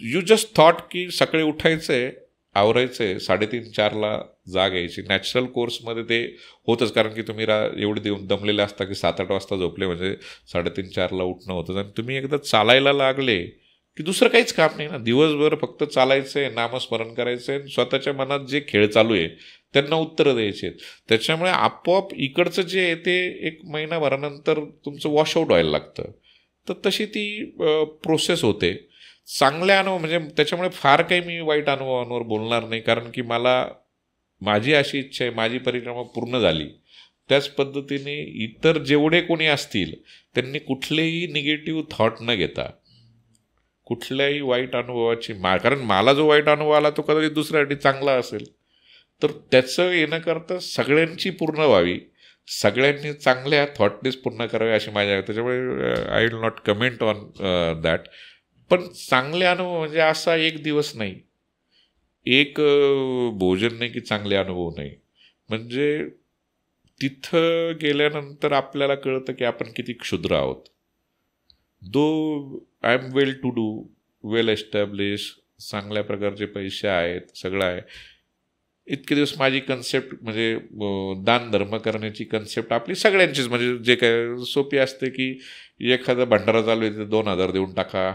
यू जस्ट थॉट की सकाळी उठायचं आहे, आवरायचं आहे, 3:30-4ला जाग यायची. नॅचरल कोर्समध्ये ते होतंच, कारण की तुम्ही एवढे दमलेले असता की 7-8 वाजता झोपले म्हणजे 3:30-4ला उठणं होतं. आणि तुम्ही एकदा चालायला लागले की दुसरं काहीच काम नाही ना. दिवसभर फक्त चालायचं आहे, नामस्मरण करायचं आहे, स्वतःच्या मनात जे खेळ चालू आहे त्यांना उत्तरं द्यायची आहेत. त्याच्यामुळे आपोआप इकडचं जे आहे ते एक महिनाभरानंतर तुमचं वॉशआउट व्हायला लागतं. तर तशी ती प्रोसेस होते. चांगले अनुभव म्हणजे त्याच्यामुळे फार काही मी वाईट अनुभवांवर बोलणार नाही. कारण की माझी अशी इच्छा आहे, माझी परिक्रमा पूर्ण झाली. त्याच पद्धतीने इतर जेवढे कोणी असतील त्यांनी कुठलेही निगेटिव्ह थॉट न घेता कुठल्याही वाईट अनुभवाची कारण मला जो वाईट अनुभव आला तो कदाचित दुसऱ्यासाठी चांगला असेल, तर त्याचं येणं करता सगळ्यांची पूर्ण व्हावी, सगळ्यांनी चांगल्या थॉटनेच पूर्ण करावे अशी माझ्या. त्याच्यामुळे I will not comment on that. पण चांगले अनुभव म्हणजे असा एक दिवस नाही, एक भोजन नाही की चांगले अनुभव नाही. म्हणजे तिथं गेल्यानंतर आपल्याला कळतं की आपण किती क्षुद्र आहोत. Though I am well to do, well establish, चांगल्या प्रकारचे पैसे आहेत, सगळं आहे. इतके दिवस माझी कन्सेप्ट म्हणजे दान धर्म करण्याची कन्सेप्ट आपली सगळ्यांचीच म्हणजे जे काय सोपी असते की एखादा भंडारा चालू आहे तिथे 2,000 देऊन टाका,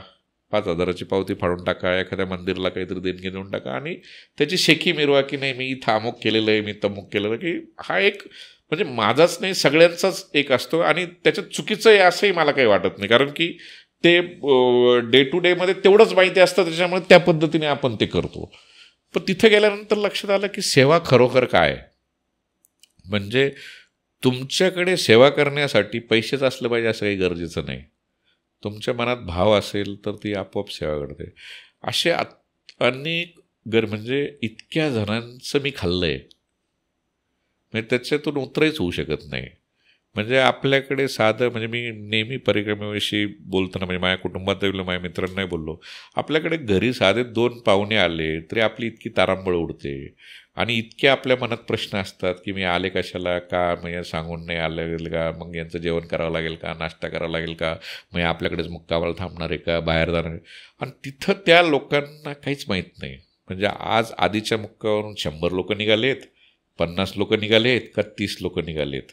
5,000ची पावती फाडून टाका, एखाद्या मंदिरला काहीतरी देणगी देऊन टाका आणि त्याची शेकी मिरवा की नाही मी इथं अमुक केलेलं आहे, मी तमुक केलेलं, की हा एक म्हणजे माझाच नाही सगळ्यांचाच एक असतो. आणि त्याच्यात चुकीचं आहे असंही मला काही वाटत नाही. कारण की ते डे टू डेमध्ये तेवढंच माहिती असतं, त्याच्यामुळे त्या पद्धतीने आपण ते करतो. पण तिथे गेल्यानंतर लक्षात आलं की सेवा खरोखर काय. म्हणजे तुमच्याकडे सेवा करण्यासाठी पैसेच असलं पाहिजे असं काही गरजेचं नाही. तुमच्या मनात भाव असेल तर ती आपोआप सेवा घडते. असे अनेक म्हणजे इतक्या जणांचं मी खाल्लं आहे, म्हणजे त्याच्यातून उतरच होऊ शकत नाही. म्हणजे आपल्याकडे साधं, म्हणजे मी नेहमी परिक्रमेविषयी बोलताना म्हणजे माझ्या कुटुंबात माझ्या मित्रांनाही बोललो, आपल्याकडे घरी साधे 2 पाहुणे आले तरी आपली इतकी तारांबळ उडते आणि इतके आपल्या मनात प्रश्न असतात की मी आले कशाला, का मग सांगून नाही आलं का, मग यांचं जेवण करावं लागेल का, नाश्ता करावा लागेल का, मग आपल्याकडेच मुक्कामाला थांबणार आहे का, बाहेर जाणार आहे. आणि तिथं त्या लोकांना काहीच माहीत नाही. म्हणजे आज आधीच्या मुक्कामावरून 100 लोक निघालेत, 50 लोक निघालेत का 30 लोक निघालेत.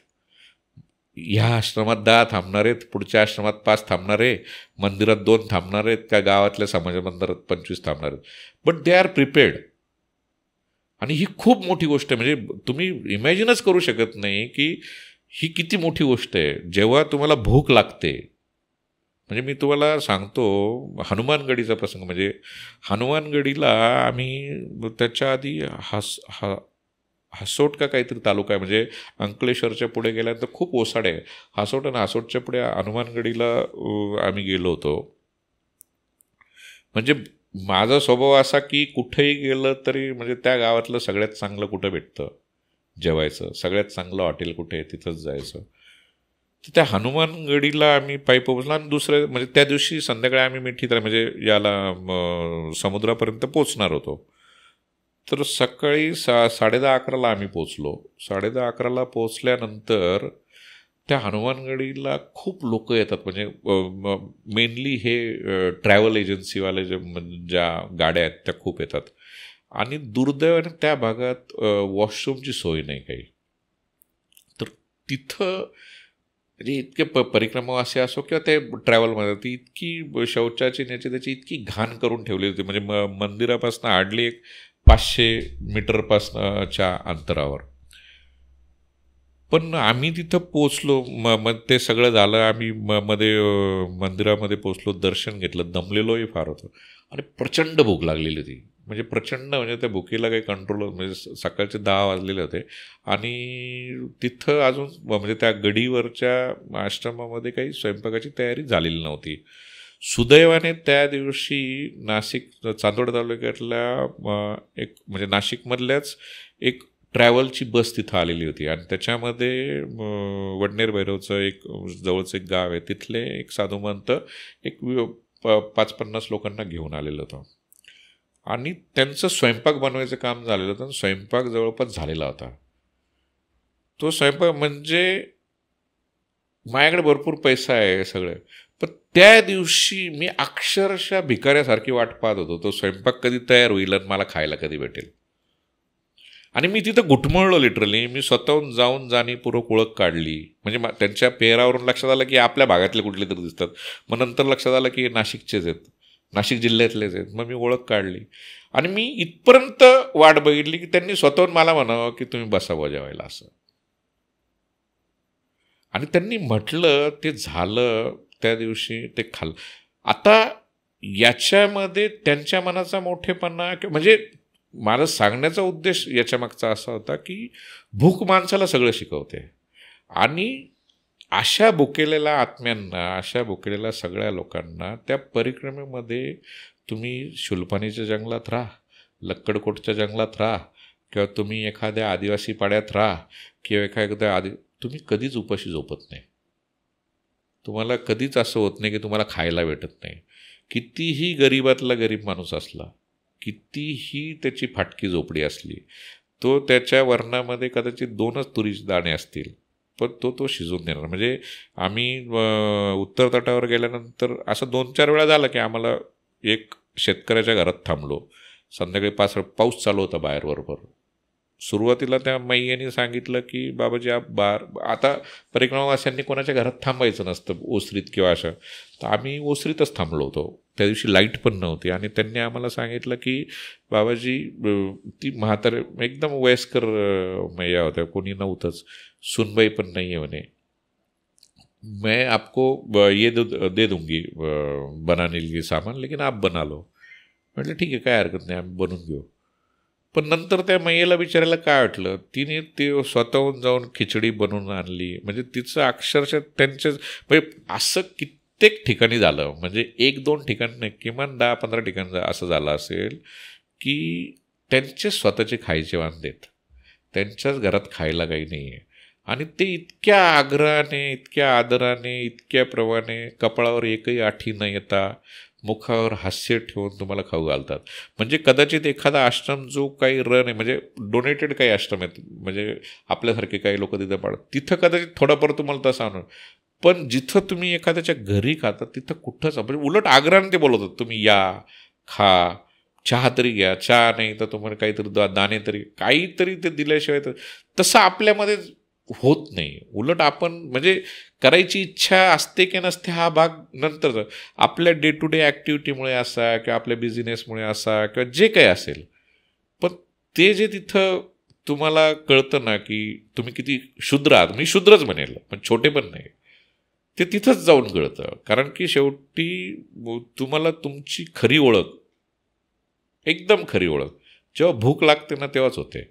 ह्या आश्रमात 10 थांबणार आहेत, पुढच्या आश्रमात 5 थांबणार आहे, मंदिरात 2 थांबणार आहेत, का गावातल्या समाज मंदिरात 25 थांबणार आहेत. But they are prepared. आणि ही खूप मोठी गोष्ट आहे. म्हणजे तुम्ही इमॅजिनच करू शकत नाही की ही किती मोठी गोष्ट आहे. जेव्हा तुम्हाला भूक लागते, म्हणजे मी तुम्हाला सांगतो हनुमानगडीचा प्रसंग. म्हणजे हनुमानगडीला आम्ही त्याच्या आधी हासोट का काहीतरी तालुका आहे, म्हणजे अंकलेश्वरच्या पुढे गेल्यानंतर खूप ओसाड आहे. हासोट आणि हासोटच्या पुढे हनुमानगडीला आम्ही गेलो होतो. म्हणजे माझा स्वभाव असा की कुठेही गेलं तरी म्हणजे त्या गावातलं सगळ्यात चांगलं कुठं भेटतं जेवायचं, सगळ्यात चांगलं हॉटेल कुठे आहे तिथंच जायचं. तर त्या हनुमानगडीला आम्ही पायी पोहोचलो आणि दुसऱ्या म्हणजे त्या दिवशी संध्याकाळी आम्ही मिठीत म्हणजे याला समुद्रापर्यंत पोचणार होतो. तर सकाळी 10:30-11ला आम्ही पोचलो. 10:30-11ला पोचल्यानंतर त्या हनुमानगडीला खूप लोक येतात. म्हणजे मेनली हे ट्रॅव्हल एजन्सीवाले ज्या गाड्या आहेत त्या खूप येतात. आणि दुर्दैवाने त्या भागात वॉशरूमची सोय नाही काही. तर तिथं म्हणजे इतके परिक्रमा असे असो किंवा ते ट्रॅव्हलमध्ये ती इतकी शौचाची न्याची त्याची इतकी घाण करून ठेवली होती. म्हणजे मंदिरापासून हार्डली एक 500 मीटरपासच्या अंतरावर. पण आम्ही तिथं पोचलो, मग ते सगळं झालं. आम्ही मंदिरामध्ये पोचलो, दर्शन घेतलं, दमलेलोही फार होतं आणि प्रचंड भूक लागलेली होती. म्हणजे प्रचंड, म्हणजे त्या भुकेला काही कंट्रोल, म्हणजे सकाळचे 10 वाजलेले होते आणि तिथं अजून म्हणजे त्या गडीवरच्या आश्रमामध्ये काही स्वयंपाकाची तयारी झालेली नव्हती. सुदैवाने त्या दिवशी नाशिक चांदवड तालुक्यातल्या एक म्हणजे नाशिकमधल्याच एक ट्रॅव्हलची बस तिथं आलेली होती आणि त्याच्यामध्ये वडनेर भैरवचं एक जवळचं एक गाव आहे, तिथले एक साधुमंत एक 5-50 लोकांना घेऊन आलेलं होतं आणि त्यांचं स्वयंपाक बनवायचं काम झालेलं होतं आणि स्वयंपाक जवळपास झालेला होता. तो स्वयंपाक म्हणजे माझ्याकडे भरपूर पैसा आहे सगळं, पण त्या दिवशी मी अक्षरशः भिकाऱ्यासारखी वाट पाहत होतो तो स्वयंपाक कधी तयार होईल आणि मला खायला कधी भेटेल. आणि मी तिथं घुटमळलो लिटरली. मी स्वतःहून जाऊन जाणीवपूर्वक ओळख काढली. म्हणजे त्यांच्या पेहरावरून लक्षात आलं की आपल्या भागातले कुठले तरी दिसतात. मग नंतर लक्षात आलं की नाशिकचेच आहेत, नाशिक जिल्ह्यातलेच आहेत. मग मी ओळख काढली आणि मी इथपर्यंत वाट बघितली की त्यांनी स्वतःहून मला म्हणावं की तुम्ही बसावं जेवायला असं. आणि त्यांनी म्हटलं, ते झालं. त्या दिवशी ते खाल्लं. आता याच्यामध्ये त्यांच्या मनाचा मोठेपणा म्हणजे मला सांगण्याचा उद्देश याच्यामागचा असा होता की भूक माणसाला सगळं शिकवते आणि अशा भुकेलेल्या आत्म्यांना, अशा भुकेलेल्या सगळ्या लोकांना त्या परिक्रमेमध्ये तुम्ही शुलपाणीच्या जंगलात राहा, लक्कडकोटच्या जंगलात राहा किंवा तुम्ही एखाद्या आदिवासी पाड्यात राहा किंवा एखाद्या तुम्ही कधीच उपाशी झोपत नाही. तुम्हाला कधीच असं होत नाही की तुम्हाला खायला भेटत नाही. कितीही गरीबातला गरीब माणूस असला, कितीही त्याची फाटकी झोपडी असली, तो त्याच्या वर्णामध्ये कदाचित 2च तुरीचे दाणे असतील, पण तो शिजवून देणार. म्हणजे आम्ही उत्तर तटावर गेल्यानंतर असं 2-4 वेळा झालं की आम्हाला एक शेतकऱ्याच्या घरात थांबलो. संध्याकाळी पाऊस चालू होता बाहेर बरोबर. सुरुवातीला त्या मैयाने सांगितलं की बाबाजी आता परिक्रमावासियांनी कोणाच्या घरात थांबायचं नसतं ओसरीत किंवा अशा. तर आम्ही ओसरीतच थांबलो होतो. त्या दिवशी लाईट पण नव्हती आणि त्यांनी आम्हाला सांगितलं की बाबाजी, ती म्हातारे एकदम वयस्कर मैया होत्या, कोणी नव्हतंच, सुनबाई पण नाही आहे म्हणे, मैं आपको ये दे दूंगी बनाने के सामान, लेकिन आप बना लो. म्हटलं ठीक आहे, काय हरकत नाही, आम्ही बनवून घेऊ. पण नंतर त्या मैयेला बिचारायला काय वाटलं, तिने ते स्वतःहून जाऊन खिचडी बनवून आणली. म्हणजे तिचं अक्षरशः त्यांच्या म्हणजे असं प्रत्येक ठिकाणी झालं, म्हणजे 1-2 ठिकाणी नाही, किमान 10-15 ठिकाणी असं झालं असेल की त्यांचे स्वतःचे खायचे वांदे आहेत, त्यांच्याच घरात खायला काही नाही आहे, आणि ते इतक्या आग्रहाने, इतक्या आदराने, इतक्या प्रमाणे कपाळावर एकही आठी न येता मुखावर हास्य ठेवून तुम्हाला खाऊ घालतात. म्हणजे कदाचित एखादा आश्रम जो काही रन आहे, म्हणजे डोनेटेड काही आश्रम आहेत, म्हणजे आपल्यासारखे काही लोक तिथं पाडतात, तिथं कदाचित थोडाफार तुम्हाला तसं आणून, पण जिथं तुम्ही एखाद्याच्या घरी खाता तिथं कुठंच, म्हणजे उलट आग्रहाने ते बोलवतात, तुम्ही या, खा, चहा तरी घ्या, चहा नाही तर तुम्हाला काहीतरी दाणे तरी, काहीतरी ते दिल्याशिवाय तर तसं आपल्यामध्ये होत नाही. उलट आपण म्हणजे करायची इच्छा असते की नसते हा भाग नंतरचा, आपल्या डे टू डे ॲक्टिव्हिटीमुळे असा किंवा आपल्या बिझनेसमुळे असा किंवा जे काही असेल, पण ते जे तिथं तुम्हाला कळतं ना की तुम्ही किती शूद्र आहात, मी शूद्रच म्हणेल पण छोटे पण नाही, ते तिथंच जाऊन कळतं. कारण की शेवटी तुम्हाला तुमची खरी ओळख, एकदम खरी ओळख जेव्हा भूक लागते ना तेव्हाच होते.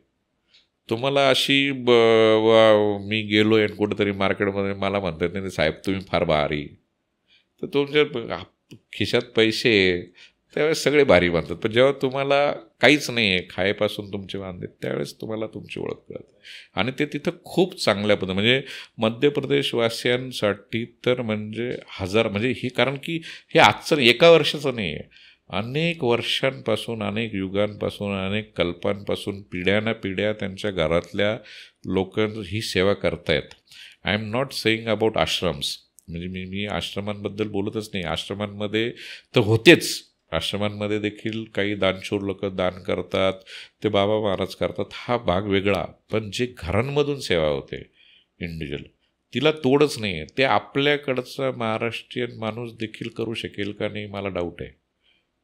तुम्हाला अशी मी गेलो आहे कुठंतरी मार्केटमध्ये, मला म्हणतात नाही साहेब तुम्ही फार भारी, तर तुमच्या खिशात पैसे त्यावेळेस सगळे भारी बांधतात, पण जेव्हा तुम्हाला काहीच नाही आहे, खायपासून तुमचे बांधतात, त्यावेळेस तुम्हाला तुमची ओळख कळते. आणि ते तिथं खूप चांगल्या पद्धतीने, म्हणजे मध्य प्रदेशवासियांसाठी तर म्हणजे म्हणजे ही, कारण की हे आजचं एका वर्षाचं नाही आहे, अनेक वर्षांपासून, अनेक युगांपासून, अनेक कल्पांपासून पिढ्याना पिढ्या त्यांच्या घरातल्या लोकांची ही सेवा करतायत. I am not saying about ashrams, म्हणजे मी आश्रमांबद्दल बोलतच नाही, आश्रमांमध्ये तर होतेच, आश्रमांमध्ये देखील काही दानशूर लोक दान करतात, ते बाबा महाराज करतात, हा भाग वेगळा. पण जे घरांमधून सेवा होते इंडिव्हिज्युअल, तिला तोडच नाही आहे. ते आपल्याकडचा महाराष्ट्रीयन माणूस देखील करू शकेल का नाही मला डाऊट आहे.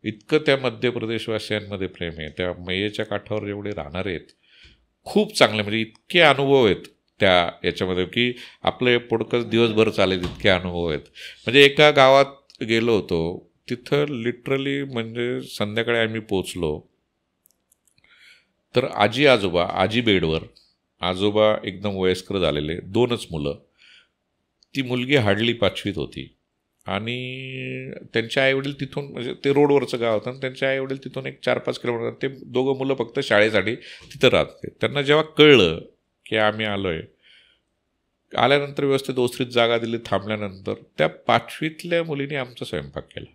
इतकं त्या मध्य प्रदेशवासियांमध्ये प्रेम आहे. त्या मैयेच्या काठावर जेवढे राहणारे आहेत खूप चांगले, म्हणजे इतके अनुभव आहेत त्या याच्यामध्ये की आपलं पॉडकास्ट दिवसभर चालेल, इतके अनुभव आहेत. म्हणजे एका गावात गेलो होतो, तिथं लिटरली म्हणजे संध्याकाळी आम्ही पोचलो तर आजी बेडवर, आजोबा एकदम वयस्कर झालेले, 2च मुलं, ती मुलगी हार्डली 5वीत होती, आणि त्यांच्या आईवडील तिथून, म्हणजे ते रोडवरचं गाव होतं, आणि त्यांच्या आईवडील तिथून एक 4-5 किलोमीटर, ते 2 मुलं फक्त शाळेसाठी तिथं राहत होते. त्यांना जेव्हा कळलं की आम्ही आलो आहे, आल्यानंतर व्यवस्थित ओसरीत जागा दिली, थांबल्यानंतर त्या 5वीतल्या मुलीने आमचा स्वयंपाक केला.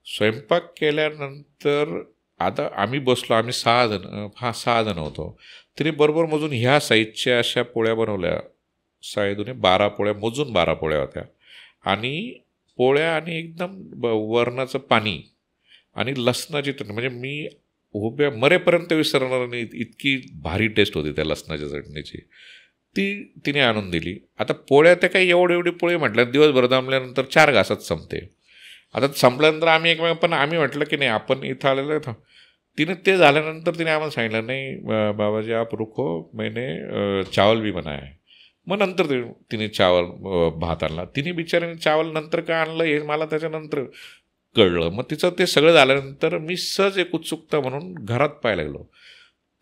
स्वयंपाक केल्यानंतर आता आम्ही बसलो, आम्ही 6 जण होतो, तिने बरोबर मोजून ह्या साईजच्या अशा पोळ्या बनवल्या, 12 पोळ्या मोजून 12 पोळ्या होत्या, आणि पोळ्या आणि एकदम वरणाचं पाणी आणि लसणाची चटणी, म्हणजे मी उभ्या मरेपर्यंत विसरणार नाही, इतकी भारी टेस्ट होती त्या लसणाच्या चटणीची, ती तिने आणून दिली. आता पोळ्या त्या काही एवढी पोळी म्हटल्या, दिवसभर जमल्यानंतर 4 घासात संपते. आता संपल्यानंतर आम्ही पण आम्ही म्हटलं की नाही आपण इथं आलेलं आहे, तिने ते झाल्यानंतर तिने आम्हाला सांगितलं, नाही बाबाजी आप रुको, मैंने चावल भी बनाया है. मग नंतर तिने भात आणला. तिने बिचाराने चावल नंतर का आणलं हे मला त्याच्यानंतर कळलं. मग तिचं ते सगळं झाल्यानंतर मी सहज एक उत्सुकता म्हणून घरात पाहायला गेलो.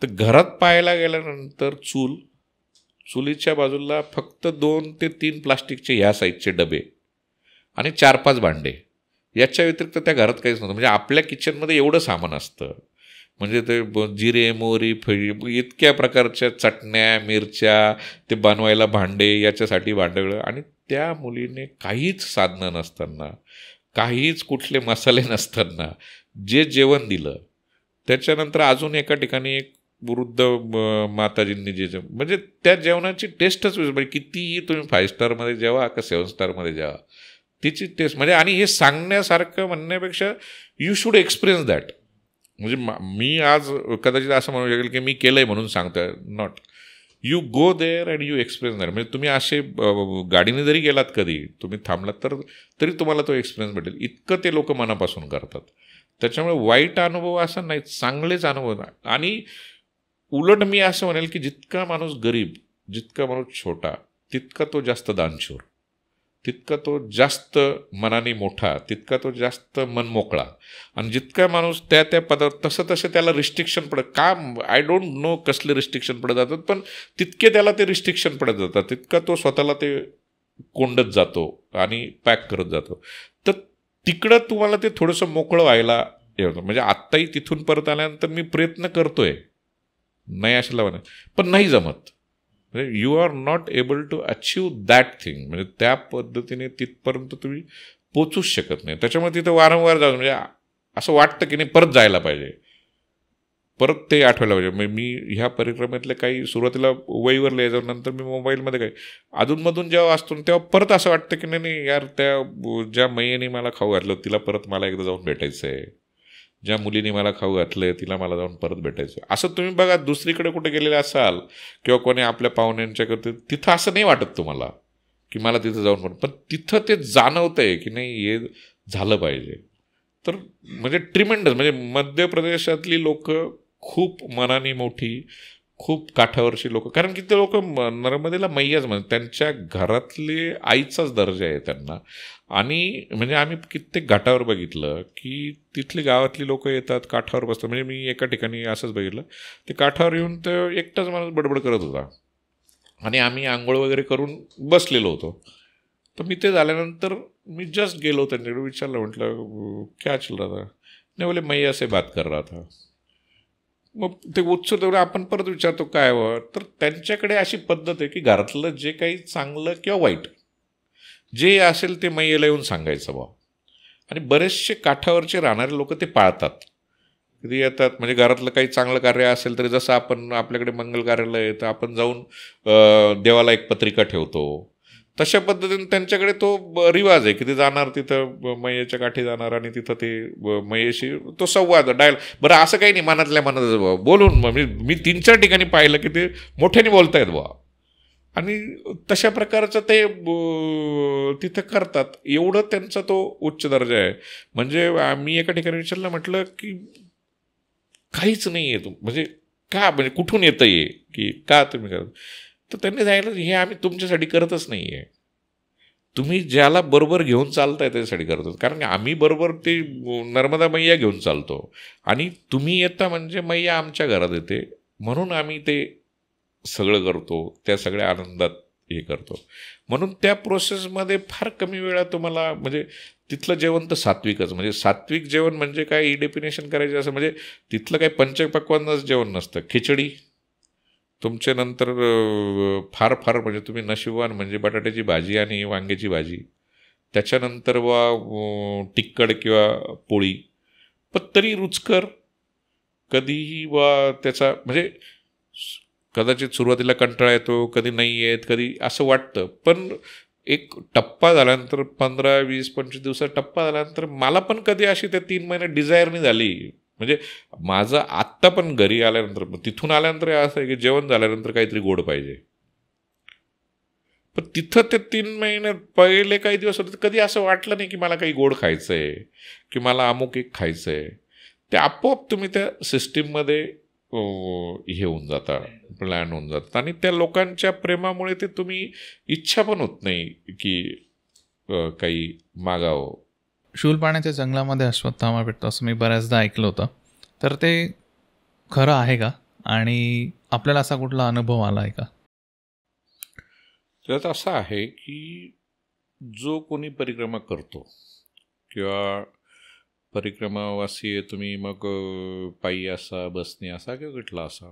तर घरात पाहायला गेल्यानंतर चुलीच्या बाजूला फक्त 2 ते 3 प्लास्टिकचे ह्या साईजचे डबे आणि 4-5 भांडे, याच्या व्यतिरिक्त त्या घरात काहीच नव्हतं. म्हणजे आपल्या किचनमध्ये एवढं सामान असतं, म्हणजे ते जिरे, मोहरी, इतक्या प्रकारच्या चटण्या, मिरच्या, ते बनवायला भांडे, याच्यासाठी भांडं, आणि त्या मुलीने काहीच साधनं नसताना, काहीच कुठले मसाले नसताना जे जेवण दिलं. त्याच्यानंतर अजून एका ठिकाणी एक वृद्ध माताजींनी जे म्हणजे त्या जेवणाची टेस्टच म्हणजे कितीही तुम्ही 5 स्टारमध्ये जेवा का 7 स्टारमध्ये जेवा, तिची टेस्ट म्हणजे, आणि हे सांगण्यासारखं म्हणण्यापेक्षा यू शुड एक्सपिरियन्स दॅट. म्हणजे मी आज कदाचित असं म्हणू शकेल की मी केलं आहे म्हणून सांगतोय, not, you go there and you experience that. म्हणजे तुम्ही असे गाडीने जरी गेलात, कधी तुम्ही थांबलात तरी तुम्हाला तो एक्सपिरियन्स भेटेल. इतकं ते लोक मनापासून करतात. त्याच्यामुळे वाईट अनुभव असं नाही, चांगलेच अनुभव. आणि उलट मी असं म्हणेल की जितका माणूस गरीब, जितका माणूस छोटा, तितका तो जास्त दानशूर, तितका तो जास्त मनाने मोठा, तितका तो जास्त मन मोकळा. आणि जितका माणूस त्या पदार्थ तसं त्याला रिस्ट्रिक्शन पडत, का आय डोंट नो कसले रिस्ट्रिक्शन पडत जातात, पण तितके त्याला ते रिस्ट्रिक्शन पडत जातात, तितका तो स्वतःला ते कोंडत जातो आणि पॅक करत जातो. तर तिकडं तुम्हाला ते थोडंसं मोकळं व्हायला हे होतं. म्हणजे आत्ताही तिथून परत आल्यानंतर मी प्रयत्न करतोय, नाही अशाला म्हणा, पण नाही जमत. म्हणजे you are not able to achieve that thing. म्हणजे त्या पद्धतीने तिथपर्यंत तुम्ही पोचूच शकत नाही. त्याच्यामुळे तिथं वारंवार जाऊन म्हणजे असं वाटतं की नाही परत जायला पाहिजे, परत ते आठवायला पाहिजे. म्हणजे मी ह्या परिक्रमेतले काही सुरुवातीला वहीवर लिहायचो, नंतर मी मोबाईलमध्ये काही अधूनमधून जेव्हा असतो तेव्हा परत असं वाटतं की नाही यार, त्या ज्या मैयाने मला खाऊ घातलं तिला परत मला एकदा जाऊन भेटायचं आहे, ज्या मुलीने मला खाऊ घातलं तिला मला जाऊन परत भेटायचं आहे. असं तुम्ही बघा दुसरीकडे कुठे गेलेले असाल किंवा कोणी आपल्या पाहुण्यांच्याकडे, तिथं असं नाही वाटत तुम्हाला की मला तिथं जाऊन पण तिथं ते जाणवतं आहे की नाही हे झालं पाहिजे. तर म्हणजे ट्रिमेंडस, म्हणजे मध्य प्रदेशातली लोक खूप मनाने मोठी, खूप काठावरची लोक, कारण की ते लोक नर्मदेला मैयाच म्हणतात, त्यांच्या घरातले आईचाच दर्जा आहे त्यांना. आणि म्हणजे आम्ही कित्येक घाटावर बघितलं की तिथली गावातली लोक येतात, काठावर बसतात. म्हणजे मी एका ठिकाणी असंच बघितलं, ते काठावर येऊन ते एकटाच माणूस बडबड करत होता आणि आम्ही आंघोळ वगैरे करून बसलेलो होतो. तर मी ते झाल्यानंतर मी जस्ट गेलो, त्यांच्याकडे विचारलं, म्हटलं क्या चल रहा था, नाही बोले मैया से बात कर रहा था. मग ते उत्सुक तेवढं आपण परत विचारतो काय हवं, तर त्यांच्याकडे अशी पद्धत आहे की घरातलं जे काही चांगलं किंवा वाईट जे असेल ते मैयेला येऊन सांगायचं बा. आणि बरेचसे काठावरचे राहणारे लोक ते पाळतात. कधी येतात म्हणजे घरातलं काही चांगलं कार्य असेल तरी, जसं आपण आपल्याकडे मंगल कार्यालय आहे तर आपण जाऊन देवाला एक पत्रिका ठेवतो, तशा पद्धतीने त्यांच्याकडे तो रिवाज आहे की ते जाणार तिथं मैयेच्या काठी जाणार आणि तिथं ते मैयेशी तो संवाद बरं असं काही नाही, मनातल्या मनात बोलून मी 3-4 ठिकाणी पाहिलं की ते मोठ्याने बोलतायत बुवा, आणि तशा प्रकारचं ते तिथं करतात. एवढं त्यांचा तो उच्च दर्जा आहे. म्हणजे मी एका ठिकाणी विचारलं, म्हटलं की काहीच नाही आहे म्हणजे का, म्हणजे कुठून येतं ये की का तुम्ही करत, तर त्यांनी सांगितलं हे आम्ही तुमच्यासाठी करतच नाही आहे, तुम्ही ज्याला बरोबर घेऊन चालताय त्याच्यासाठी करतो. कारण आम्ही बरोबर ते नर्मदा मैया घेऊन चालतो आणि तुम्ही येता म्हणजे मैया आमच्या घरात येते, म्हणून आम्ही ते सगळं करतो, त्या सगळ्या आनंदात हे करतो. म्हणून त्या प्रोसेसमध्ये फार कमी वेळा तुम्हाला, म्हणजे तिथलं जेवण तर सात्विकच, म्हणजे सात्विक जेवण म्हणजे काय डेफिनेशन करायचे असं, म्हणजे तिथलं काही पंचपक्वान्नच जेवण नसतं. खिचडी तुमच्या नंतर फार फार म्हणजे तुम्ही नशिबवान म्हणजे बटाट्याची भाजी आणि वांग्याची भाजी, त्याच्यानंतर तिखट किंवा पोळी, पण तरी रुचकर. कधीही त्याचा म्हणजे कदाचित सुरुवातीला कंटाळा येतो, कधी नाही येत, कधी असं वाटतं, पण एक टप्पा झाल्यानंतर 15-20-25 दिवसात टप्पा झाल्यानंतर मला पण कधी अशी त्या 3 महिने डिझायर नाही झाली. म्हणजे माझं आत्ता पण घरी आल्यानंतर, तिथून आल्यानंतर असं आहे की जेवण झाल्यानंतर काहीतरी गोड पाहिजे. पण तिथं ते 3 महिने पहिले काही दिवस होते कधी असं वाटलं नाही की मला काही गोड खायचं आहे की मला अमुक एक खायचं आहे. ते आपोआप तुम्ही त्या सिस्टीममध्ये हे होऊन जाता, प्लॅन होऊन जातात, आणि त्या लोकांच्या प्रेमामुळे ते तुम्ही इच्छा पण होत नाही की काही मागावं. शूलपाण्याच्या जंगलामध्ये अश्वत्थामा भेटतो असं मी बऱ्याचदा ऐकलं होतं, तर ते खरं आहे का आणि आपल्याला असा कुठला अनुभव आला आहे का? त्यात असं आहे की जो कोणी परिक्रमा करतो किंवा परिक्रमावासी आहे तुम्ही, मग पायी असा, बसने असा किंवा कुठला असा,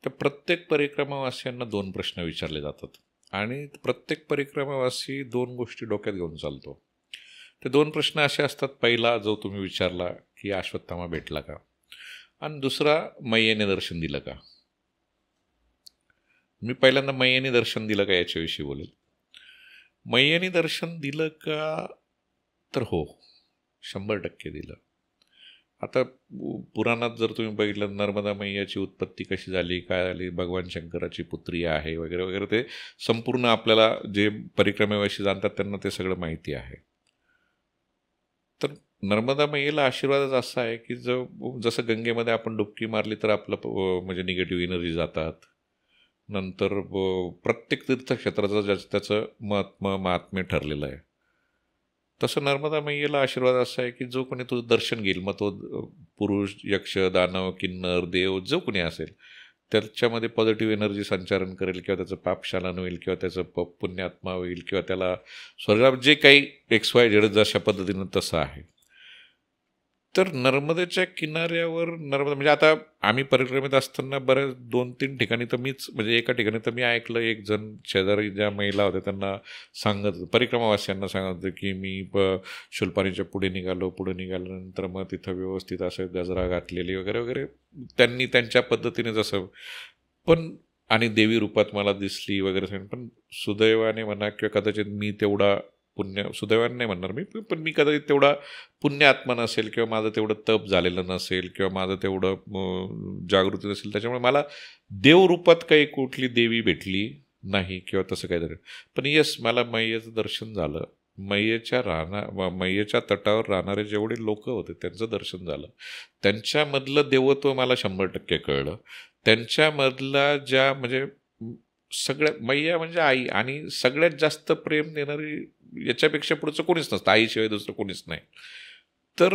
तर प्रत्येक परिक्रमावासियांना 2 प्रश्न विचारले जातात आणि प्रत्येक परिक्रमावासी 2 गोष्टी डोक्यात घेऊन चालतो. ते 2 प्रश्न असे असतात. पहिला जो तुम्ही विचारला की अश्वत्थामा भेटला का, आणि दुसरा मैयेने दर्शन दिलं का. मी पहिल्यांदा मैयेने दर्शन दिलं का याच्याविषयी बोलेल. मैयेने दर्शन दिलं का, तर हो, 100% दिलं. आता पुराणात जर तुम्ही बघितलं, नर्मदा मैयाची उत्पत्ती कशी झाली, काय झाली, भगवान शंकराची पुत्री आहे वगैरे वगैरे, ते संपूर्ण आपल्याला जे परिक्रमेविषयी जाणतात त्यांना ते सगळं माहिती आहे. तर नर्मदा मैयेला आशीर्वादच असा आहे की जसं गंगेमध्ये आपण डुबकी मारली तर आपलं म्हणजे निगेटिव्ह एनर्जी जातात. नंतर प्रत्येक तीर्थक्षेत्राचं त्याचं महात्म्य ठरलेलं आहे. तसं नर्मदा मैयेला आशीर्वाद असा आहे की जो कोणी तुझं दर्शन घेईल, मग तो पुरुष, यक्ष, दानव, किन्नर, देव, जो कोणी असेल, त्याच्यामध्ये पॉझिटिव्ह एनर्जी संचारण करेल किंवा त्याचं पापशालन होईल किंवा त्याचं पुण्यात्मा होईल किंवा त्याला स्वर्गात जे काही XYZ जशा पद्धतीनं तसं आहे. तर नर्मदेच्या किनाऱ्यावर म्हणजे आता आम्ही परिक्रमेत असताना बऱ्याच 2-3 ठिकाणी तर मीच म्हणजे एका ठिकाणी तर मी ऐकलं, एक जण शेजारी ज्या महिला होत्या त्यांना सांगत परिक्रमावासियांना सांगत होते की मी शुलपाणीच्या पुढे निघाल्यानंतर मग तिथं व्यवस्थित असं गजरा घातलेली वगैरे वगैरे त्यांनी त्यांच्या पद्धतीने जसं पण आणि देवी रूपात मला दिसली वगैरे. पण सुदैवाने म्हणा किंवा कदाचित मी तेवढा सुदैवाने नाही म्हणणार मी, पण मी कदाचित तेवढा पुण्य आत्मा नसेल किंवा माझं तेवढं तप झालेलं नसेल किंवा माझं तेवढं जागृती नसेल, त्याच्यामुळे मला देवरूपात काही कुठली देवी भेटली नाही किंवा तसं काहीतरी. पण यस, मला मैयेचं दर्शन झालं. मैयेच्या तटावर राहणारे जेवढे लोक होते त्यांचं दर्शन झालं. त्यांच्यामधलं देवत्व मला 100% कळलं. त्यांच्यामधला ज्या म्हणजे सगळ्या मैया म्हणजे आई, आणि सगळ्यात जास्त प्रेम देणारी याच्यापेक्षा पुढचं कोणीच नसतं, आईशिवाय दुसरं कोणीच नाही. तर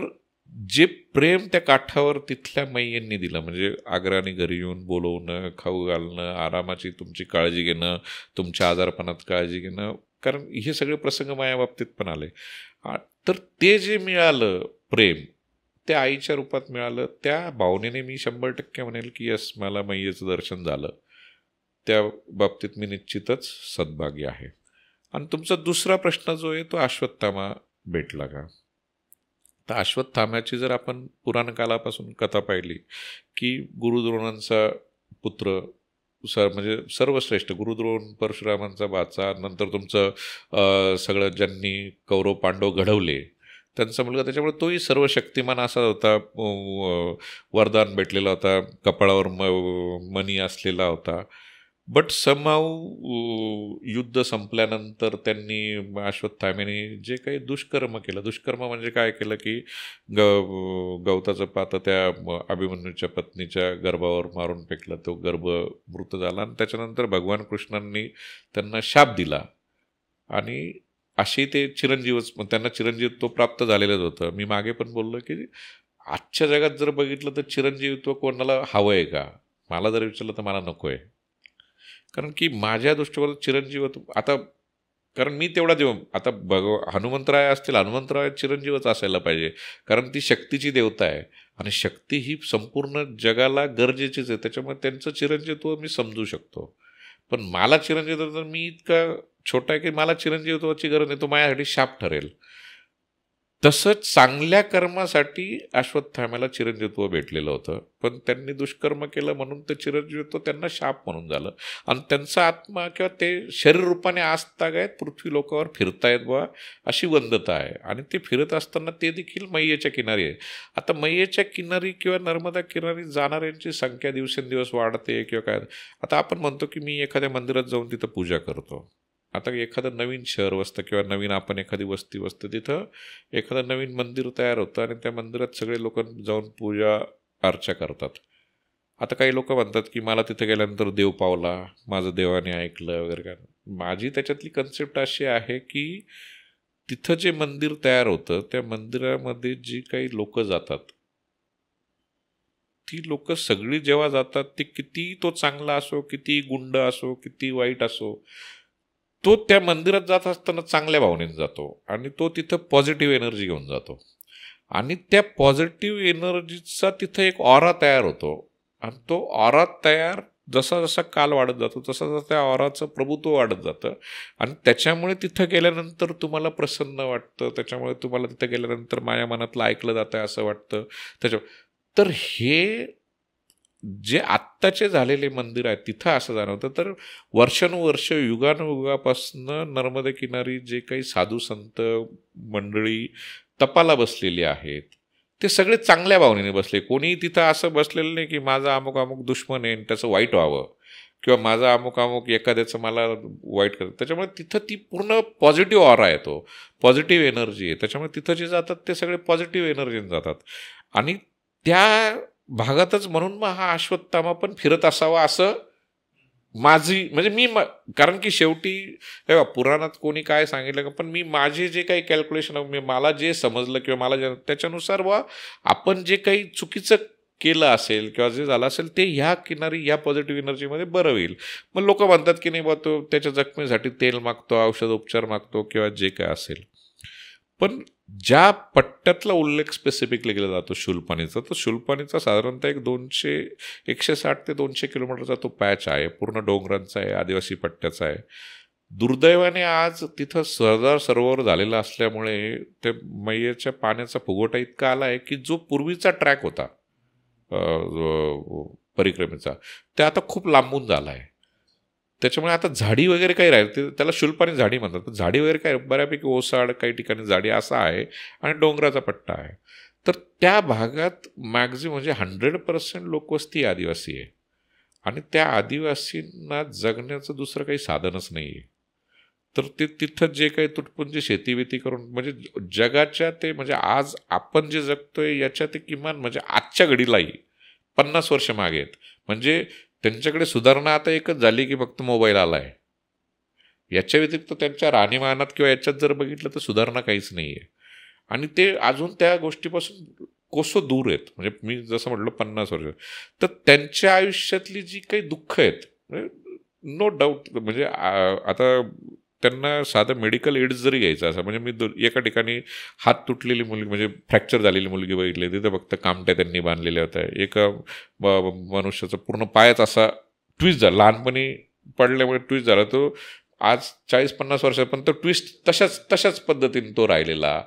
जे प्रेम त्या काठावर तिथल्या मैयांनी दिलं, म्हणजे आग्राने घरी येऊन बोलवणं, खाऊ घालणं, आरामाची तुमची काळजी घेणं, तुमच्या आजारपणात काळजी घेणं, कारण हे सगळे प्रसंग माझ्या बाबतीत पण आले. तर ते जे मिळालं प्रेम त्या आईच्या रूपात मिळालं, त्या भावनेने मी 100% म्हणेल की यस, मला मैयेचं दर्शन झालं. त्या बाबतीत मी निश्चितच सद्भागी आहे. आणि तुमचा दुसरा प्रश्न जो आहे तो अश्वत्थामा भेटला का, तर अश्वत्थाम्याची जर आपण पुराण कालापासून कथा पाहिली की गुरुद्रोणांचा पुत्र म्हणजे सर्वश्रेष्ठ गुरुद्रोण परशुरामांचा वाचा, नंतर तुमचं सगळं ज्यांनी कौरव पांडव घडवले त्यांचा मुलगा, त्याच्यामुळे तोही सर्वशक्तिमान असा होता, वरदान भेटलेला होता, कपाळावर मणी असलेला होता. बट समहाऊ युद्ध संपल्यानंतर त्यांनी अश्वत्थाम्याने जे काही दुष्कर्म केलं, दुष्कर्म म्हणजे काय केलं की गवताचं पातं त्या अभिमन्यूच्या पत्नीच्या गर्भावर मारून फेकलं, तो गर्भ मृत झाला आणि त्याच्यानंतर भगवान कृष्णांनी त्यांना शाप दिला आणि अशी ते चिरंजीवच, त्यांना चिरंजीवत्व प्राप्त झालेलंच होतं. मी मागे पण बोललो की आजच्या जगात जर बघितलं तर चिरंजीवत्व कोणाला हवं आहे का, मला जर विचारलं तर मला नको आहे. कारण की माझ्या दृष्टीवर चिरंजीवत्व आता, कारण मी तेवढा देव आता हनुमंतराय असतील, हनुमंतराय चिरंजीवच असायला पाहिजे, कारण ती शक्तीची देवता आहे आणि शक्ती ही संपूर्ण जगाला गरजेचीच आहे, त्याच्यामुळे त्यांचं चिरंजीवत्व मी समजू शकतो. पण मला चिरंजीवत्व तर मी इतका छोटा आहे की मला चिरंजीवत्वाची गरज नाही, तो माझ्यासाठी शाप ठरेल. तसंच चांगल्या कर्मासाठी अश्वत्थाम्याला चिरंजीवत्व भेटलेलं होतं, पण त्यांनी दुष्कर्म केलं म्हणून ते चिरंजीवत्व त्यांना शाप म्हणून झालं आणि त्यांचा आत्मा किंवा ते शरीर रूपाने आज तागायत पृथ्वी लोकावर फिरतायत बा, अशी वंदता आहे. आणि ते फिरत असताना ते देखील मैयेच्या किनारी आहे. आता मैयेच्या किनारी किंवा नर्मदा किनारी जाणाऱ्यांची संख्या दिवसेंदिवस वाढते किंवा काय. आता आपण म्हणतो की मी एखाद्या मंदिरात जाऊन तिथं पूजा करतो. आता एखादं नवीन शहर वसतं किंवा नवीन आपण एखादी वस्ती वसतं, तिथं एखादं नवीन मंदिर तयार होतं आणि त्या मंदिरात सगळे लोक जाऊन पूजा अर्चा करतात. आता काही लोक म्हणतात की मला तिथं गेल्यानंतर देव पावला, माझं देवाने ऐकलं वगैरे काय. माझी त्याच्यातली कन्सेप्ट अशी आहे की तिथं जे मंदिर तयार होतं त्या मंदिरामध्ये जी काही लोक जातात, ती लोक सगळी जेव्हा जातात ते किती तो चांगला असो, किती गुंड असो, किती वाईट असो, तो त्या मंदिरात जात असताना चांगल्या भावनेने जातो आणि तो तिथं पॉझिटिव्ह एनर्जी घेऊन जातो आणि त्या पॉझिटिव्ह एनर्जीचा तिथं एक ऑरा तयार होतो आणि तो ऑरा तयार जसा जसा काल वाढत जातो तसा तसा त्या ऑराचं प्रभुत्व वाढत जातं आणि त्याच्यामुळे तिथं गेल्यानंतर तुम्हाला प्रसन्न वाटतं, त्याच्यामुळे तुम्हाला तिथं गेल्यानंतर माझ्या मनातलं ऐकलं जातं आहे असं वाटतं. तर हे जे आत्ताचे झालेले मंदिर आहेत तिथं असं जाणवतं. तर वर्षानुवर्ष युगानुयुगापासनं नर्मदे किनारी जे काही साधू संत मंडळी तपाला बसलेली आहेत ते सगळे चांगल्या भावनेने बसले. कोणी तिथं असं बसलेलं नाही की माझा अमुक अमुक दुश्मन आहे त्याचं वाईट व्हावं किंवा माझा अमुक अमुक एखाद्याचं मला वाईट करतं. त्याच्यामुळे तिथं ती पूर्ण पॉझिटिव्ह ऑरा येतो, पॉझिटिव्ह एनर्जी आहे. त्याच्यामुळे तिथं जे जातात ते सगळे पॉझिटिव्ह एनर्जीने जातात आणि त्या भागातच म्हणून मग हा अश्वत्थामा पण फिरत असावा असं माझी म्हणजे कारण की शेवटी पुराणात कोणी काय सांगितलं का, पण मी माझे जे काही कॅल्क्युलेशन मला जे समजलं किंवा मला त्याच्यानुसार आपण जे काही चुकीचं केलं असेल किंवा जे झालं असेल ते ह्या किनारी ह्या पॉझिटिव्ह एनर्जीमध्ये बरं होईल. मग लोक म्हणतात की नाही बा तो त्याच्या जखमेसाठी तेल मागतो, औषधोपचार मागतो किंवा जे काय असेल. पण ज्या पट्ट्यातला उल्लेख स्पेसिफिकली केला जातो शूलपाणीचा, तर शूलपाणीचा साधारणतः 160 ते 200 किलोमीटरचा तो पॅच आहे, पूर्ण डोंगरांचा आहे, आदिवासी पट्ट्याचा आहे. दुर्दैवाने आज तिथं सरदार सरोवर झालेला असल्यामुळे ते मैयाच्या पाण्याचा फुगवटा इतका आला आहे की जो पूर्वीचा ट्रॅक होता परिक्रमेचा ते आता खूप लांबून झाला आहे. त्याच्यामुळे आता झाडी वगैरे काही राहील, त्याला शूलपाणी झाडी म्हणतात, पण झाडी वगैरे काय बऱ्यापैकी ओसाड, काही ठिकाणी झाडी असा आहे आणि डोंगराचा पट्टा आहे. तर त्या भागात मॅक्झिमम म्हणजे 100% लोकवस्ती आदिवासी आहे आणि त्या आदिवासींना जगण्याचं दुसरं काही साधनच नाही आहे. तर ते तिथं जे काही तुटपुंजी शेतीवेती करून म्हणजे जगाच्या ते म्हणजे आज आपण जे जगतोय याच्या ते किमान म्हणजे आजच्या घडीलाही 50 वर्ष मागे आहेत. म्हणजे त्यांच्याकडे सुधारणा आता एकच झाली की फक्त मोबाईल आला आहे. याच्या व्यतिरिक्त त्यांच्या राहणीमानात किंवा याच्यात जर बघितलं तर सुधारणा काहीच नाही आहे आणि ते अजून त्या गोष्टीपासून कोसो दूर आहेत. म्हणजे मी जसं म्हटलं 50 वर्ष. तर त्यांच्या आयुष्यातली जी काही दुःख आहेत नो डाऊट म्हणजे आता त्यांना साधं मेडिकल एड्स जरी घ्यायचं असं म्हणजे मी एका ठिकाणी हात तुटलेली मुलगी म्हणजे फ्रॅक्चर झालेली मुलगी बघितली, तिथं फक्त कामट्या त्यांनी बांधलेल्या होत्या. एका मनुष्याचा पूर्ण पायच असा ट्विस्ट झाला, लहानपणी पडल्यामुळे ट्विस्ट झाला, तो आज 40-50 वर्ष पण तो ट्विस्ट तशाच पद्धतीने तो राहिलेला.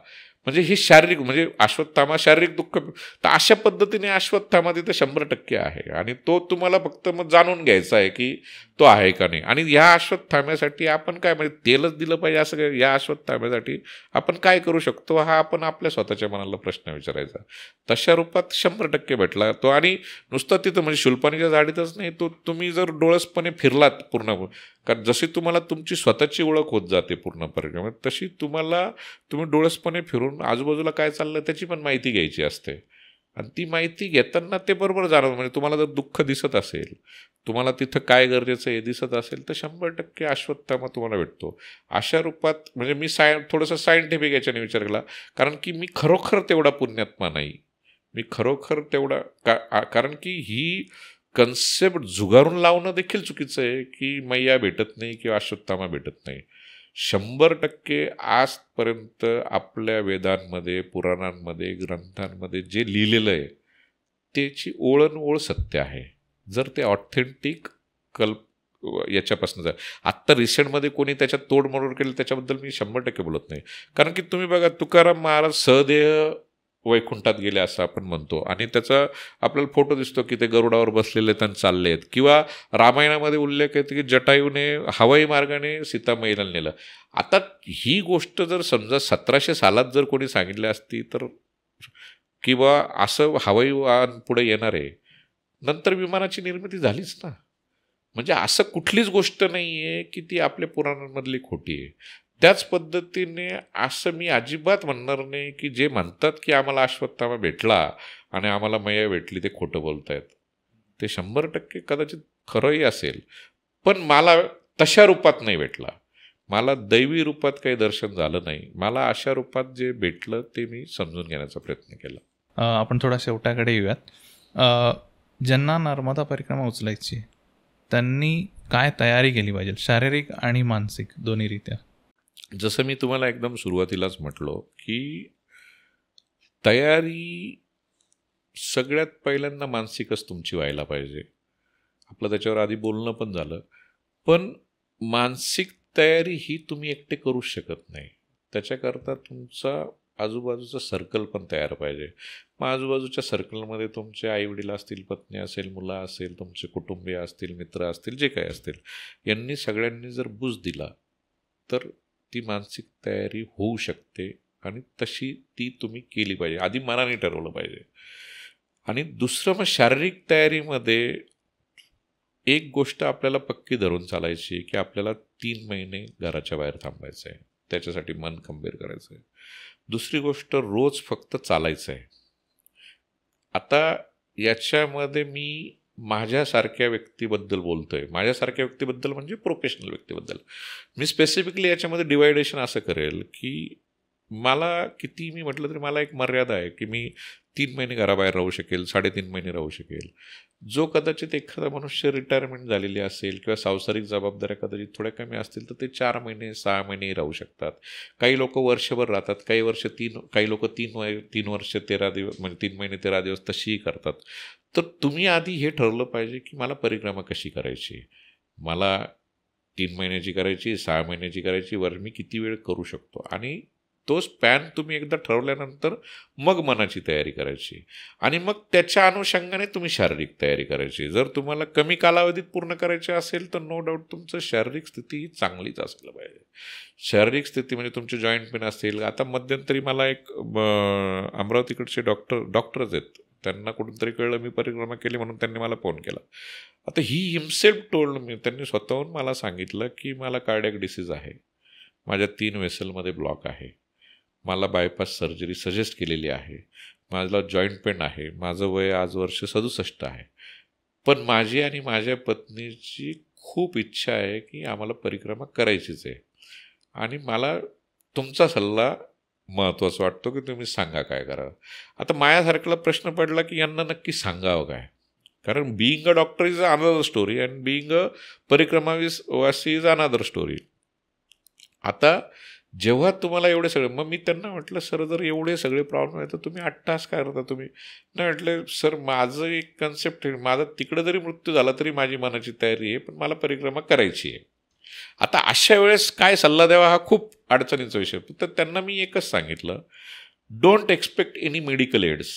म्हणजे ही शारीरिक म्हणजे अश्वत्थामा शारीरिक दुःख, तर अशा पद्धतीने अश्वत्थामा तिथं 100% आहे आणि तो तुम्हाला फक्त मग जाणून घ्यायचा आहे की तो आहे का नाही. आणि या अश्वत्थाम्यासाठी आपण काय म्हणजे तेलच दिलं पाहिजे असं काय, या अश्वत्थाम्यासाठी आपण काय करू शकतो हा आपण आपल्या स्वतःच्या मनाला प्रश्न विचारायचा. तशा रूपात 100% भेटला तो. आणि नुसतं तिथं म्हणजे शूलपाणीच्या झाडीतच नाही, तो तुम्ही जर डोळसपणे फिरलात पूर्ण, कारण जशी तुम्हाला तुमची स्वतःची ओळख होत जाते पूर्ण परिक्रमेत, तशी तुम्ही डोळसपणे फिरून आजूबाजूला काय चाललं त्याची पण माहिती घ्यायची असते. आणि ती माहिती घेताना ते बरोबर जाणवतं. म्हणजे तुम्हाला जर दुःख दिसत असेल, तुम्हाला तिथं काय गरजेचं हे दिसत असेल तर 100% अश्वत्थामा तुम्हाला भेटतो. अशा रूपात म्हणजे मी थोडंसं सायंटिफिक याच्याने विचार केला, कारण की मी खरोखर तेवढा पुण्यात्मा नाही. मी खरोखर तेवढा कारण की ही कन्सेप्ट झुगारून लावणं देखील चुकीचं आहे की मैया भेटत नाही किंवा अश्वत्थामा भेटत नाही. 100% आजपर्यंत आपल्या वेदांमध्ये, पुराणांमध्ये, ग्रंथांमध्ये जे लिहिलेलं आहे त्याची ओळण सत्य आहे. जर ते ऑथेंटिक याच्यापासून आत्ता रिसेंटमध्ये कोणी त्याच्यात तोडमोड केली त्याच्याबद्दल मी 100% बोलत नाही. कारण की तुम्ही बघा, तुकाराम महाराज सहदेह वैकुंठात गेले असं आपण म्हणतो आणि त्याचा आपल्याला फोटो दिसतो की ते गरुडावर बसलेले त्यांना चालले आहेत. किंवा रामायणामध्ये उल्लेख आहे की जटायूने हवाई मार्गाने सीतामाईला नेलं. आता ही गोष्ट जर समजा 1700 सालात जर कोणी सांगितली असती तर, किंवा असं हवाई वाहन पुढे येणार आहे, नंतर विमानाची निर्मिती झालीच ना. म्हणजे असं कुठलीच गोष्ट नाही आहे की ती आपल्या पुराणांमधली खोटी आहे. त्याच पद्धतीने असं मी अजिबात म्हणणार नाही की जे म्हणतात की आम्हाला अश्वत्थामा भेटला आणि आम्हाला मैया भेटली ते खोटं बोलतायत. ते 100% कदाचित खरंही असेल, पण मला तशा रूपात नाही भेटला. मला दैवी रूपात काही दर्शन झालं नाही. मला अशा रूपात जे भेटलं ते मी समजून घेण्याचा प्रयत्न केला. आपण थोडा शेवटाकडे येऊयात. ज्यांना नर्मदा परिक्रमा उचलायची त्यांनी काय तयारी केली पाहिजे, शारीरिक आणि मानसिक दोन्हीरित्या? जसं मी तुम्हाला एकदम सुरुवातीलाच म्हटलो की तयारी सगळ्यात पहिल्यांदा मानसिकच तुमची व्हायला पाहिजे. आपलं त्याच्यावर आधी बोलणं पण झालं. पण मानसिक तयारी ही तुम्ही एकटे करूच शकत नाही. त्याच्याकरता तुमचा आजूबाजूचं सर्कल पण तयार पाहिजे. मग आजूबाजूच्या सर्कलमध्ये तुमचे आईवडील असतील, पत्नी असेल, मुलं असेल, तुमचे कुटुंबीय असतील, मित्र असतील, जे काही असतील, यांनी सगळ्यांनी जर बूज दिला तर ती मानसिक तयारी होऊ शकते. आणि तशी ती तुम्ही केली पाहिजे, आधी मनाने ठरवलं पाहिजे. आणि दुसरं मग शारीरिक तयारीमध्ये एक गोष्ट आपल्याला पक्की धरून चालायची की आपल्याला 3 महिने घराच्या बाहेर थांबायचं आहे, त्याच्यासाठी मन खंबीर करायचं आहे. दुसरी गोष्ट, रोज फक्त चालायचं आहे. आता याच्यामध्ये मी माझ्यासारख्या व्यक्तीबद्दल बोलतोय. माझ्यासारख्या व्यक्तीबद्दल म्हणजे प्रोफेशनल व्यक्तीबद्दल. मी स्पेसिफिकली याच्यामध्ये डिवायडेशन असं करेल की मला किती मी म्हटलं तरी मला एक मर्यादा आहे की मी 3 महिने घराबाहेर राहू शकेल, 3.5 महिने राहू शकेल. जो कदाचित एखादा मनुष्य रिटायरमेंट झालेली असेल किंवा सांसारिक जबाबदाऱ्या कदाचित थोड्या कमी असतील तर ते 4 महिने 6 महिने राहू शकतात. काही लोक वर्षभर राहतात, काही लोक 3 वर्ष 13 दिवस म्हणजे 3 महिने 13 दिवस तशीही करतात. तर तुम्ही आधी हे ठरवलं पाहिजे की मला परिक्रमा कशी करायची, मला 3 महिन्याची करायची, 6 महिन्याची करायची, मी किती वेळ करू शकतो. आणि तो स्पॅन तुम्ही एकदा ठरवल्यानंतर मग मनाची तयारी करायची आणि मग त्याच्या अनुषंगाने तुम्ही शारीरिक तयारी करायची. जर तुम्हाला कमी कालावधीत पूर्ण करायचे असेल तर नो डाऊट तुमचं शारीरिक स्थिती ही चांगलीच असायला पाहिजे. शारीरिक स्थिती म्हणजे तुमचे जॉईंट पेन असतील. आता मध्यंतरी मला एक अमरावतीकडचे डॉक्टरच आहेत, त्यांना कुठून तरी कळलं मी परिक्रमा केली म्हणून त्यांनी मला फोन केला. आता ही हिमसेल्फ टोल्ड मी, त्यांनी स्वतःहून मला सांगितलं की मला कार्डियक डिसीज आहे, माझ्या 3 वेसलमध्ये ब्लॉक आहे, मला बायपास सर्जरी सजेस्ट केलेली आहे, माझा जॉईंट पेन आहे, माझं वय आज वर्ष 67 आहे, पण माझी आणि माझ्या पत्नीची खूप इच्छा आहे की आम्हाला परिक्रमा करायचीच आहे आणि मला तुमचा सल्ला महत्त्वाचा वाटतो की तुम्ही सांगा काय करावं. आता माझ्यासारख्याला प्रश्न पडला की यांना नक्की सांगावं काय, कारण being a doctor is another story and being a parikramavasi is another story. आता जेव्हा तुम्हाला एवढे सगळे, मग मी त्यांना म्हटलं सर जर एवढे सगळे प्रॉब्लेम आहेत तर तुम्ही 8 तास काय करता तुम्ही. नाही म्हटलं सर माझं एक कन्सेप्ट आहे, माझा तिकडं जरी मृत्यू झाला तरी माझी मनाची तयारी आहे, पण मला परिक्रमा करायची आहे. आता अशा वेळेस काय सल्ला द्यावा हा खूप अडचणीचा विषय. तर त्यांना मी एकच सांगितलं, don't expect any medical aids.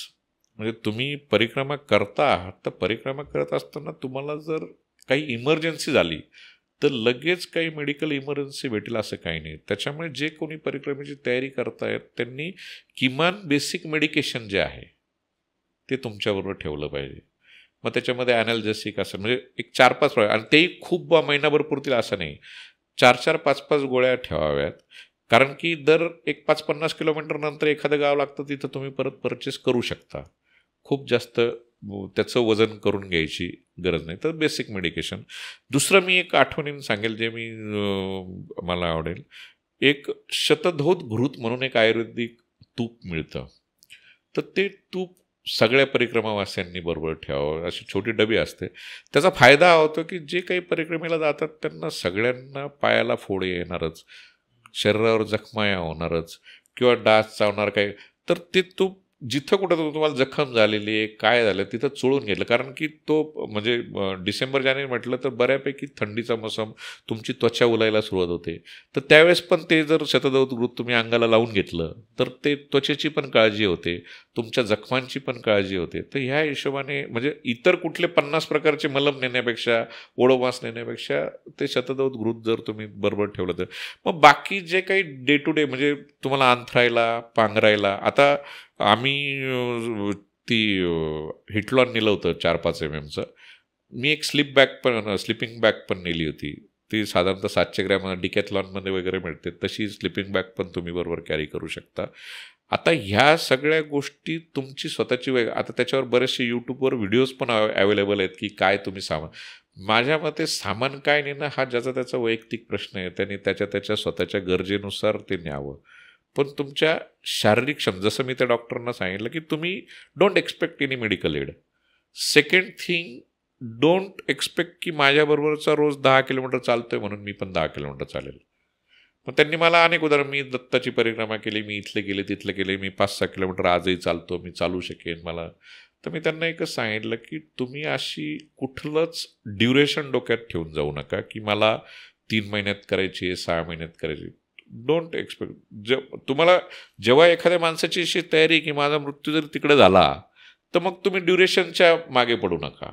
म्हणजे तुम्ही परिक्रमा करता आहात तर परिक्रमा करत असताना तुम्हाला जर काही इमर्जन्सी झाली तर लगेच काही मेडिकल इमर्जन्सी भेटेल असं काही नाही. त्याच्यामुळे जे कोणी परिक्रमेची तयारी करतायत त्यांनी किमान बेसिक मेडिकेशन जे आहे ते तुमच्याबरोबर ठेवलं पाहिजे. मग त्याच्यामध्ये ॲनाल्जेसिक असं म्हणजे एक 4-5 आणि तेही खूप महिनाभर पुरतील असं नाही, 4-4 5-5 गोळ्या ठेवाव्यात. कारण की दर एक 5-50 किलोमीटर नंतर एखादं गाव लागतं तिथं तुम्ही परत परचेस करू शकता. खूप जास्त त्याचं वजन करून घ्यायची गरज नाही. तर बेसिक मेडिकेशन. दुसरं मी एक आठवणीने सांगेल जे मी मला आवडेल, एक शतधौत घृत म्हणून एक आयुर्वेदिक तूप मिळतं, तर ते तूप सगळ्या परिक्रमावासियांनी बरोबर ठेवावं. अशी छोटी डबी असते. त्याचा फायदा हा होतो की जे काही परिक्रमेला जातात त्यांना सगळ्यांना पायाला फोड येणारच, शरीरावर जखमा होणारच किंवा डास चावणार काही, तर ते तूप जिथं कुठं तुम्हाला जखम झालेली आहे काय झालं तिथं चोळून घेतलं. कारण की तो म्हणजे डिसेंबर जानेवारी म्हटलं तर बऱ्यापैकी थंडीचा मोसम, तुमची त्वचा उलायला सुरुवात होते. तर त्यावेळेस पण ते जर शतधौत घृत तुम्ही अंगाला लावून घेतलं तर ते त्वचेची पण काळजी होते, तुमच्या जखमांची पण काळजी होते. तर ह्या हिशोबाने म्हणजे इतर कुठले 50 प्रकारचे मलम नेण्यापेक्षा, ओडोमास नेण्यापेक्षा ते शतधौत घृत जर तुम्ही बरोबर ठेवलं तर मग बाकी जे काही डे टू डे म्हणजे तुम्हाला अंथरायला पांघरायला. आता आम्ही ती हिटलॉन नेलं होतं 4-5 mm. मी एक स्लिपिंग बॅग पण नेली होती. ती साधारणतः 700 ग्रॅम डिकॅथलॉनमध्ये वगैरे मिळते, तशी स्लिपिंग बॅग पण तुम्ही बरोबर कॅरी करू शकता. आता ह्या सगळ्या गोष्टी तुमची स्वतःची आता त्याच्यावर बरेचसे यूट्यूबवर व्हिडिओज पण अवेलेबल आहेत की काय तुम्ही सामान. माझ्या मते सामान काय नेणं हा ज्याचा त्याचा वैयक्तिक प्रश्न आहे, त्यांनी त्याच्या स्वतःच्या गरजेनुसार ते न्यावं. पण तुमच्या शारीरिक जसं मी त्या डॉक्टरांना सांगितलं की तुम्ही don't expect any medical aid. Second thing, don't expect की माझ्याबरोबरचा रोज 10 किलोमीटर चालतोय म्हणून मी पण 10 किलोमीटर चालेल. मग त्यांनी मला अनेक उदाहरण, मी दत्ताची परिक्रमा केली, मी इथले गेले तिथले गेले, मी 5-6 किलोमीटर आजही चालतो, मी चालू शकेन मला. तर मी त्यांना एकच सांगितलं की तुम्ही अशी कुठलंच ड्युरेशन डोक्यात ठेवून जाऊ नका की मला 3 महिन्यात करायची आहे, 6 महिन्यात करायची. Don't expect. तुम्हाला जेव्हा एखाद्या माणसाची अशी तयारी की माझा मृत्यू जर तिकडे झाला तर मग तुम्ही ड्युरेशनच्या मागे पडू नका.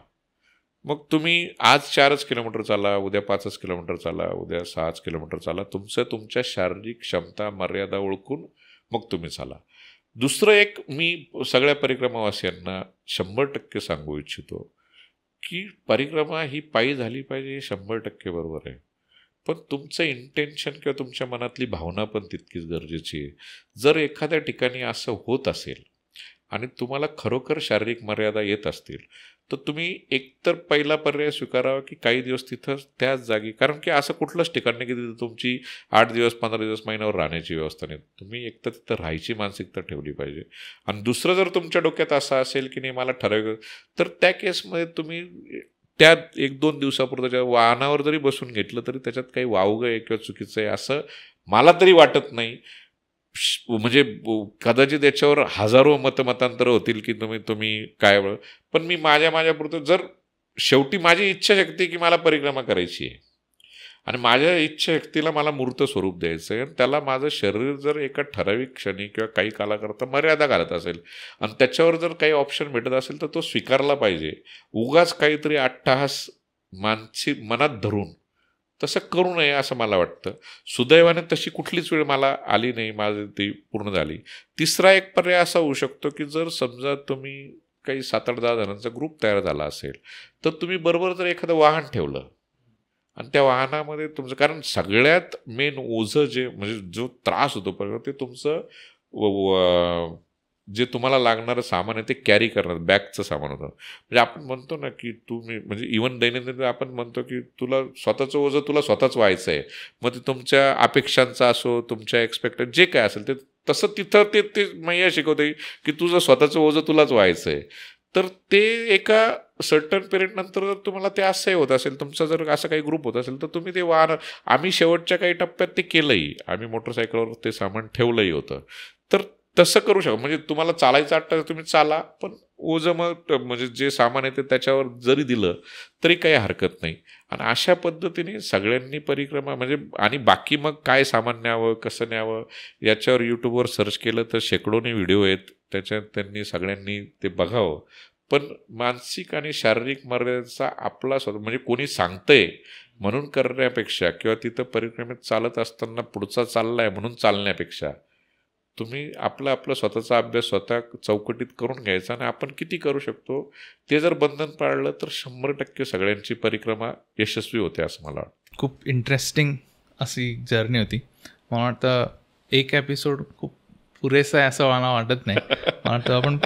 मग तुम्ही आज 4 किलोमीटर चाला, उद्या 5 किलोमीटर चाला, उद्या 6 किलोमीटर चाला. तुमच्या शारीरिक क्षमता मर्यादा ओळखून मग तुम्ही चाला. दुसरं एक मी सगळ्या परिक्रमावासियांना 100% सांगू इच्छितो की परिक्रमा ही पायी झाली पाहिजे, 100% बरोबर आहे. पण तुमचं इंटेन्शन किंवा तुमच्या मनातली भावना पण तितकीच गरजेची आहे. जर एखाद्या ठिकाणी असं होत असेल आणि तुम्हाला खरोखर शारीरिक मर्यादा येत असतील तर तुम्ही एकतर पहिला पर्याय स्वीकारावा की काही दिवस तिथं त्याच जागी, कारण की असं कुठलंच ठिकाण नाही की तिथं तुमची 8 दिवस 15 दिवस महिन्यावर राहण्याची व्यवस्था नाही. तुम्ही एकतर तिथं राहायची मानसिकता ठेवली पाहिजे. आणि दुसरं जर तुमच्या डोक्यात असं असेल की नाही मला ठराविक, तर त्या केसमध्ये तुम्ही त्या 1-2 दिवसापुरतं वाहनावर जरी बसून घेतलं तरी त्याच्यात काही वावगं आहे किंवा चुकीचं आहे असं मला तरी वाटत नाही. म्हणजे कदाचित याच्यावर हजारो मतमतांतरं होतील की तुम्ही काय, पण मी माझ्यापुरतं जर शेवटी माझी इच्छाशक्ती की मला परिक्रमा करायची आहे आणि माझ्या इच्छाशक्तीला मला मूर्त स्वरूप द्यायचं आहे आणि त्याला माझं शरीर जर एका ठराविक क्षणी किंवा काही कालाकरता मर्यादा घालत असेल आणि त्याच्यावर जर काही ऑप्शन भेटत असेल तर तो स्वीकारला पाहिजे. उगाच काहीतरी अट्टहास मनात धरून तसं करू नये असं मला वाटतं. सुदैवाने तशी कुठलीच वेळ मला आली नाही, माझी ती पूर्ण झाली. तिसरा एक पर्याय असा होऊ शकतो की जर समजा तुम्ही काही 7-8-10 जणांचा ग्रुप तयार झाला असेल तर तुम्ही बरोबर जर एखादं वाहन ठेवलं आणि त्या वाहनामध्ये तुमचं, कारण सगळ्यात मेन ओझं जे म्हणजे जो त्रास होतो ते तुमचं जे तुम्हाला लागणारं सामान आहे ते कॅरी करणार, बॅगचं सामान होतं. म्हणजे आपण म्हणतो ना की तुम्ही म्हणजे इव्हन दैनंदिन आपण म्हणतो की तुला स्वतःचं ओझं तुला स्वतःच व्हायचं आहे. मग ते तुमच्या अपेक्षांचा असो, तुमच्या एक्सपेक्टेड जे काय असेल ते तसं तिथं ते मैया शिकवते की तुझं स्वतःचं ओझं तुलाच व्हायचं आहे. तर ते एका सर्टन पिरियड नंतर जर तुम्हाला ते असंही होत असेल, तुमचा जर असं काही ग्रुप होत असेल तर तुम्ही ते वाहन, आम्ही शेवटच्या काही टप्प्यात ते केलंही, आम्ही मोटरसायकलवर ते सामान ठेवलंही होतं. तर तसं करू शकतो. म्हणजे तुम्हाला चालायचं वाटतं तुम्ही चाला, पण ओझं मग म्हणजे जे सामान आहे ते त्याच्यावर जरी दिलं तरी काही हरकत नाही. आणि अशा पद्धतीने सगळ्यांनी परिक्रमा म्हणजे, आणि बाकी मग काय सामान न्यावं, कसं न्यावं याच्यावर यूट्यूबवर सर्च केलं तर शेकडोनी व्हिडिओ आहेत, त्याच्यात त्यांनी सगळ्यांनी ते बघावं. पण मानसिक आणि शारीरिक मर्यादेचा आपला स्वतः म्हणजे कोणी सांगतंय म्हणून करण्यापेक्षा किंवा तिथं परिक्रमेत चालत असताना पुढचा चाललाय म्हणून चालण्यापेक्षा तुम्ही आपला स्वतःचा अभ्यास स्वतः चौकटीत करून घ्यायचा आणि आपण किती करू शकतो ते जर बंधन पाळलं तर 100% सगळ्यांची परिक्रमा यशस्वी होते असं मला वाटतं. खूप इंटरेस्टिंग अशी जर्नी होती. मला वाटतं एक एपिसोड खूप पुरेसा आहे असं मला वाटत नाही. मला वाटतं आपण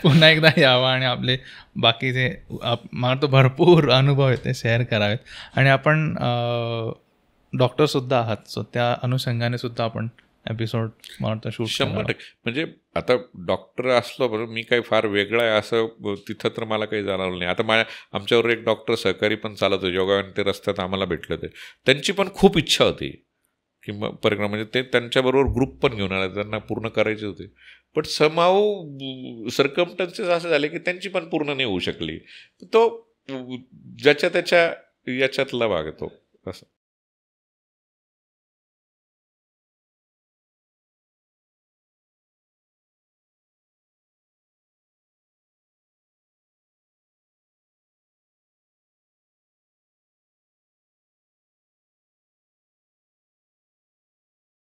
पुन्हा एकदा यावं आणि आपले बाकीचे मला वाटतं भरपूर अनुभव आहेत ते शेअर करावेत. आणि आपण डॉक्टरसुद्धा आहात, सो त्या अनुषंगाने सुद्धा आपण एपिसोड मला वाटतं शूट 100%. म्हणजे आता डॉक्टर असलो बरं, मी काही फार वेगळं आहे असं तिथं तर मला काही जाणवलं नाही. आता आमच्यावर एक डॉक्टर सहकारी पण चालत होते, योगाने ते रस्त्यात आम्हाला भेटले होते. त्यांची पण खूप इच्छा होती की परिक्रमा म्हणजे ते त्यांच्याबरोबर ग्रुप पण घेऊन आले, त्यांना पूर्ण करायचे होते. बट समहाऊ सर्कमस्टन्सेस असे झाले की त्यांची पण पूर्ण नाही होऊ शकली. तो ज्याच्या त्याच्या याच्यातला भाग येतो असं.